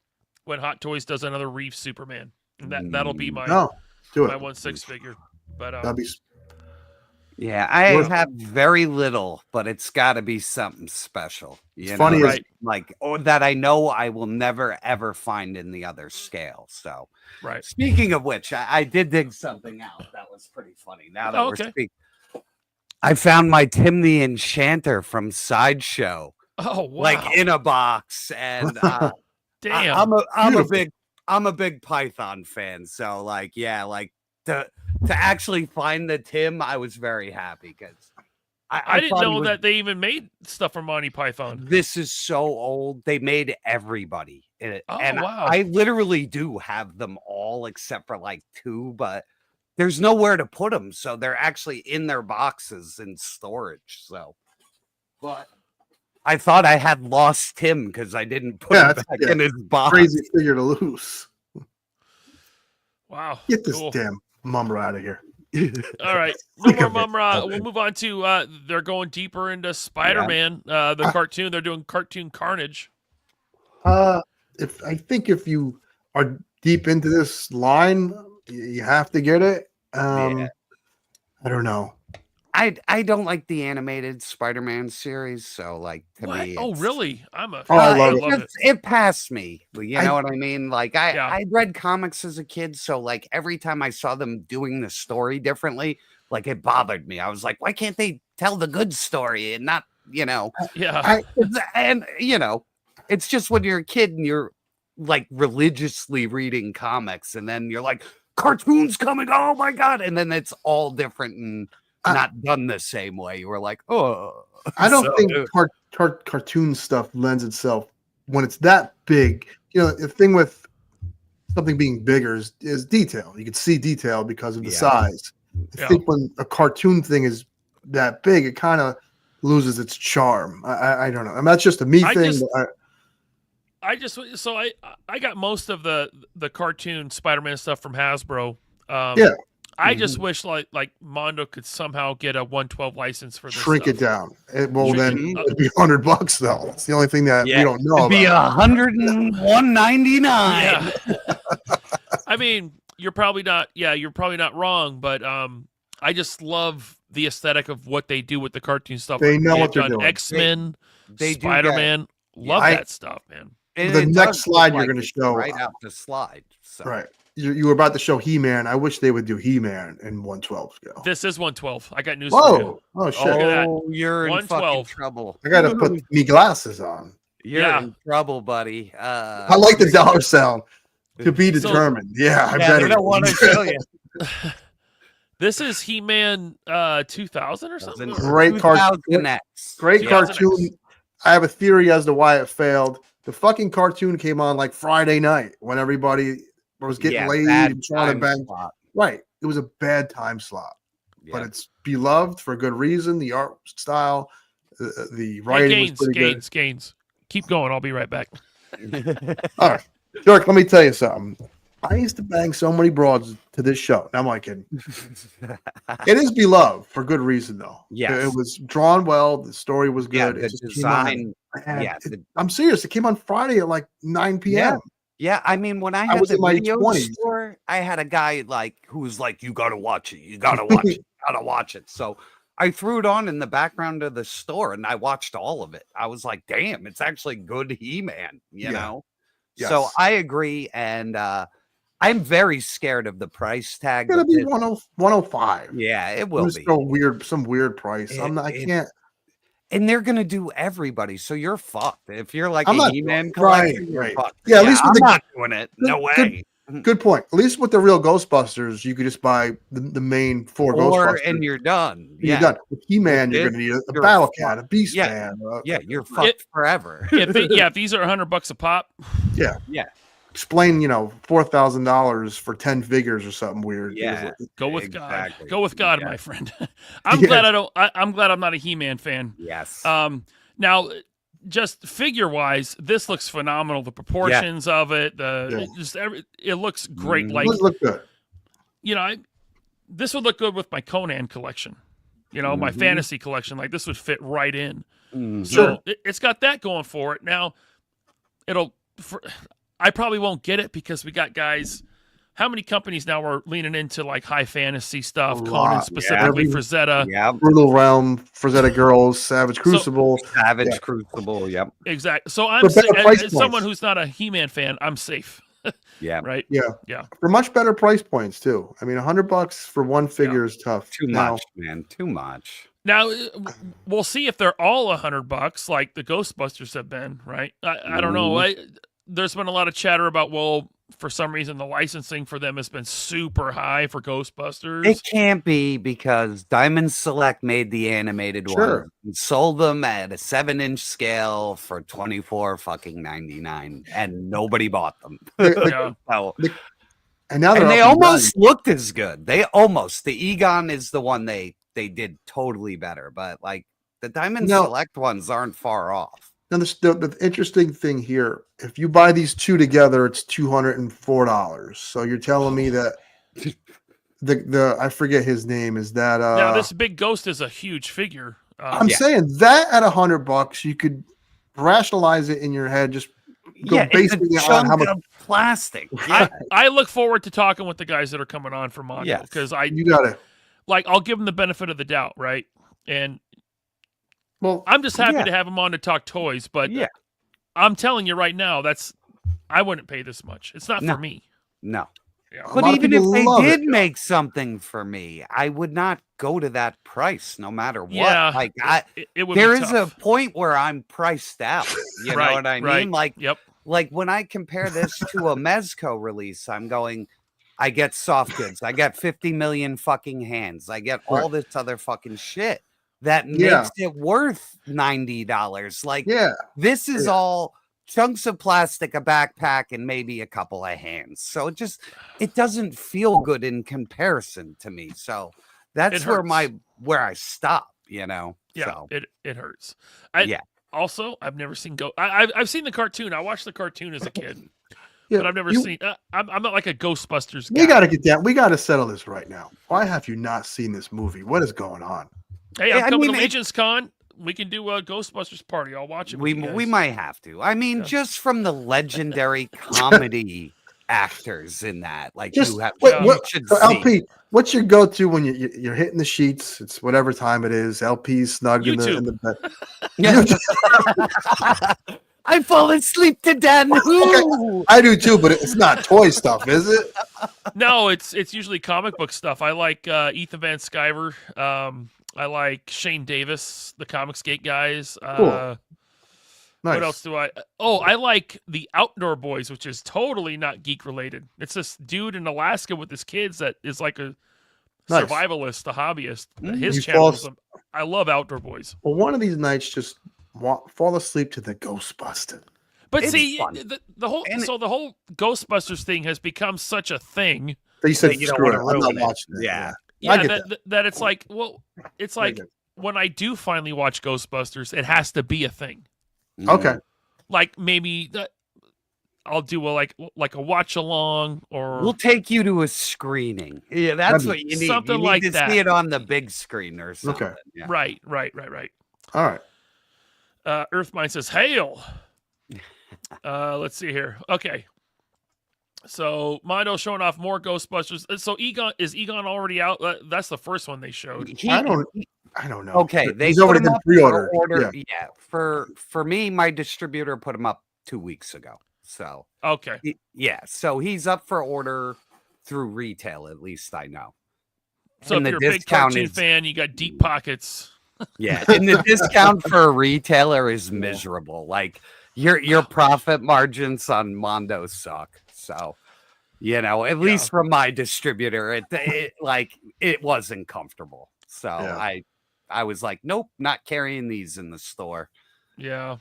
when Hot Toys does another Reeve Superman. And that'll be my my 1/6 figure. But yeah, I have very little, but it's got to be something special. Funny, right? Like that I know I will never ever find in the other scale. So, right. Speaking of which, I did dig something out that was pretty funny. Now that we're speaking, I found my Tim the Enchanter from Sideshow. Oh wow! Like in a box, and damn, I'm a big Python fan, so like, yeah, like to actually find the Tim, I was very happy because I didn't know that they even made stuff from Monty Python. This is so old. They made everybody in it. And wow. I literally do have them all except for like 2, but there's nowhere to put them. So they're actually in their boxes in storage. So, but I thought I had lost Tim because I didn't put him back in his box. Crazy figure to lose. Wow. Get this damn Mumra out of here. All right. No more Mumra. We'll move on to they're going deeper into Spider-Man, the cartoon. They're doing Cartoon Carnage. If you are deep into this line, you have to get it. I don't know. I don't like the animated Spider-Man series, so like to me. Oh, really? I love it. It passed me. You know what I mean? Like I read comics as a kid, so like every time I saw them doing the story differently, like it bothered me. I was like, why can't they tell the good story and not, Yeah. And it's just when you're a kid and you're like religiously reading comics, and then you're like, cartoons coming, oh my god, and then it's all different and not done the same way. You were like, oh, I don't So- think cartoon stuff lends itself when it's that big. You know, the thing with something being bigger is detail. You can see detail because of the size. I think when a cartoon thing is that big, it kind of loses its charm. I don't know. I mean, that's just a me thing. I got most of the cartoon Spider-Man stuff from Hasbro. I just wish like Mondo could somehow get a 112 license for this. Shrink stuff. it down. Then Shrink it'd be $100 though. It's the only thing that we don't know It'd be about. $101.99. Yeah. I mean, you're probably not wrong, but I just love the aesthetic of what they do with the cartoon stuff. They know what they're doing. X-Men, They do Spider-Man, love that stuff, man. And the it next does slide look you're going to it's show right out the slide. So. Right. You were about to show He-Man. I wish they would do He-Man in 112 scale. This is 112. I got news for you. Oh shit! Look at that. Oh, you're in fucking 112. trouble. I got to put me glasses on. You're in trouble, buddy. I like the dollar sound. To be determined. I bet. I don't want to show you. This is He-Man 2000 or something. Great cartoon. Great 2000X. cartoon. I have a theory as to why it failed. The fucking cartoon came on like Friday night when everybody was getting laid and trying to bang. Right. It was a bad time slot. But it's beloved for good reason. The art style, the writing was pretty good. Gaines. Keep going. I'll be right back. All right. Dirk, let me tell you something. I used to bang so many broads to this show. Now, am I kidding? It is beloved for good reason, though. Yes. It was drawn well. The story was good. Yeah, the design. I'm serious. It came on Friday at like 9 p.m. Yeah, I mean, when I had was the in my video 20s. store, I had a guy who was like, "You gotta watch it. You gotta watch it. You gotta watch it." So I threw it on in the background of the store, and I watched all of it. I was like, "Damn, it's actually good He-Man," you know. Yes. So I agree, and I'm very scared of the price tag. It's gonna be 105. Yeah, it will be some weird price. I can't. And they're gonna do everybody, so you're fucked. If you're like I'm a not He-Man collector, you're right. fucked. Yeah, at least with I'm the, not doing it. No way. Good point. At least with the real Ghostbusters, you could just buy the main four Ghostbusters, and you're done. You're done. With He-Man, you're gonna need a Battle Cat, a Beast Man. You're fucked forever. If these are $100 a pop. Yeah. Explain, $4,000 for 10 figures or something weird. Yeah, go with God. Go with God, my friend. I'm glad I'm glad I'm not a He-Man fan. Yes. Now, just figure-wise, this looks phenomenal. The proportions of it, it looks great. Like, it look good. This would look good with my Conan collection. My fantasy collection. Like, this would fit right in. So it's got that going for it. Now, I probably won't get it because we got guys. How many companies now are leaning into like high fantasy stuff? Conan specifically, Frazetta. Yeah. Brutal Realm, Frazetta Girls, Savage Crucible. Crucible, yep. Exactly. So I'm as someone who's not a He-Man fan, I'm safe. Yeah. Right? Yeah. For much better price points too. I mean, $100 for one figure is tough. Too much, man. Too much. Now we'll see if they're all $100 like the Ghostbusters have been, right? I don't know. There's been a lot of chatter about, for some reason, the licensing for them has been super high for Ghostbusters. It can't be because Diamond Select made the animated one and sold them at a 7-inch scale for $24.99, and nobody bought them. And now they almost looked as good. The Egon is the one they did totally better, but like the Diamond Select ones aren't far off. Now, the interesting thing here, if you buy these two together, it's $204. So you're telling me that the I forget his name, is that now this big ghost is a huge figure. I'm saying that at $100, you could rationalize it in your head. Just go basically on how much plastic. I look forward to talking with the guys that are coming on from Mondo because you gotta I'll give them the benefit of the doubt, right? And well, I'm just happy to have them on to talk toys, but I'm telling you right now, I wouldn't pay this much. It's not for me. No. Yeah. But even if they did make something for me, I would not go to that price no matter what. Yeah, like it would there be is tough. a point where I'm priced out. You know what I mean? Like, yep. Like when I compare this to a Mezco release, I'm going, I get soft goods. I get 50 million fucking hands. I get all this other fucking shit that makes it worth $90. Like, this is all chunks of plastic, a backpack, and maybe a couple of hands. So it doesn't feel good in comparison to me. So that's where I stop, you know? Yeah, so. it hurts. Also, I've never seen I've seen the cartoon. I watched the cartoon as a kid. But I've never seen. I'm not like a Ghostbusters guy. We got to get that. We got to settle this right now. Why have you not seen this movie? What is going on? Hey, I'm coming to Legends Con. We can do a Ghostbusters party. I'll watch it. We might have to. I mean, just from the legendary comedy actors in that, like just you have. LP, what's your go-to when you're hitting the sheets? It's whatever time it is. LP's snug in the bed. Yeah. I fall asleep to Dan. Okay. I do too, but it's not toy stuff, is it? No, it's usually comic book stuff. I like Ethan Van Sciver. I like Shane Davis, the Comicsgate guys. Cool. Nice. What else do I? Oh, I like the Outdoor Boys, which is totally not geek related. It's this dude in Alaska with his kids that is like a survivalist, a hobbyist. His channel. I love Outdoor Boys. Well, one of these nights, just fall asleep to the Ghostbusters. But see, the whole Ghostbusters thing has become such a thing. They said, "Screw it, I'm not watching it." Yeah, that it's like, well, it's like when I do finally watch Ghostbusters, it has to be a thing. Okay, like maybe I'll do a watch along, or we'll take you to a screening. Yeah, that's what you need. Something you need like to that. See it on the big screen or something. Okay, yeah. Right. All right. Earthmind says, "Hail." Let's see here. Okay. So Mondo showing off more Ghostbusters. So Egon already out? That's the first one they showed. I don't know. Okay, he's already been pre-ordered. Yeah. For me, my distributor put him up 2 weeks ago. So okay. So he's up for order through retail, at least I know. So if you're a big cartoon fan, you got deep pockets. Yeah, and the discount for a retailer is miserable. Like your profit margins on Mondo suck. So, at least from my distributor, it wasn't comfortable. So I was like, nope, not carrying these in the store. Yeah.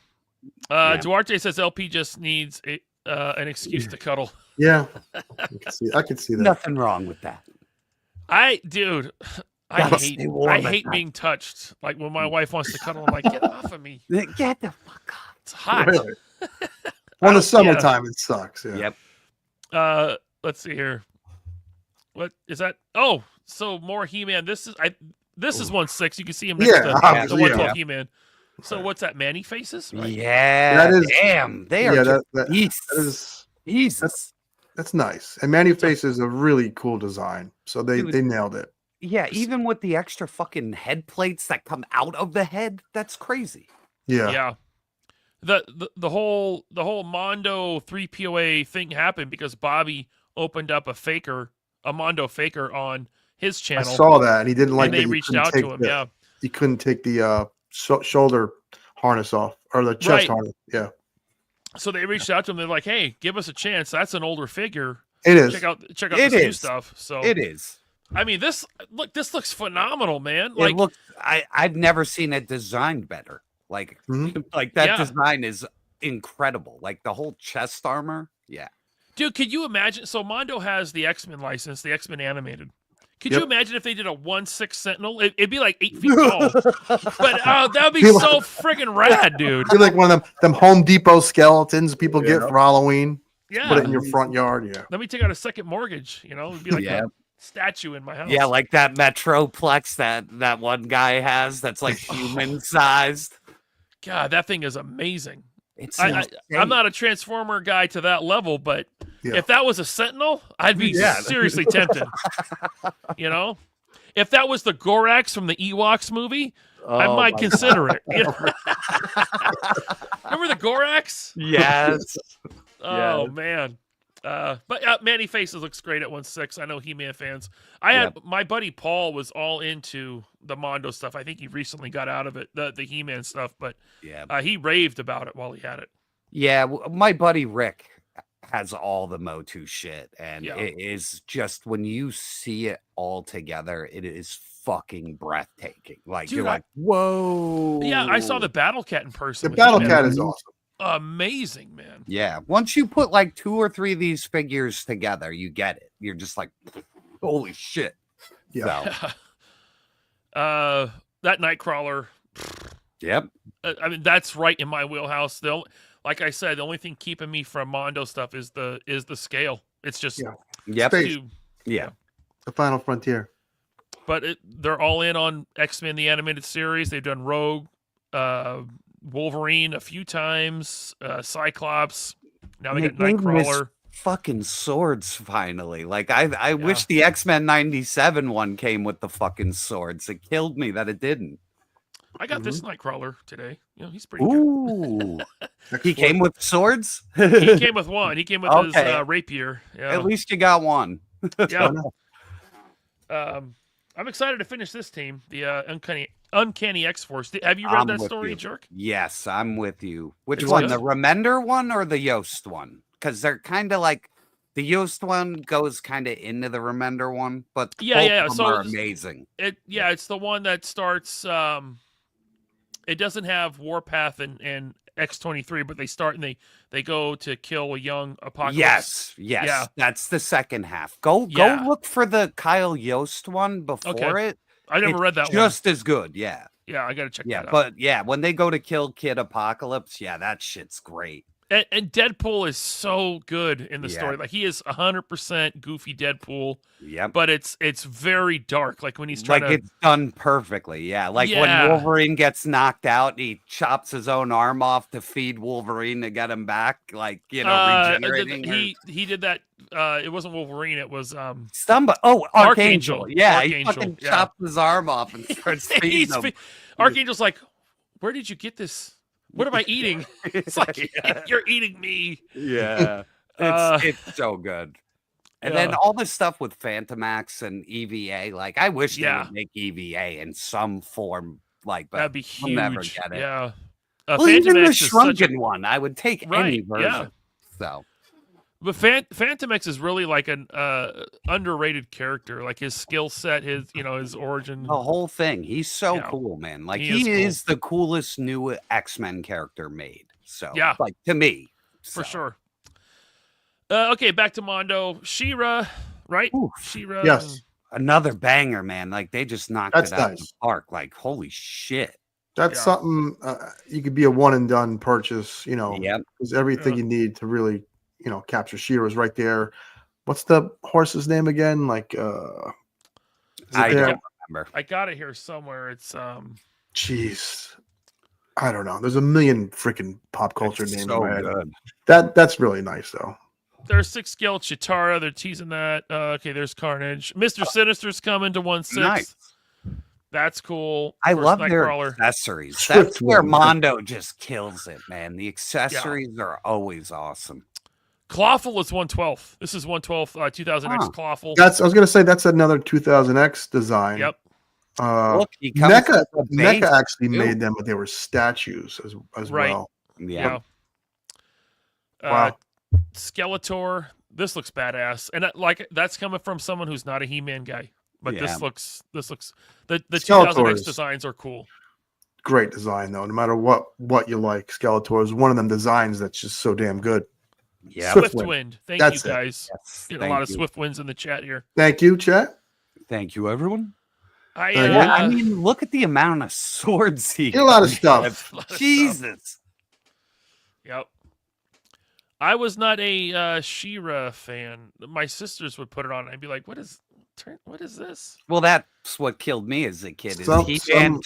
Duarte says LP just needs an excuse to cuddle. Yeah, I can see that. Nothing wrong with that. I hate being touched. Like when my wife wants to cuddle, I'm like, get off of me. Get the fuck off. It's hot. Really? Well, in the summertime, it sucks. Yeah. Yep. Let's see here. What is that? Oh, so more He-Man. This is 1/6. You can see him next to the 112 He-Man. So what's that? Manny faces? Right? Yeah. That is, damn. They are Jesus. That's nice. And Manny Face is a really cool design. So they nailed it. Yeah, even with the extra fucking head plates that come out of the head, that's crazy. Yeah. Yeah. The whole Mondo 3POA thing happened because Bobby opened up a Mondo faker on his channel. I saw that, and he didn't like. And they reached out to him. Yeah, he couldn't take the shoulder harness off or the chest harness. Yeah. So they reached out to him. They're like, "Hey, give us a chance. That's an older figure. It is. Check out this new stuff." So it is. I mean, this looks phenomenal, man. It looks. I've never seen it designed better. Like that design is incredible. Like the whole chest armor. Yeah. Dude, could you imagine? So Mondo has the X-Men license, the X-Men animated. Could you imagine if they did a 1/6 Sentinel? It'd be like 8 feet tall. But that'd be so friggin' rad, dude. It'd be like one of them Home Depot skeletons people get for Halloween. Yeah. Put it in your front yard. Yeah. Let me take out a second mortgage. It'd be like a statue in my house. Yeah, like that Metroplex that one guy has that's like human sized. God, that thing is amazing. I'm not a Transformer guy to that level, but if that was a Sentinel, I'd be seriously tempted. If that was the Gorax from the Ewoks movie, I might consider it. Remember the Gorax? Yes. Oh man. But Manny Faces looks great at 1/6. I know He-Man fans. I had my buddy Paul was all into the Mondo stuff. I think he recently got out of it, the He-Man stuff, but he raved about it while he had it. Yeah, my buddy Rick has all the Motu shit, and Yeah. it is just when you see it all together, it is fucking breathtaking. Like Dude, you're like, whoa. Yeah, I saw the Battle Cat in person. The with Battle He-Man. Cat is awesome. Amazing, man. Yeah, once you put like 2 or 3 of these figures together, you get it. You're just like, holy shit. Yeah. So, That Nightcrawler. yep. I mean, that's right in my wheelhouse. Like I said, the only thing keeping me from Mondo stuff is the scale. It's just Yep. Space. Yeah. The Final Frontier. But they're all in on X-Men the animated series. They've done Rogue, Wolverine a few times, Cyclops. Now they got Nightcrawler. Fucking swords finally. Like I wish the X-Men 97 one came with the fucking swords. It killed me that it didn't. I got this Nightcrawler today. He's pretty Ooh. He came with swords? good. He came with one. He came with his rapier. Yeah. At least you got one. Yeah. I'm excited to finish this team, the Uncanny X-Force. Have you read that story, Jerk? Yes, I'm with you. Which one? The Remender one or the Yost one? Because they're kind of like the Yost one goes kind of into the Remender one, but both of them are amazing. It's the one that starts. It doesn't have Warpath and X-23, but they start and they go to kill a young Apocalypse. Yes. Yeah. That's the second half. Go look for the Kyle Yost one before it. I never read that one. Just as good, yeah. Yeah, I got to check that out. But yeah, when they go to kill Kid Apocalypse, that shit's great. And Deadpool is so good in the story. Like he is 100% goofy Deadpool. Yep. But it's very dark. Like when he's trying to. It's done perfectly. Yeah. Like when Wolverine gets knocked out, he chops his own arm off to feed Wolverine to get him back. Like, regenerating. He did that. It wasn't Wolverine. It was Archangel. Yeah. Archangel. He fucking chops his arm off and starts feeding him. Archangel's like, where did you get this? What am I eating? It's like you're eating me. Yeah, it's so good. And then all this stuff with Phantomax and EVA, like I wish they would make EVA in some form. Like, but that'd be huge. We'll never get it. Yeah. Even the shrunken one, I would take any version. Yeah. So. But Phantomax is really like an underrated character. Like his skill set, his origin, the whole thing. He's so cool, man. Like he is the coolest new X-Men character made. So like to me, for sure. Okay, back to Mondo. She-Ra, right? She-Ra. Yes, another banger, man. Like they just knocked it out of the park. Like holy shit. That's something you could be a one and done purchase. Because everything you need to really. Capture She-Ra is right there. What's the horse's name again? Like, I don't remember. I got it here somewhere. It's jeez, I don't know. There's a million freaking pop culture names. So good. That's really nice though. There's 6 scale Chitara. They're teasing that. Okay, there's Carnage. Mr. Sinister's coming to 1/6. Nice. That's cool. I love their accessories. That's where Mondo just kills it, man. The accessories are always awesome. Clawful is 1/12. This is 1/12 2000X Clawful. I was gonna say that's another 2000X design. Yep. Look, NECA actually made them, but they were statues as well. Yeah. Wow. Skeletor. This looks badass, and that's coming from someone who's not a He-Man guy. But this looks the 2000X designs are cool. Great design though. No matter what you like, Skeletor is one of them designs that's just so damn good. Yeah, Swiftwind. Thank you guys. Yes, getting a lot of Swiftwinds in the chat here. Thank you, chat. Thank you, everyone. I mean, look at the amount of swords he got. A lot of stuff. Jesus. Yep. I was not a She-Ra fan. My sisters would put it on, and I'd be like, "What is this?" Well, that's what killed me as a kid. He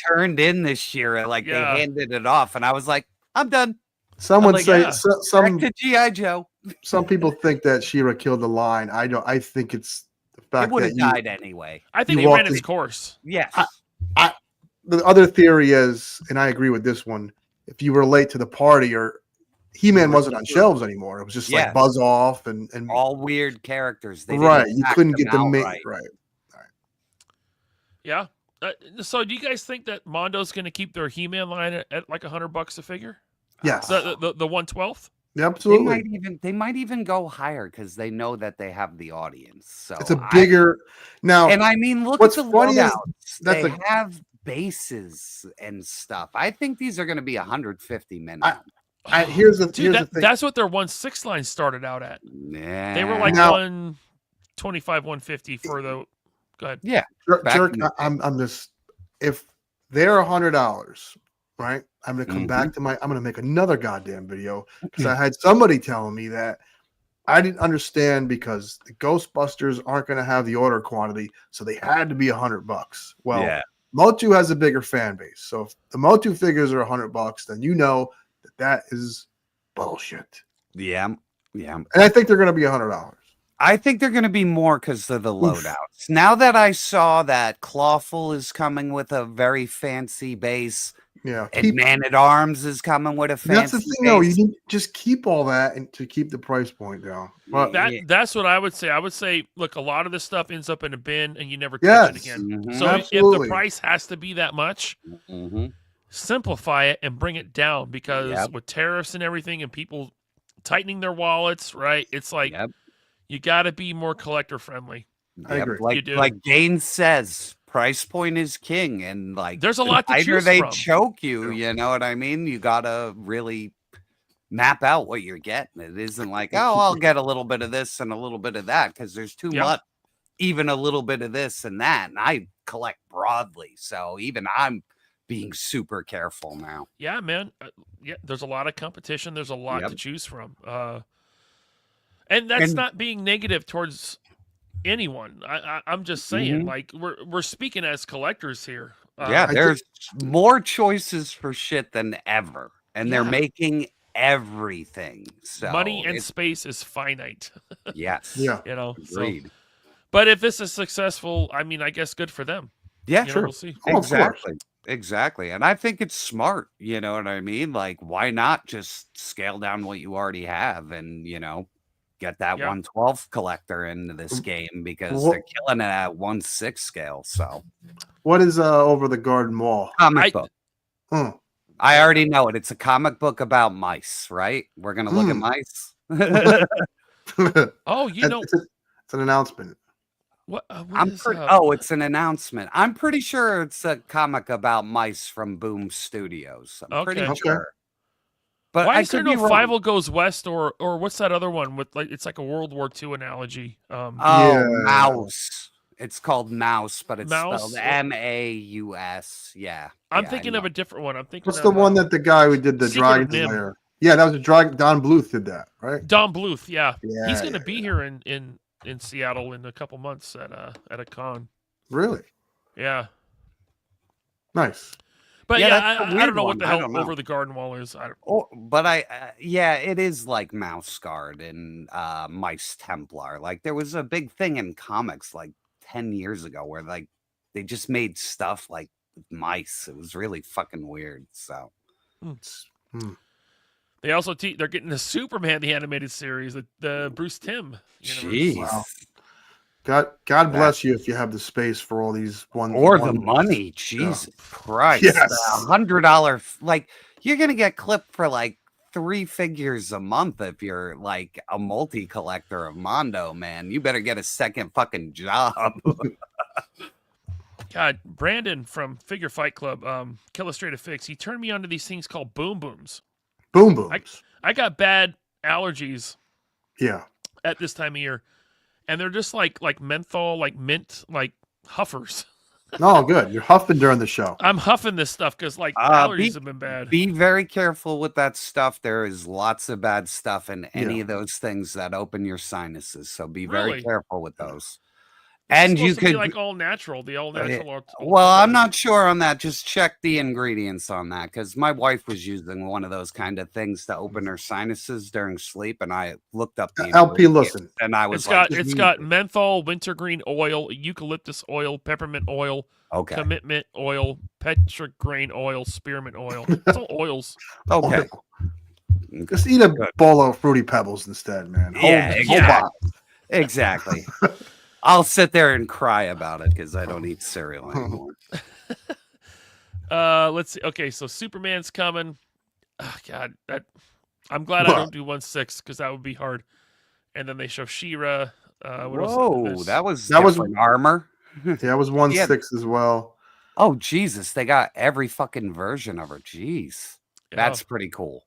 turned in this She-Ra, like they handed it off, and I was like, "I'm done." Some would say some to G.I. Joe. Some people think that She-Ra killed the line. I don't. I think it's the fact it would have died anyway. I think it ran its course. Yes. The other theory is, and I agree with this one. If you were late to the party, or He-Man wasn't on shelves anymore, it was just like Buzz Off and all weird characters. You couldn't get the main right. Yeah. So, do you guys think that Mondo's going to keep their He-Man line at like $100 a figure? Yes. The 1/12th? Absolutely. They might even go higher because they know that they have the audience. So It's a bigger now. and I mean, look what's at the funny is loadouts. that's They have bases and stuff. I think these are going to be 150 minimum. Here's the thing. That's what their 1/6 line started out at. Yeah. They were like Now- 125, 150 for the. Go ahead. Yeah. Jerk, I'm just if they're $100, right? I'm gonna come back to I'm gonna make another goddamn video because I had somebody telling me that I didn't understand because the Ghostbusters aren't gonna have the order quantity, so they had to be $100. Well, Yeah. Motu has a bigger fan base, so if the Motu figures are $100, then you know that is bullshit. Yeah. And I think they're gonna be $100. I think they're going to be more because of the loadouts. Now that I saw that Clawful is coming with a very fancy base, yeah, and Man at Arms is coming with a fancy that's the thing, base. though. You need just keep all that and to keep the price point down. But That's what I would say. I would say, look, a lot of this stuff ends up in a bin and you never touch it again. So if the price has to be that much, simplify it and bring it down because with tariffs and everything and people tightening their wallets, right? It's like you got to be more collector friendly. I agree. Like Gaines says, price point is king, and like there's a lot to choose they from. choke you. You know what I mean? You gotta really map out what you're getting. It isn't like, oh, I'll get a little bit of this and a little bit of that because there's too much. Even a little bit of this and that, and I collect broadly, so even I'm being super careful now. Yeah, man. There's a lot of competition. There's a lot to choose from. And that's not being negative towards anyone. I'm just saying, like we're speaking as collectors here. There's more choices for shit than ever, and they're making everything. So money and space is finite. Yes. Yeah. You know. Agreed. But if this is successful, I mean, I guess good for them. Yeah, sure. We'll see. Exactly. And I think it's smart. You know what I mean? Like, why not just scale down what you already have and get that 1/12 collector into this game because they're killing it at 1/6 scale. So, what is over the Garden Wall? Comic book. I already know it. It's a comic book about mice, right? We're gonna look at mice. Oh, it's an announcement. What it's an announcement. I'm pretty sure it's a comic about mice from Boom Studios. I'm pretty sure. But why is there no Fievel Goes West or what's that other one with it's like a World War II analogy? Mouse. It's called Mouse, but it's spelled Maus. Yeah. I'm thinking of a different one. I'm thinking. What's the one that the guy who did the Dragon Slayer? Yeah, that was a Dragon. Don Bluth did that, right? Don Bluth, yeah. He's going to be here in Seattle in a couple months at a con. Really? Yeah. Nice. But I don't know what the hell Over the Garden Wall is. It is like Mouse Guard and Mice Templar. Like there was a big thing in comics like 10 years ago where like they just made stuff like mice. It was really fucking weird. So they also they're getting the Superman the animated series, the Bruce Timm. Jeez. Wow. God bless you if you have the space for all these the money. Jesus Christ. Yes. $100 like you're gonna get clipped for like 3 figures a month if you're like a multi collector of Mondo, man. You better get a second fucking job. God, Brandon from Figure Fight Club, Illustrated Fix, he turned me onto these things called Boom Booms. Boom Booms. I got bad allergies. Yeah. At this time of year. And they're just like menthol, like mint, like huffers. No, good. You're huffing during the show. I'm huffing this stuff because allergies have been bad. Be very careful with that stuff. There is lots of bad stuff in any of those things that open your sinuses. So be very careful with those. And you could be like all natural, the all natural. Well, I'm not sure on that. Just check the ingredients on that because my wife was using one of those kind of things to open her sinuses during sleep, and I looked up the LP. Listen, and I was it's got menthol, wintergreen oil, eucalyptus oil, peppermint oil, commitment oil, petrograin oil, spearmint oil. It's all oils. Okay. Just eat a bowl of Fruity Pebbles instead, man. Exactly. I'll sit there and cry about it because I don't eat cereal anymore. Let's see. Okay, so Superman's coming. Oh, God, I'm glad I don't do 1/6 because that would be hard. And then they show She-Ra. Whoa, that was armor. Yeah, that was 1/6 as well. Oh Jesus, they got every fucking version of her. Jeez, that's pretty cool.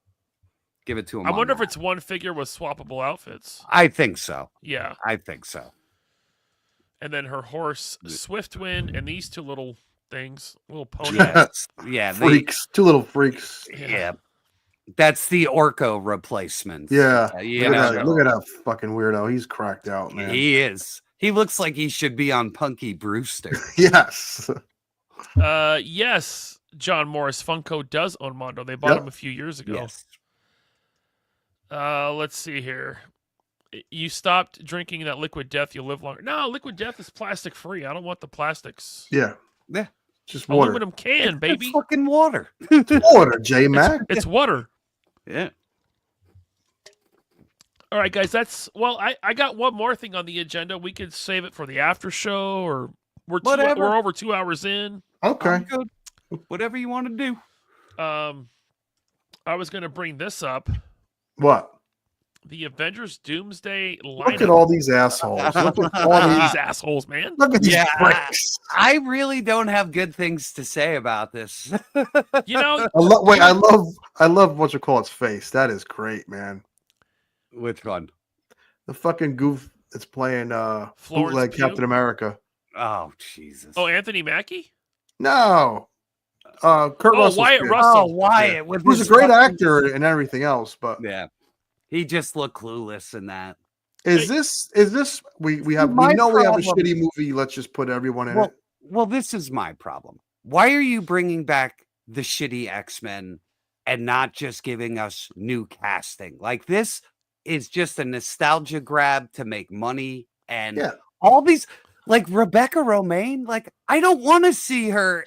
Give it to him. I wonder if it's one figure with swappable outfits. I think so. Yeah, I think so. And then her horse, Swiftwind, and these two little things, little ponies. Yes. Yeah, freaks. Two little freaks. Yeah. That's the Orko replacement. Yeah. Look at that fucking weirdo. He's cracked out, man. He is. He looks like he should be on Punky Brewster. Yes. Yes, John Morris. Funko does own Mondo. They bought him a few years ago. Yes. Let's see here. You stopped drinking that Liquid Death, you'll live longer. No, Liquid Death is plastic free. I don't want the plastics. Yeah. Just water. Aluminum can, baby. It's fucking water. Water, J-Mac. It's water. Yeah. All right, guys. I got one more thing on the agenda. We could save it for the after show, or we're over 2 hours in. Okay. Good. Whatever you want to do. I was going to bring this up. What? The Avengers Doomsday lineup. Look at all these assholes. Look at all these assholes, man. Look at these bricks. I really don't have good things to say about this. You know, I love what you call its face. That is great, man. Which one? The fucking goof that's playing bootleg Captain America. Oh Jesus. Oh, Anthony Mackie? No. Kurt Russell. Wyatt Russell. Oh, Wyatt. He was a great actor and everything else, but yeah. He just looked clueless in that. Is this we have a shitty movie, let's just put everyone in it. Well, this is my problem. Why are you bringing back the shitty X-Men and not just giving us new casting? Like, this is just a nostalgia grab to make money, and all these, like Rebecca Romaine, like, I don't want to see her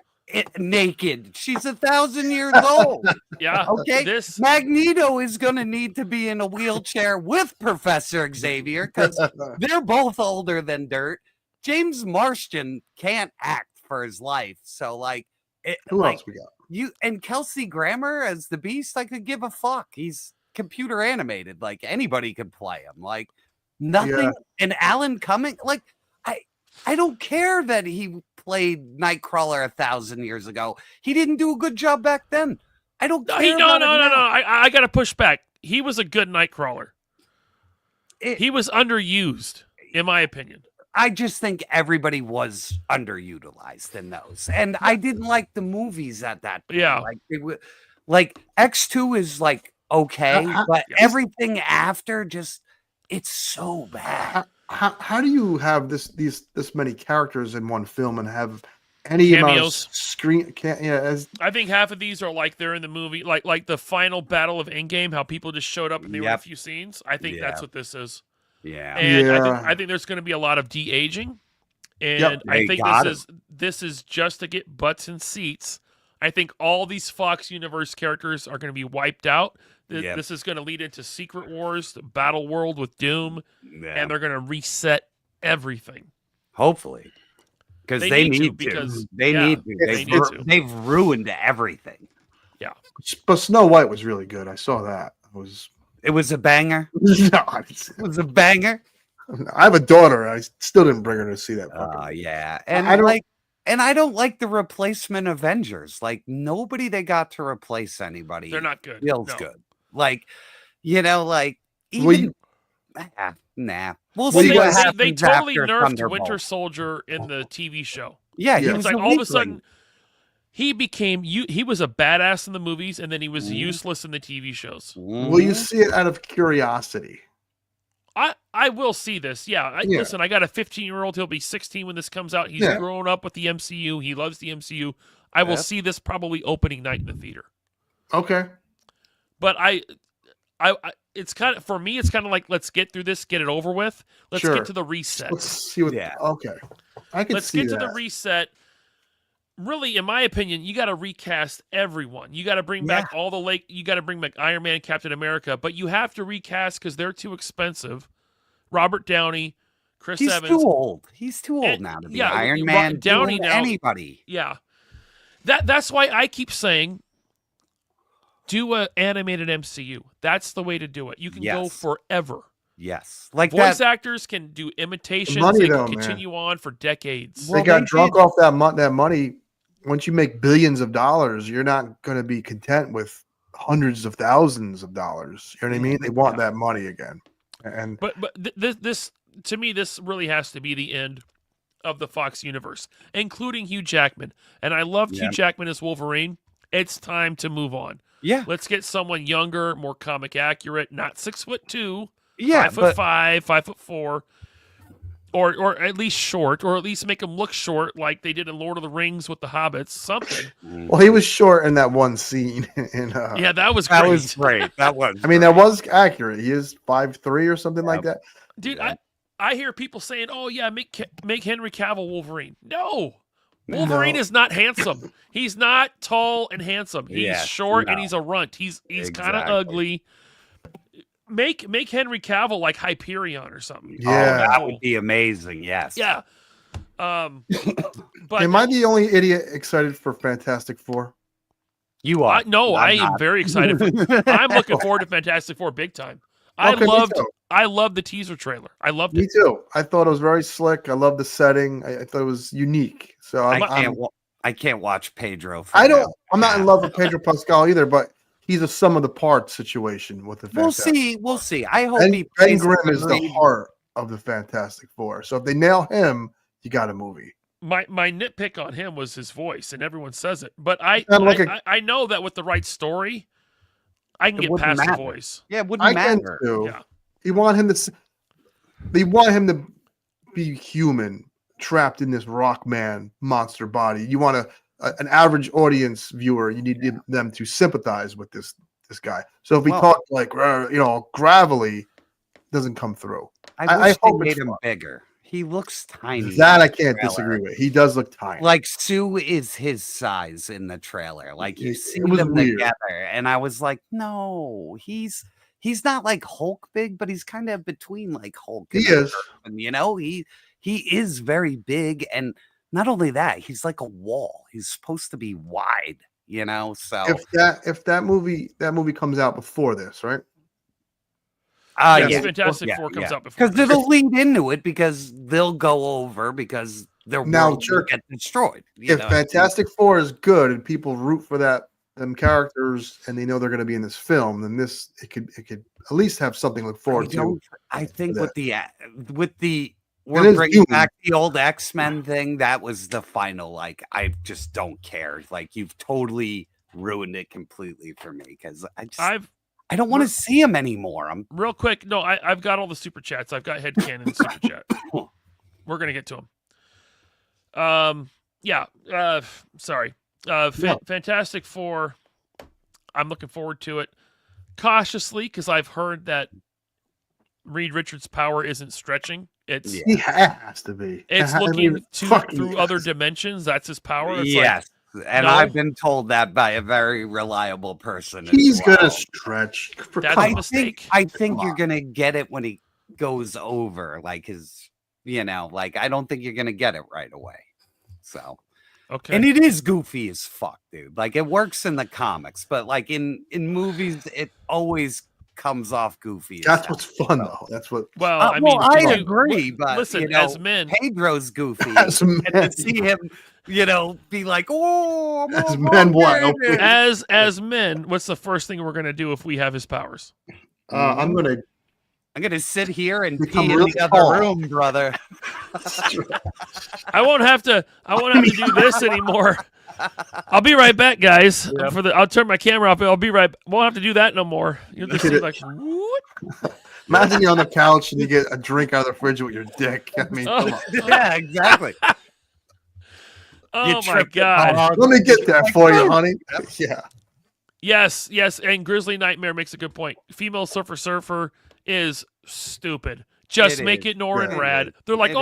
naked. She's 1,000 years old. Yeah. Okay. Magneto is going to need to be in a wheelchair with Professor Xavier because they're both older than dirt. James Marsden can't act for his life. So, like, who else we got? You and Kelsey Grammer as the Beast. I could give a fuck. He's computer animated. Like, anybody could play him. Like, nothing. Yeah. And Alan Cumming, like, I don't care that he played Nightcrawler 1,000 years ago. He didn't do a good job back then. I don't care. No. I got to push back. He was a good Nightcrawler. He was underused, in my opinion. I just think everybody was underutilized in those. And I didn't like the movies at that point. Yeah. Like X2 is like okay, but everything after just, it's so bad. How do you have this many characters in one film and have any cameos? Amount of screen? I think half of these are like they're in the movie, like the final battle of Endgame, how people just showed up and they were in a few scenes. I think that's what this is. Yeah, and I think there's going to be a lot of de-aging, and I think this is just to get butts in seats. I think all these Fox Universe characters are going to be wiped out. This is going to lead into Secret Wars, the Battle World with Doom, and they're going to reset everything. Hopefully, because they need to. They need to. They've ruined everything. Yeah, but Snow White was really good. I saw that. It was a banger. No, it was a banger. I have a daughter. I still didn't bring her to see that. Yeah, and I don't like the replacement Avengers. Like, nobody they got to replace anybody. They're not good. Feels good. Like, like even nah. We'll see what happens. They totally after nerfed Winter Soldier in the TV show. Yeah, it's like all of a sudden he became he was a badass in the movies, and then he was useless in the TV shows. Will you see it out of curiosity? I will see this. Yeah. Listen, I got a 15-year-old. He'll be 16 when this comes out. He's grown up with the MCU. He loves the MCU. I will see this probably opening night in the theater. Okay. But it's kind of, for me, it's kind of like, let's get through this, get it over with. Let's get to the reset. Let's see what. Yeah. Okay. Let's get to the reset. Really, in my opinion, you got to recast everyone. You got to bring back you got to bring back Iron Man, Captain America, but you have to recast because they're too expensive. Robert Downey, Chris Evans. He's too old. He's too old now to be Iron Man. Downey now. Anybody. Yeah. That's why I keep saying Do a animated MCU. That's the way to do it. You can go forever. Yes, like voice actors can do imitations. Money, they though, can continue on for decades. They got drunk off that money. Once you make billions of dollars, you're not going to be content with hundreds of thousands of dollars. You know what I mean? They want that money again. And but this to me, this really has to be the end of the Fox universe, including Hugh Jackman. And I loved Hugh Jackman as Wolverine. It's time to move on. Yeah, let's get someone younger, more comic accurate, not 6'2". Yeah, 5'5", 5'4", or at least short, or at least make him look short, like they did in Lord of the Rings with the hobbits. Something. Well, he was short in that one scene. Yeah, that was great. That was great. That was. I mean, that was accurate. He is 5'3" or something like that. Dude, I hear people saying, "Oh yeah, make Henry Cavill Wolverine." No, Wolverine is not handsome. He's not tall and handsome. He's short and he's a runt. He's kind of ugly. Make Henry Cavill like Hyperion or something. Yeah, that would be amazing. Yes. Yeah. But am I the only idiot excited for Fantastic Four? You are. No, I am very excited. I'm looking forward to Fantastic Four big time. I loved the teaser trailer. I loved it. Me too. I thought it was very slick. I love the setting. I thought it was unique. So I can't watch Pedro. I'm not in love with Pedro Pascal either, but he's a sum of the parts situation with the Fantastic We'll see. I hope Ben Grimm is the heart of the Fantastic Four. So if they nail him, you got a movie. My nitpick on him was his voice, and everyone says it. But I know that with the right story, I can get past the voice. Yeah, it wouldn't matter. Yeah. You want him to. They want him to be human, trapped in this rock man monster body. You want an average audience viewer. You need them to sympathize with this guy. So if we talk like gravelly, doesn't come through. I hope they made him bigger. He looks tiny. That I can't disagree with. He does look tiny. Like Sue is his size in the trailer. Like you see them together, and I was like, no, he's not like Hulk big, but he's kind of between like Hulk. He is. And, he is very big, and not only that, he's like a wall. He's supposed to be wide. So if that movie comes out before this, right? Fantastic Four comes out before, because it'll lead into it, because they'll go over, because their world will get destroyed. If Fantastic Four is good and people root for them characters and they know they're going to be in this film, then it could at least have something to look forward to. I think with the we're bringing back the old X-Men thing, that was the final. Like, I just don't care. Like, you've totally ruined it completely for me, because I don't want to see him anymore. Real quick. No, I've got all the super chats. I've got headcanon super chat. We're going to get to him. Sorry. Fantastic Four. I'm looking forward to it cautiously, because I've heard that Reed Richards' power isn't stretching. He has to be. It's looking through other dimensions. That's his power. It's yes. I've been told that by a very reliable person. He's gonna stretch. That's a mistake. I think you're gonna get it when he goes over, like his, I don't think you're gonna get it right away. So, okay. And it is goofy as fuck, dude. Like, it works in the comics, but like in movies, it always comes off goofy. That's what's fun, though. That's what. Well, I agree, but listen, as men, Pedro's goofy. As men, and to see him, be like, oh, as men, what? As men, what's the first thing we're gonna do if we have his powers? I'm gonna sit here and become pee in the other room, brother. I won't have to do this anymore. I'll be right back, guys. Yep. I'll turn my camera off. I'll be right. Won't have to do that no more. You'll just see like, what? Imagine you're on the couch and you get a drink out of the fridge with your dick. I mean, come on. Yeah, exactly. Oh my god! Let me get that for you, honey. Yeah. Yes, and Grizzly Nightmare makes a good point. Female surfer is stupid. Just make it Norrin Rad. They're like,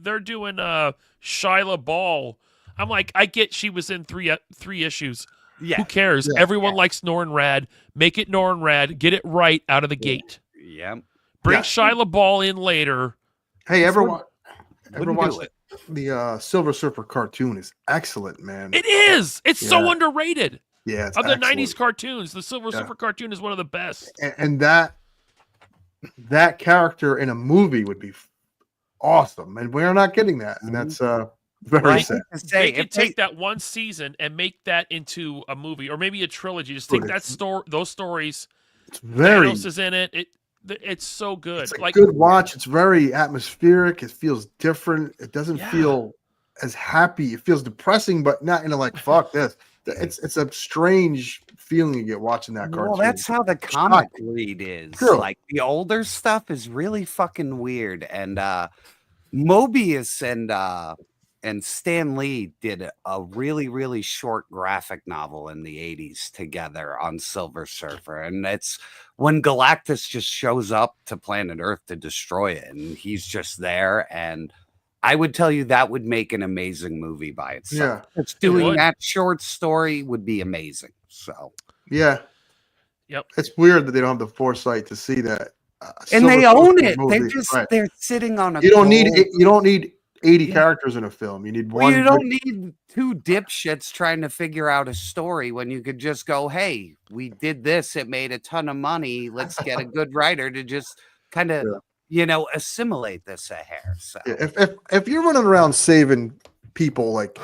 they're doing Shyla Ball. I'm like, I get she was in three issues. Yeah. Who cares? Yeah. Everyone likes Norrin Rad. Make it Norrin Rad. Get it right out of the gate. Yeah. Bring Shyla Ball in later. Hey, everyone watch the Silver Surfer cartoon is excellent, man. It is. It's so underrated. Yeah, it's of the excellent. 90s cartoons. The Silver Surfer cartoon is one of the best. And that character in a movie would be awesome, and we're not getting that, and that's very sad. They could take that one season and make that into a movie or maybe a trilogy. Just take those stories. It's very. Thanos is in it. It's so good. It's a good watch. It's very atmospheric. It feels different. It doesn't feel as happy. It feels depressing, but not in a like fuck this. It's a strange feeling you get watching that cartoon. Well, that's how the comic read is. True. Like the older stuff is really fucking weird. And Mobius and Stan Lee did a really, really short graphic novel in the 80s together on Silver Surfer. And it's when Galactus just shows up to planet Earth to destroy it, and he's just there. And I would tell you that would make an amazing movie by itself. Yeah. It's doing that short story would be amazing. So yeah. Yep. It's weird that they don't have the foresight to see that. And they own it. Movie. They're sitting on a You don't need 80 characters in a film. You need one. You don't need two dipshits trying to figure out a story when you could just go, hey, we did this. It made a ton of money. Let's get a good writer to just kind of, assimilate this a hair. So if you're running around saving people like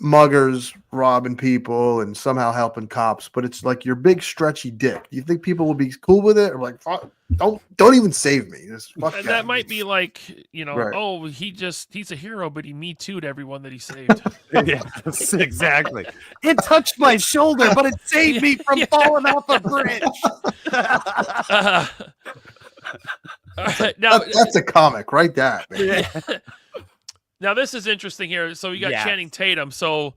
muggers, robbing people, and somehow helping cops, but it's like your big stretchy dick, do you think people will be cool with it? Or like, fuck, don't even save me. That might be like, oh, he's a hero, but he Me Too'd everyone that he saved. Yes, exactly. It touched my shoulder, but it saved me from falling off a bridge. Now, that's a comic, right? That man. Now this is interesting here. So you got Channing Tatum. So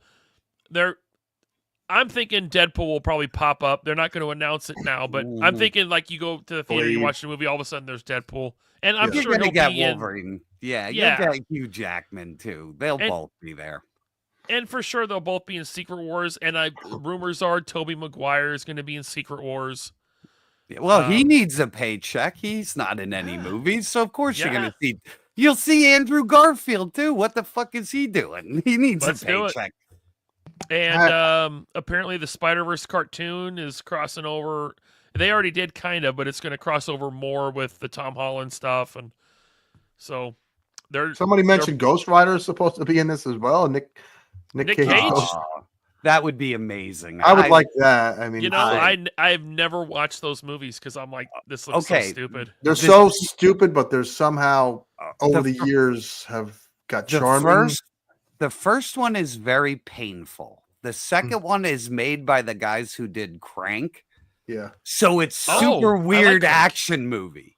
I'm thinking Deadpool will probably pop up. They're not going to announce it now, but I'm thinking like you go to the theater, you watch the movie, all of a sudden there's Deadpool, and I'm sure he'll get be Wolverine. You get Hugh Jackman too. They'll both be there. And for sure they'll both be in Secret Wars. And rumors are Tobey Maguire is going to be in Secret Wars. Well, he needs a paycheck. He's not in any movies, so of course you're going to see. You'll see Andrew Garfield too. What the fuck is he doing? He needs a paycheck. And apparently the Spider-Verse cartoon is crossing over. They already did kind of, but it's going to cross over more with the Tom Holland stuff. And so somebody mentioned Ghost Rider is supposed to be in this as well. Nick Cage. That would be amazing. I would like that. I mean, I've never watched those movies because I'm like, this looks so stupid. They're so stupid, but they're somehow over the years have got charming. The first one is very painful. The second one is made by the guys who did Crank. Yeah. So it's super weird action movie.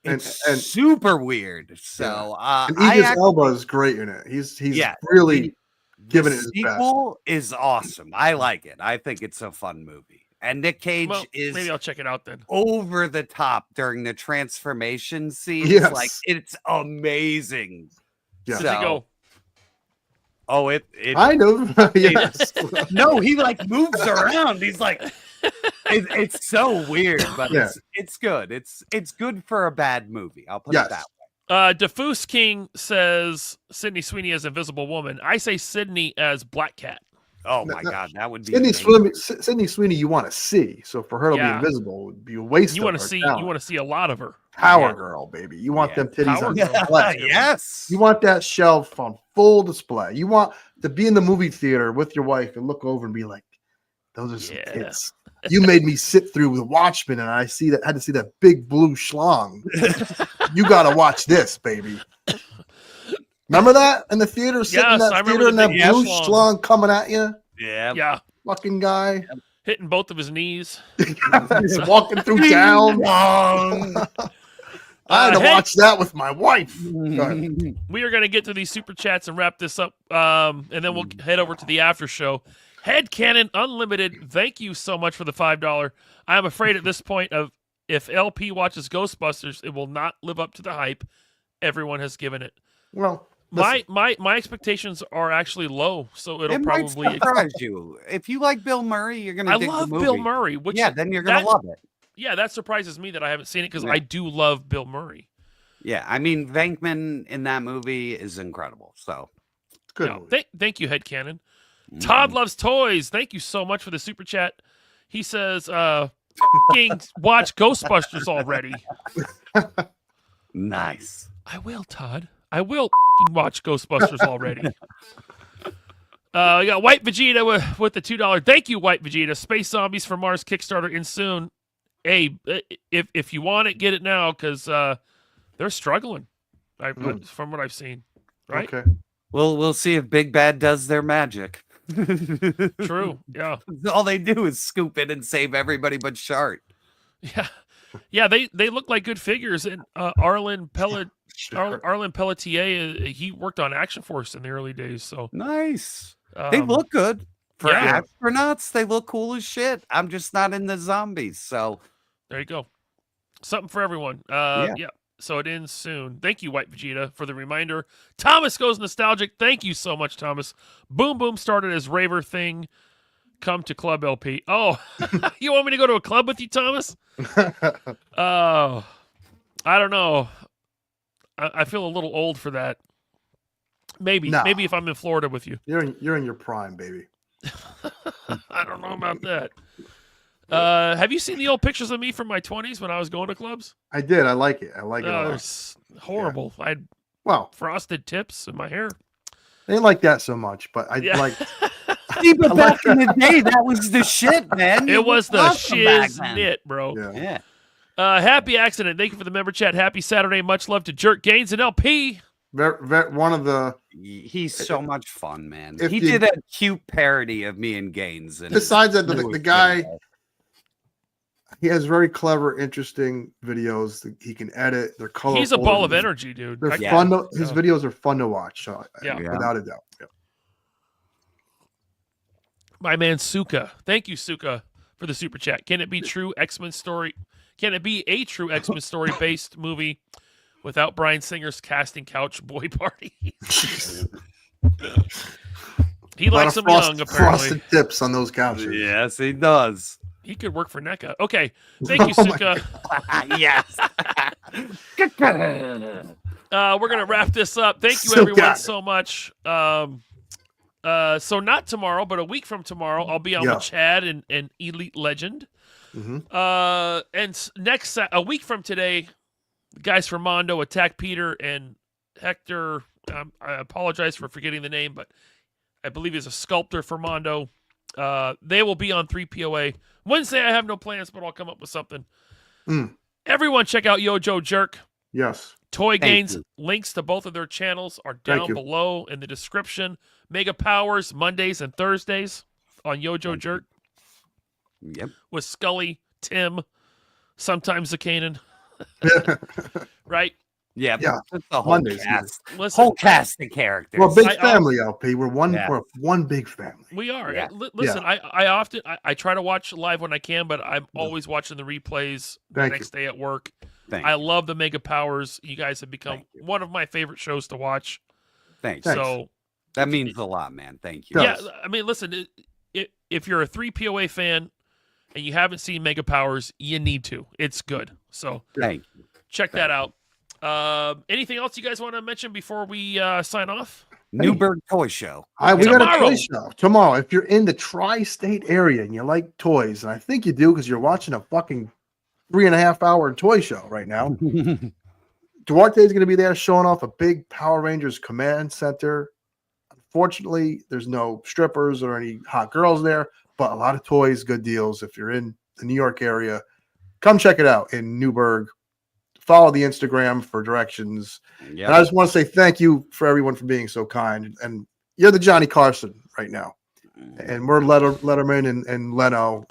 It's super weird. So and Idris Elba is great in it. He's really giving it his best. The sequel is awesome. I like it. I think it's a fun movie. And Nick Cage is maybe I'll check it out then. Over the top during the transformation scenes. Yes. Like it's amazing. Yeah. Does he go? Oh, it kind of. Yes. No, he like moves around. He's like it's so weird, but it's good. It's good for a bad movie. I'll put it that way. Diffuse King says Sydney Sweeney as Invisible Woman. I say Sydney as Black Cat. Oh my God, that would be Sydney Sweeney. You want to see, so for her to be invisible would be a waste. You want to see a lot of her. Power girl, baby. You want them titties on display. Yes. You want that shelf on full display. You want to be in the movie theater with your wife and look over and be like, "Those are some tits." You made me sit through the Watchmen, and I had to see that big blue schlong. You got to watch this, baby. Remember that in the theater? Sitting in that theater and that blue schlong coming at you? Yeah. Fucking guy. Hitting both of his knees. Walking through town. I had to watch that with my wife. We are going to get to these super chats and wrap this up, and then we'll head over to the after show. Headcanon Unlimited, thank you so much for the $5. I am afraid at this point if LP watches Ghostbusters, it will not live up to the hype everyone has given it. Well, my expectations are actually low, so it'll probably might surprise you. If you like Bill Murray, you're going to dig the movie. I love Bill Murray. Then you're going to love it. Yeah, that surprises me that I haven't seen it because I do love Bill Murray. Yeah, I mean, Venkman in that movie is incredible. So good. Thank you, Headcanon. Todd loves toys. Thank you so much for the super chat. He says, watch Ghostbusters already. Nice. I will, Todd. I will watch Ghostbusters already. We got White Vegeta with the $2. Thank you, White Vegeta. Space Zombies from Mars Kickstarter in soon. Hey, if you want it, get it now because they're struggling. From what I've seen, right? Okay. We'll see if Big Bad does their magic. True. Yeah. All they do is scoop in and save everybody but Shart. Yeah. Yeah. They look like good figures. And Arlen Pelletier, he worked on Action Force in the early days. So nice. They look good for yeah. astronauts. They look cool as shit. I'm just not in the zombies. So there you go. Something for everyone. Yeah. So it ends soon. Thank you, White Vegeta, for the reminder. Thomas goes nostalgic. Thank you so much, Thomas. Boom Boom started as Raver Thing. Come to Club LP. Oh, you want me to go to a club with you, Thomas? Oh, I don't know. I feel a little old for that. Maybe if I'm in Florida with you. You're in your prime, baby. I don't know about that. Have you seen the old pictures of me from my 20s when I was going to clubs? I did. I like it. I like it a lot. It's horrible. Yeah. I had frosted tips in my hair. I didn't like that so much, but I like. See, but back in the day, that was the shit, man. It was the shiznit, bro. Yeah. Happy accident. Thank you for the member chat. Happy Saturday. Much love to Jerk Gaines and LP. One of the. He's so much fun, man. He did a cute parody of me and Gaines. And besides that, the guy. He has very clever, interesting videos that he can edit. They're colorful. He's a ball of energy, dude. They're fun. His videos are fun to watch. So without a doubt. Yeah. My man Suka. Thank you, Suka, for the super chat. Can it be true X-Men story? Can it be a true X-Men story based movie without Bryan Singer's casting couch boy party? He likes them young, apparently. Frosted tips on those couches. Yes, he does. He could work for NECA. Okay. Thank you, Suka. Yes. We're going to wrap this up. Thank you, everyone, so much. So not tomorrow, but a week from tomorrow, I'll be on with Chad and Elite Legend. Mm-hmm. And a week from today, the guys from Mondo, Attack Peter and Hector. I apologize for forgetting the name, but I believe he's a sculptor for Mondo. They will be on 3POA. Wednesday, I have no plans, but I'll come up with something. Everyone, check out Yojoe Jerk. Yes. Toy Gains. Links to both of their channels are down below in the description. Mega Powers, Mondays and Thursdays on Yojoe Jerk. Yep. With Scully, Tim, sometimes Zakanan. Right? Yeah. It's the whole cast. Whole cast of characters. We're a big family, LP. We're one big family. We are. Yeah. Listen, I often try to watch live when I can, but I'm always watching the replays the next day at work. I love the Mega Powers. You guys have become one of my favorite shows to watch. Thanks. So that means a lot, man. Thank you. Yeah, I mean, listen, if you're a 3POA fan and you haven't seen Mega Powers, you need to. It's good. So thank you. Check that out. Anything else you guys want to mention before we sign off? Newburgh Toy Show. We got a toy show tomorrow. If you're in the tri-state area and you like toys, and I think you do because you're watching a fucking 3.5-hour toy show right now. Duarte is going to be there showing off a big Power Rangers command center. Unfortunately, there's no strippers or any hot girls there, but a lot of toys, good deals. If you're in the New York area, come check it out in Newburgh. Follow the Instagram for directions. Yep. And I just want to say thank you for everyone for being so kind. And you're the Johnny Carson right now. And we're Letterman and Leno,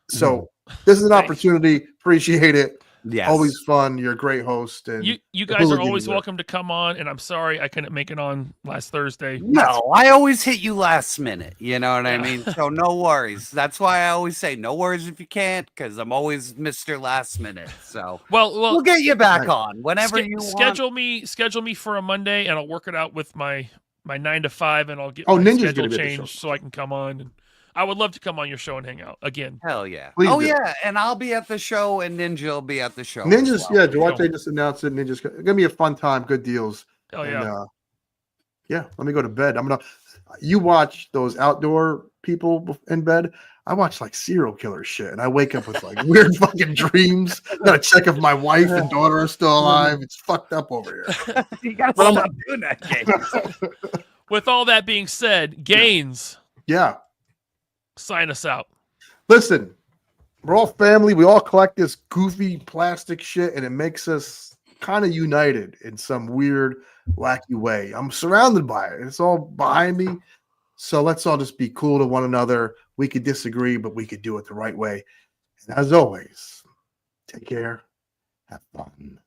So this is an opportunity. Appreciate it. Yes. Always fun. You're a great host. And you guys are always welcome to come on. And I'm sorry I couldn't make it on last Thursday. No, I always hit you last minute. You know what I mean? So no worries. That's why I always say no worries if you can't, because I'm always Mr. Last Minute. So well, we'll get you back on whenever you want. Schedule me for a Monday, and I'll work it out with my 9 to 5, and I'll get my Ninja's schedule changed so I can come on. And I would love to come on your show and hang out again. Hell yeah. Please do. And I'll be at the show and Ninja will be at the show. Ninja's, Duarte just announced it. Ninja's going to be a fun time, good deals. Hell yeah. Yeah, let me go to bed. You watch those outdoor people in bed. I watch like serial killer shit, and I wake up with like weird fucking dreams. I gotta check if my wife and daughter are still alive. It's fucked up over here. You gotta stop doing that, Gaines. With all that being said, Gaines, Yeah. sign us out. Listen, we're all family. We all collect this goofy plastic shit, and it makes us kind of united in some weird, wacky way. I'm surrounded by it. It's all behind me. So let's all just be cool to one another. We could disagree, but we could do it the right way. And as always, take care. Have fun.